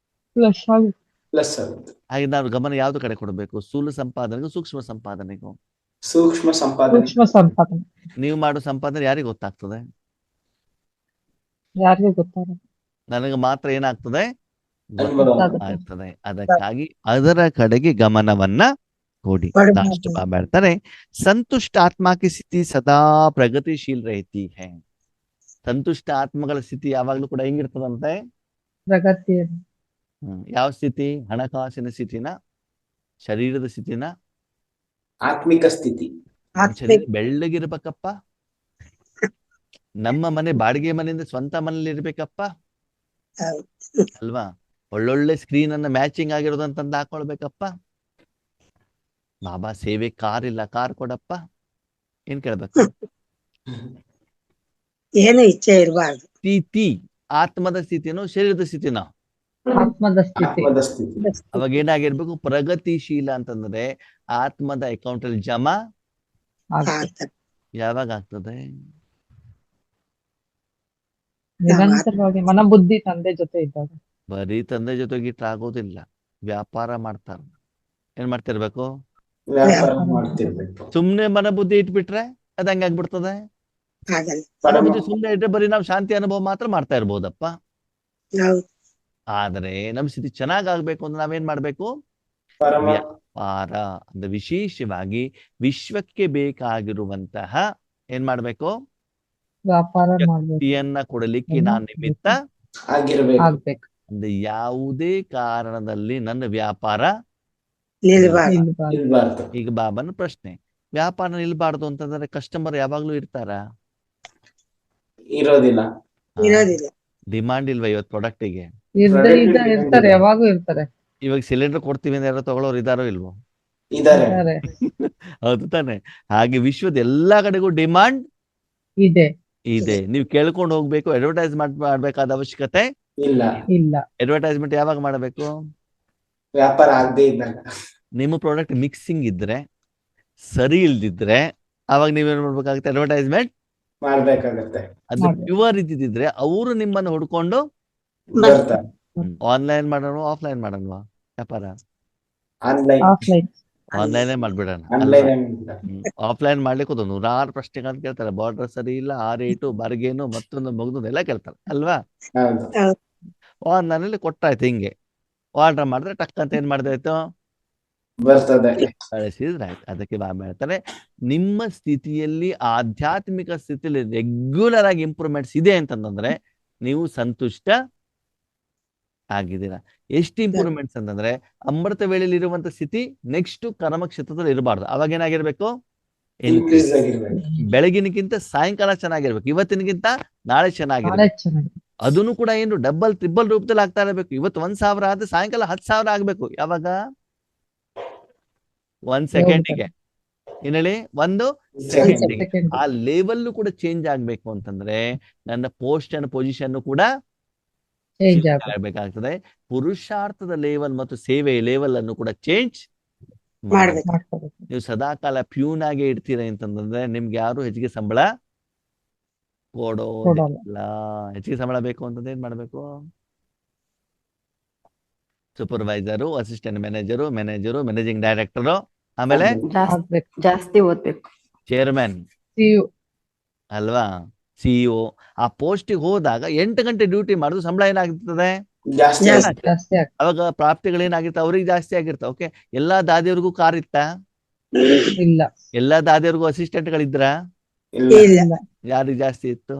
ಪ್ಲಸ್ ಆಗುತ್ತೆ. ಪ್ಲಸ್ ಆಗುತ್ತೆ. ಹಾಗೆ ನಾವು ಗಮನ ಯಾವ್ದು ಕಡೆ ಕೊಡಬೇಕು, ಸ್ಥೂಲ ಸಂಪಾದನೆಗೂ ಸೂಕ್ಷ್ಮ ಸಂಪಾದನೆಗೂ. ಸೂಕ್ಷ್ಮ ಸಂಪಾದನೆ. ಸೂಕ್ಷ್ಮ ಸಂಪಾದನೆ ನೀವು ಮಾಡೋ ಸಂಪಾದನೆ ಯಾರಿಗೆ ಗೊತ್ತಾಗ್ತದೆ, ಯಾರಿಗೂ ಗೊತ್ತಾಗಲ್ಲ. ನನಗೆ ಮಾತ್ರ ಏನಾಗ್ತದೆ, ಅನುಭವ. ಆಗ್ತದೆ. ಅದಕ್ಕಾಗಿ ಅದರ ಕಡೆಗೆ ಗಮನವನ್ನ ಕೊಡಿ. ಕೊಡ್ಬೇಕು. ಲಾಸ್ಟ್ ಬಾಬಾ ಹೇಳ್ತಾರೆ ಸಂತುಷ್ಟ ಆತ್ಮ की ಸ್ಥಿತಿ ಸದಾ ಪ್ರಗತಿಶೀಲ್ रहती है. ಸಂತುಷ್ಟ ಆತ್ಮಗಳ ಸ್ಥಿತಿ ಯಾವಾಗ್ಲೂ ಕೂಡ ಹೆಂಗಿರ್ತದಂತೆ, ಪ್ರಗತಿ ಯಾವ ಸ್ಥಿತಿ, ಹಣಕಾಸಿನ ಸ್ಥಿತಿನ, ಶರೀರದ ಸ್ಥಿತಿನ, ಆತ್ಮಿಕ ಸ್ಥಿತಿ. ಶರೀರ ಬೆಳ್ಳಗಿರ್ಬೇಕಪ್ಪ, ನಮ್ಮ ಮನೆ ಬಾಡಿಗೆ ಮನೆಯಿಂದ ಸ್ವಂತ ಮನೇಲಿ ಇರ್ಬೇಕಪ್ಪ ಅಲ್ವಾ, ಒಳ್ಳೊಳ್ಳೆ ಸ್ಕ್ರೀನ್ ಅನ್ನ ಮ್ಯಾಚಿಂಗ್ ಆಗಿರೋದಂತಂದು ಹಾಕೊಳ್ಬೇಕಪ್ಪ. ಬಾಬಾ ಸೇವೆ ಕಾರ್ ಇಲ್ಲ, ಕಾರ್ ಕೊಡಪ್ಪ, ಏನ್ ಕೇಳ್ಬೇಕು, ಏನು ಇಚ್ಛೆ ಇರಬಾರ್ದು. ಸ್ಥಿತಿ ಆತ್ಮದ ಸ್ಥಿತಿನೋ ಶರೀರದ ಸ್ಥಿತಿನೋ, ಆತ್ಮದ ಸ್ಥಿತಿ. ಆತ್ಮದ ಸ್ಥಿತಿ. ಅವಾಗ ಏನಾಗಿರ್ಬೇಕು, ಪ್ರಗತಿಶೀಲ ಅಂತಂದ್ರೆ ಆತ್ಮದ ಅಕೌಂಟ್ ಅಲ್ಲಿ ಜಮಾ ಆಗುತ್ತೆ. ಯಾವಾಗ ಆಗ್ತದೆ, ನಿರಂತರವಾಗಿ ಮನ ಬುದ್ಧಿ ತಂದೆ ಜೊತೆ ಇದ್ದಾಗ. ಬರೀ ತಂದೆ ಜೊತೆಗೆ ಇಟ್ರೆ ಆಗೋದಿಲ್ಲ, ವ್ಯಾಪಾರ ಮಾಡ್ತಾರ. ಏನ್ ಮಾಡ್ತಿರ್ಬೇಕು, ವ್ಯಾಪಾರ ಮಾಡ್ತಿರ್ಬೇಕು. ಸುಮ್ನೆ ಮನ ಬುದ್ಧಿ ಇಟ್ಬಿಟ್ರೆ ಅದ್ ಹಂಗಾಗ್ಬಿಡ್ತದೆ. ಆಗಲ್ಲ. ಮನ ಬುದ್ಧಿ ಸುಮ್ನೆ ಇಟ್ರೆ ಬರೀ ನಾವು ಶಾಂತಿ ಅನುಭವ ಮಾತ್ರ ಮಾಡ್ತಾ ಇರ್ಬೋದಪ್ಪ. ಹೌದು. ಆದರೆ ನಮ್ಮ ಸ್ಥಿತಿ ಚೆನ್ನಾಗಾಗ್ಬೇಕು ಅಂದ್ರೆ ನಾವೇನ್ ಮಾಡ್ಬೇಕು? ಪರಮ ವ್ಯಾಪಾರ ಅಂದ್ರೆ ವಿಶೇಷವಾಗಿ ವಿಶ್ವಕ್ಕೆ ಬೇಕಾಗಿರುವಂತಹ ಏನ್ ಮಾಡ್ಬೇಕು? ವ್ಯಾಪಾರ ಮಾಡ್ಬೇಕು ಶಕ್ತಿಯನ್ನ ಕೊಡಲಿಕ್ಕೆ ನಾನು ನಿಮಿತ್ತ ಆಗಿರ್ಬೇಕು. ಆಗ್ಬೇಕು ಅಂದ್ರೆ ಯಾವುದೇ ಕಾರಣದಲ್ಲಿ ನನ್ನ ವ್ಯಾಪಾರ ನಿಲ್ಬಾರ್ದು. ನಿಲ್ಬಾರ್ದು. ಇರ್ಬಾರ್ದು. ಈಗ ಬಾಬನ ಪ್ರಶ್ನೆ, ವ್ಯಾಪಾರ ನಿಲ್ಬಾರ್ದು ಅಂತಂದ್ರೆ ಕಸ್ಟಮರ್ ಯಾವಾಗ್ಲೂ ಇರ್ತಾರ? ಇರೋದಿಲ್ಲ. ಇರೋದಿಲ್ಲ. ಡಿಮಾಂಡ್ ಇಲ್ವಾ ಇವತ್ತು ಪ್ರಾಡಕ್ಟಿಗೆ? ಇರ್ತಾರೆ, ಯಾವಾಗೂ ಇರ್ತಾರೆ. ಇವಾಗ ಸಿಲಿಂಡರ್ ಕೊಡ್ತೀವಿ ಅಂದ್ರೆ ಯಾರೋ ತಗೊಳ್ಳೋರು ಇದಾರೋ ಇಲ್ವೋ? ಇದಾರೆ. ಇದ್ದಾರೆ. ಹೌದು ತಾನೆ? ಹಾಗೆ ವಿಶ್ವದ ಎಲ್ಲಾ ಕಡೆಗೂ ಡಿಮಾಂಡ್ ಇದೆ. ಇದೆ. ನೀವು ಕೇಳ್ಕೊಂಡು ಹೋಗ್ಬೇಕು, ಅಡ್ವರ್ಟೈಸ್ ಮಾಡ್ಬೇಕಾದ ಅವಶ್ಯಕತೆ ಇಲ್ಲ. ಇಲ್ಲ. ಅಡ್ವರ್ಟೈಸ್ಮೆಂಟ್ ಯಾವಾಗ ಮಾಡಬೇಕು? ವ್ಯಾಪಾರ ಆಗದೆ ಇದ್ದಾಗ. ನಿಮ್ಮ ಪ್ರಾಡಕ್ಟ್ ಮಿಕ್ಸಿಂಗ್ ಇದ್ರೆ, ಸರಿ ಇಲ್ದಿದ್ರೆ ಅವಾಗ ನೀವೇನ್ ಮಾಡ್ಬೇಕಾಗುತ್ತೆ? ಅಡ್ವರ್ಟೈಸ್ಮೆಂಟ್ ಮಾಡ್ಬೇಕಾಗತ್ತೆ. ಅದು ಮಾಡ್ಬೇಕು. ಪ್ಯೂರ್ ಇದ್ದಿದ್ರೆ ಅವರು ನಿಮ್ಮನ್ನು ಹುಡ್ಕೊಂಡು ಬರ್ತಾರೆ. ಆನ್ಲೈನ್ ಮಾಡೋಣ ಆಫ್ಲೈನ್ ಮಾಡೋಣವಾ ವ್ಯಾಪಾರ? ಆನ್ಲೈನ್. ಆಫ್ಲೈನ್. ಆನ್ಲೈನೇ ಮಾಡ್ಬಿಡೋಣ. ಆನ್ಲೈನ್. ಆಫ್ಲೈನ್ ಮಾಡ್ಲಿಕ್ಕೆ ಹೋದ 100 ಪ್ರಶ್ನೆಗಳನ್ನ ಕೇಳ್ತಾರೆ. ಬಾರ್ಡರ್ ಸರಿ ಇಲ್ಲ, ಆ ರೇಟು, ಬಾರ್ಗೇನು, ಮತ್ತೊಂದು ಮಗದೊಂದು ಎಲ್ಲ ಕೇಳ್ತಾರೆ ಅಲ್ವಾ? ಹೌದು. ಆನ್ಲೈನಲ್ಲಿ ಕೊಟ್ಟಾಯ್ತು, ಹಿಂಗೆ ಆರ್ಡರ್ ಮಾಡಿದ್ರೆ ಟಕ್ ಅಂತ ಏನ್ ಮಾಡ್ದಾಯ್ತು? ಬರ್ತದೆ. ಕಳಿಸಿದ್ರೆ ಆಯ್ತು. ಅದಕ್ಕೆ ಬಾಬಾ ಹೇಳ್ತಾರೆ, ನಿಮ್ಮ ಸ್ಥಿತಿಯಲ್ಲಿ ಆಧ್ಯಾತ್ಮಿಕ ಸ್ಥಿತಿಯಲ್ಲಿ ರೆಗ್ಯುಲರ್ ಆಗಿ ಇಂಪ್ರೂವ್ಮೆಂಟ್ಸ್ ಇದೆ ಅಂತಂದ್ರೆ ನೀವು ಸಂತುಷ್ಟ ಆಗಿದ್ದೀರಾ. ಎಷ್ಟು ಇಂಪ್ರೂವ್ಮೆಂಟ್ಸ್ ಅಂತಂದ್ರೆ ಅಮೃತ ವೇಳೆಯಲ್ಲಿ ಇರುವಂತ ಸ್ಥಿತಿ ನೆಕ್ಸ್ಟ್ ಕರ್ಮ ಕ್ಷೇತ್ರದಲ್ಲಿ ಇರಬಾರ್ದು. ಅವಾಗ ಏನಾಗಿರ್ಬೇಕು? ಇನ್ಕ್ರೀಸ್ ಆಗಿರ್ಬೇಕು. ಬೆಳಗಿನಕ್ಕಿಂತ ಸಾಯಂಕಾಲ ಚೆನ್ನಾಗಿರ್ಬೇಕು, ಇವತ್ತಿನಗಿಂತ ನಾಳೆ ಚೆನ್ನಾಗಿರ್ಬೇಕು. ನಾಳೆ ಚೆನ್ನಾಗಿ. ಅದನ್ನು ಕೂಡ ಏನು ಡಬಲ್ ಟ್ರಿಬಲ್ ರೂಪದಲ್ಲಿ ಆಗ್ತಾ ಇರಬೇಕು. ಇವತ್ತು 1,000 ಆದ್ರೆ ಸಾಯಂಕಾಲ 10,000 ಆಗ್ಬೇಕು. ಯಾವಾಗ? 1 ಸೆಕೆಂಡಿಗೆ. ಏನ್ ಹೇಳಿ? 1 ಸೆಕೆಂಡಿಗೆ. ಸೆಕೆಂಡ್. ಆ ಲೆವೆಲ್ ಕೂಡ ಚೇಂಜ್ ಆಗ್ಬೇಕು ಅಂತಂದ್ರೆ ನನ್ನ ಪೋಸ್ಟ್ ಅಂಡ್ ಪೊಸಿಷನ್ ಕೂಡ ಚೇಂಜ್ ಆಗ್ಬೇಕು. ಆಗ್ಬೇಕಾಗ್ತದೆ. ಪುರುಷಾರ್ಥದ ಲೇವಲ್ ಮತ್ತು ಸೇವೆಯ ಲೇವಲ್ ಅನ್ನು ಕೂಡ ಚೇಂಜ್ ಮಾಡ್ಬೇಕು. ಮಾಡ್ಕೋಬೇಕು. ನೀವು ಸದಾಕಾಲ ಪ್ಯೂನ್ ಆಗೇ ಇಡ್ತೀರ ಅಂತಂದ್ರೆ ನಿಮ್ಗೆ ಯಾರು ಹೆಚ್ಚಿಗೆ ಸಂಬಳ ಕೊಡೋದಿಲ್ಲ. ಹೆಚ್ಚಿಗೆ ಸಂಬಳ ಬೇಕು ಅಂತಂದ್ರೆ ಏನ್ ಮಾಡ್ಬೇಕು? Supervisor, assistant manager, managing director, ಆಮೇಲೆ ಆಗ್ಬೇಕು. ಜಾಸ್ತಿ ಓದ್ಬೇಕು. Chairman CEO. ಅಲ್ವಾ, ಸಿಇಒ. ಆ ಪೋಸ್ಟಿಗೆ ಹೋದಾಗ 8 ಗಂಟೆ ಡ್ಯೂಟಿ ಮಾಡಿದ್ರು ಸಂಬಳ ಏನಾಗ್ತದೆ? ಜಾಸ್ತಿ ಜಾಸ್ತಿ. ಆಗುತ್ತೆ. ಜಾಸ್ತಿ ಆಗ್ತದೆ. ಅವಾಗ ಪ್ರಾಪ್ತಿಗಳೇನಾಗಿರ್ತಾವ? ಅವ್ರಿಗೆ ಜಾಸ್ತಿ ಆಗಿರ್ತಾವ. ಓಕೆ, ಎಲ್ಲಾ ದಾದಿಯವ್ರಿಗೂ ಕಾರ್ ಇತ್ತ? ಇಲ್ಲ. ಎಲ್ಲಾ ದಾದಿಯವ್ರಿಗೂ ಅಸಿಸ್ಟೆಂಟ್ಗಳಿದ್ರ? ಇಲ್ಲ. ಇಲ್ಲ. ಇಲ್ಲ. ಯಾರಿಗೆ ಜಾಸ್ತಿ ಇತ್ತು?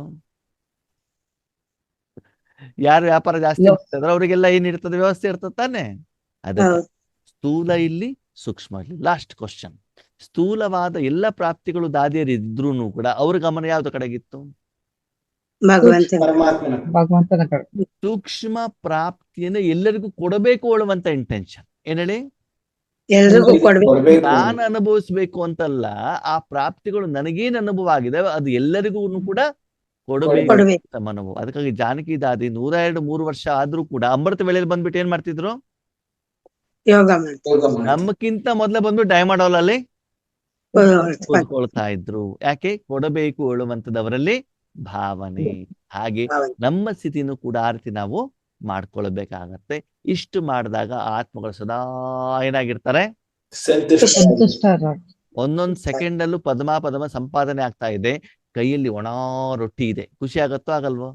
ಯಾರು ವ್ಯಾಪಾರ ಜಾಸ್ತಿ ಇಲ್ಲ. ಮಾಡ್ತಿದ್ರೆ ಅವರಿಗೆಲ್ಲ ಏನಿರ್ತದೆ? ವ್ಯವಸ್ಥೆ ಇರ್ತದೆ ತಾನೆ? ಅದಕ್ಕೆ ಹೌದು. ಸ್ಥೂಲ ಇಲ್ಲಿ, ಸೂಕ್ಷ್ಮ ಇಲ್ಲಿ. Last question. ಸ್ಥೂಲವಾದ ಎಲ್ಲ ಪ್ರಾಪ್ತಿಗಳು ದಾದಿಯರಿದ್ರೂ ಕೂಡ ಅವ್ರ ಗಮನ ಯಾವ್ದು ಕಡೆಗಿತ್ತು? ಭಗವಂತ ಪರಮಾತ್ಮನ. ಭಗವಂತನ ಕಡೆ. ಸೂಕ್ಷ್ಮ ಪ್ರಾಪ್ತಿಯನ್ನು ಎಲ್ಲರಿಗೂ ಕೊಡಬೇಕು ಹೇಳುವಂತ ಇಂಟೆನ್ಷನ್. ಏನ್ ಹೇಳಿ? ಎಲ್ರಿಗೂ ಕೊಡ್ಬೇಕು. ಕೊಡ್ಬೇಕು. ನಾನು ಅನುಭವಿಸ್ಬೇಕು ಅಂತಲ್ಲ, ಆ ಪ್ರಾಪ್ತಿಗಳು ನನಗೇನು ಅನುಭವ ಆಗಿದೆ ಅದು ಎಲ್ಲರಿಗೂ ಕೂಡ ಕೊಡಬೇಕು ಕೊಡ್ಬೇಕು. ಅಂತ ಅನುಭವ. ಅದಕ್ಕಾಗಿ ಜಾನಕಿ ದಾದಿ 102-3 ವರ್ಷ ಆದ್ರೂ ಕೂಡ ಅಮೃತ ವೇಳೆಯಲ್ಲಿ ಬಂದ್ಬಿಟ್ಟು ಏನ್ ಮಾಡ್ತಿದ್ರು? ಯೋಗ ಮಾಡ್ತಾರೆ. ಯೋಗ ಮಾಡಿ. ನಮ್ಮಕ್ಕಿಂತ ಮೊದ್ಲೇ ಬಂದ್ಬಿಟ್ಟು ಡೈಮಂಡ್ ಹಾಲ್ ಅಲ್ಲಿ ಹೊರಡ್ತಾರೆ. ಕೂತ್ಕೊಳ್ತಾ ಇದ್ರು. ಯಾಕೆ? ಕೊಡಬೇಕು ಹೇಳುವಂತದವರಲ್ಲಿ ಭಾವನೆ. ಹಾಗೆ ಭಾವನೆ. ನಮ್ಮ ಸ್ಥಿತಿನೂ ಕೂಡ ಆ ರೀತಿ ನಾವು ಮಾಡ್ಕೊಳ್ಬೇಕಾಗತ್ತೆ. ಇಷ್ಟು ಮಾಡಿದಾಗ ಆತ್ಮಗಳು ಸದಾ ಏನಾಗಿರ್ತಾರೆ? ಸಂತುಷ್ಟ. ಸಂತುಷ್ಟರಾಗಿ. ಒಂದೊಂದ್ ಸೆಕೆಂಡ್ ಅಲ್ಲೂ ಪದಮ ಸಂಪಾದನೆ ಆಗ್ತಾ ಇದೆ. ಕೈಯಲ್ಲಿ ಒಣ ರೊಟ್ಟಿ ಇದೆ. ಖುಷಿ ಆಗತ್ತೋ ಆಗಲ್ವೋ?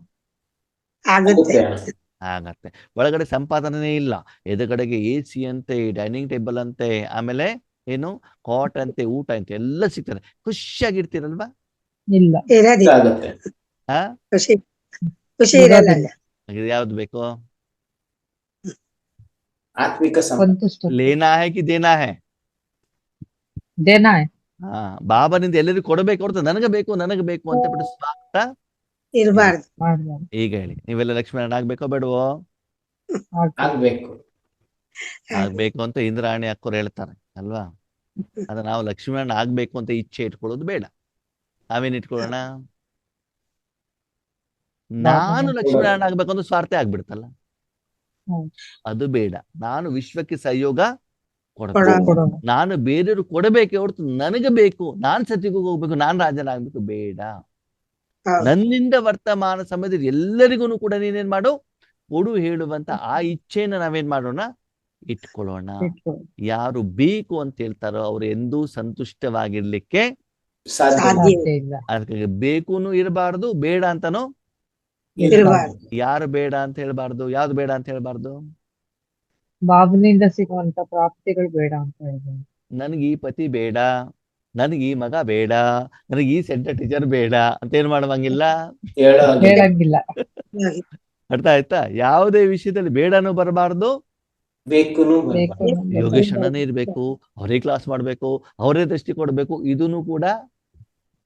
ಆಗುತ್ತೆ. ಆಗುತ್ತೆ. ಆಗತ್ತೆ. ಒಳಗಡೆ ಸಂಪಾದನೆ ಇಲ್ಲ. ಎದುರುಗಡೆಗೆ AC ಅಂತೆ, ಡೈನಿಂಗ್ ಟೇಬಲ್ ಅಂತೆ, ಆಮೇಲೆ ಏನು ಕಾಟ್ ಅಂತೆ, ಊಟ ಅಂತೆ ಎಲ್ಲ ಸಿಗ್ತದೆ. ಖುಷಿಯಾಗಿರ್ತೀರಲ್ವಾ? ಇಲ್ಲ. ಇರೋದಿಲ್ಲ. ಆಗುತ್ತೆ. ಹಾ, ಖುಷಿ ಖುಷಿ ಇರೋದಿಲ್ಲ. ಇದು ಯಾವ್ದು ಬೇಕೋ? ಆತ್ಮಿಕ ಸಂತುಷ್ಟ. ಲೇನಾ ಹೈ ಕಿ ದೇನಾ ಹೈ? ದೇನಾ. ಹಾ, ಬಾಬನಿಂದ ಎಲ್ಲರಿಗೂ ಕೊಡಬೇಕು ಹೊರತು ನನಗೆ ಬೇಕು ಅಂತ ಬಿಟ್ಟು ಸ್ವಾರ್ಥ ಇರಬಾರ್ದು. ಮಾಡ್ಬಾರ್ದು. ಈಗ ಹೇಳಿ, ನೀವೆಲ್ಲ ಲಕ್ಷ್ಮೀನಾರಾಯಣ ಆಗ್ಬೇಕೋ ಬೇಡವೋ? ಆಗ್ಬೇಕು. ಆಗ್ಬೇಕು ಅಂತ ಇಂದ್ರಾಣಿ ಅಕ್ಕರು ಹೇಳ್ತಾರೆ ಅಲ್ವಾ? ಅದ ನಾವು ಲಕ್ಷ್ಮೀನಾರಾಯಣ ಆಗ್ಬೇಕು ಅಂತ ಇಚ್ಛೆ ಇಟ್ಕೊಳ್ಳೋದು ಬೇಡ. ನಾವೇನ್ ಇಟ್ಕೊಳ್ಳೋಣ? ನಾನು ಲಕ್ಷ್ಮೀನಾರಾಯಣ ಆಗ್ಬೇಕು ಅಂತ ಸ್ವಾರ್ಥ ಆಗ್ಬಿಡ್ತಲ್ಲ, ಅದು ಬೇಡ. ನಾನು ವಿಶ್ವಕ್ಕೆ ಸಹಯೋಗ ಕೊಡಬೇಕು. ಕೊಡೋಣ. ನಾನು ಬೇರೆಯವರು ಕೊಡಬೇಕೆ ಹೊರತು ನನಗೆ ಬೇಕು, ನಾನ್ ಸತಿಗೂ ಹೋಗ್ಬೇಕು, ನಾನ್ ರಾಜನಾಗ್ಬೇಕು ಬೇಡ. ಹೌದು. ನನ್ನಿಂದ ವರ್ತಮಾನ ಸಮಯದಲ್ಲಿ ಎಲ್ಲರಿಗೂ ಕೂಡ ನೀನೇನ್ ಮಾಡು, ಕೊಡು ಹೇಳುವಂತ ಆ ಇಚ್ಛೆನ ನಾವೇನ್ ಮಾಡೋಣ? ಇಟ್ಕೊಳ್ಳೋಣ. ಯಾರು ಬೇಕು ಅಂತ ಹೇಳ್ತಾರೋ ಅವ್ರು ಎಂದೂ ಸಂತುಷ್ಟವಾಗಿರ್ಲಿಕ್ಕೆ ಸಾಧ್ಯ. ಸಾಧ್ಯ ಸಾಧ್ಯ ಇಲ್ಲ. ಅದಕ್ಕೆ ಬೇಕೂನು ಇರಬಾರ್ದು, ಬೇಡ ಅಂತಾನು ಇರಬಾರ್ದು. ಯಾರು ಬೇಡ ಅಂತ ಹೇಳ್ಬಾರ್ದು, ಯಾವ್ದು ಬೇಡ ಅಂತ ಹೇಳ್ಬಾರ್ದು? ಬಾಬನಿಂದ ಸಿಗುವಂತ ಪ್ರಾಪ್ತಿಗಳು ಬೇಡ ಅಂತ ಹೇಳ್ಬೋದು. ನನಗೆ ಈ ಪತಿ ಬೇಡ, ನನಗೆ ಈ ಮಗ ಬೇಡ, ನನಗೆ ಈ ಸೆಂಟರ್ ಟೀಚರ್ ಬೇಡ ಅಂತ ಏನ್ ಮಾಡುವಂಗಿಲ್ಲ, ಹೇಳೋ ಹಾಗೆ ಹೇಳಂಗಿಲ್ಲ. ಅರ್ಥ ಆಯ್ತಾ? ಯಾವುದೇ ವಿಷಯದಲ್ಲಿ ಬೇಡನೂ ಬರಬಾರ್ದು, ಬೇಕೂನು ಬೇಕು ಬರ್ಬಾರ್ದು. ಯೋಗೇಶ್ ಅಣ್ಣನೇ ಇರ್ಬೇಕು, ಅವರೇ ಕ್ಲಾಸ್ ಮಾಡ್ಬೇಕು, ಅವರೇ ದೃಷ್ಟಿ ಕೊಡ್ಬೇಕು, ಇದನ್ನು ಕೂಡ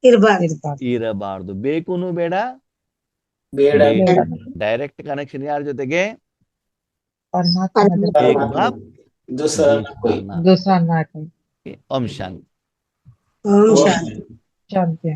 ಇರಬಾರ್ದು. ಇರ್ಬಾರ್ದು. ಇರಬಾರ್ದು. ಬೇಕೂನು ಬೇಡ, ಬೇಡ ಬೇಡ. ಡೈರೆಕ್ಟ್ ಕನೆಕ್ಷನ್ ಯಾರ ಜೊತೆಗೆ? ಪರಮಾತ್ಮನ ಜೊತೆ. ಪರಮಾತ್ಮ दूसरा कोई दूसरा ना कोई. ಓಂ ಶಾಂತಿ. ಓಂ वो ಶಾಂತಿ. ಶಾಂತಿ.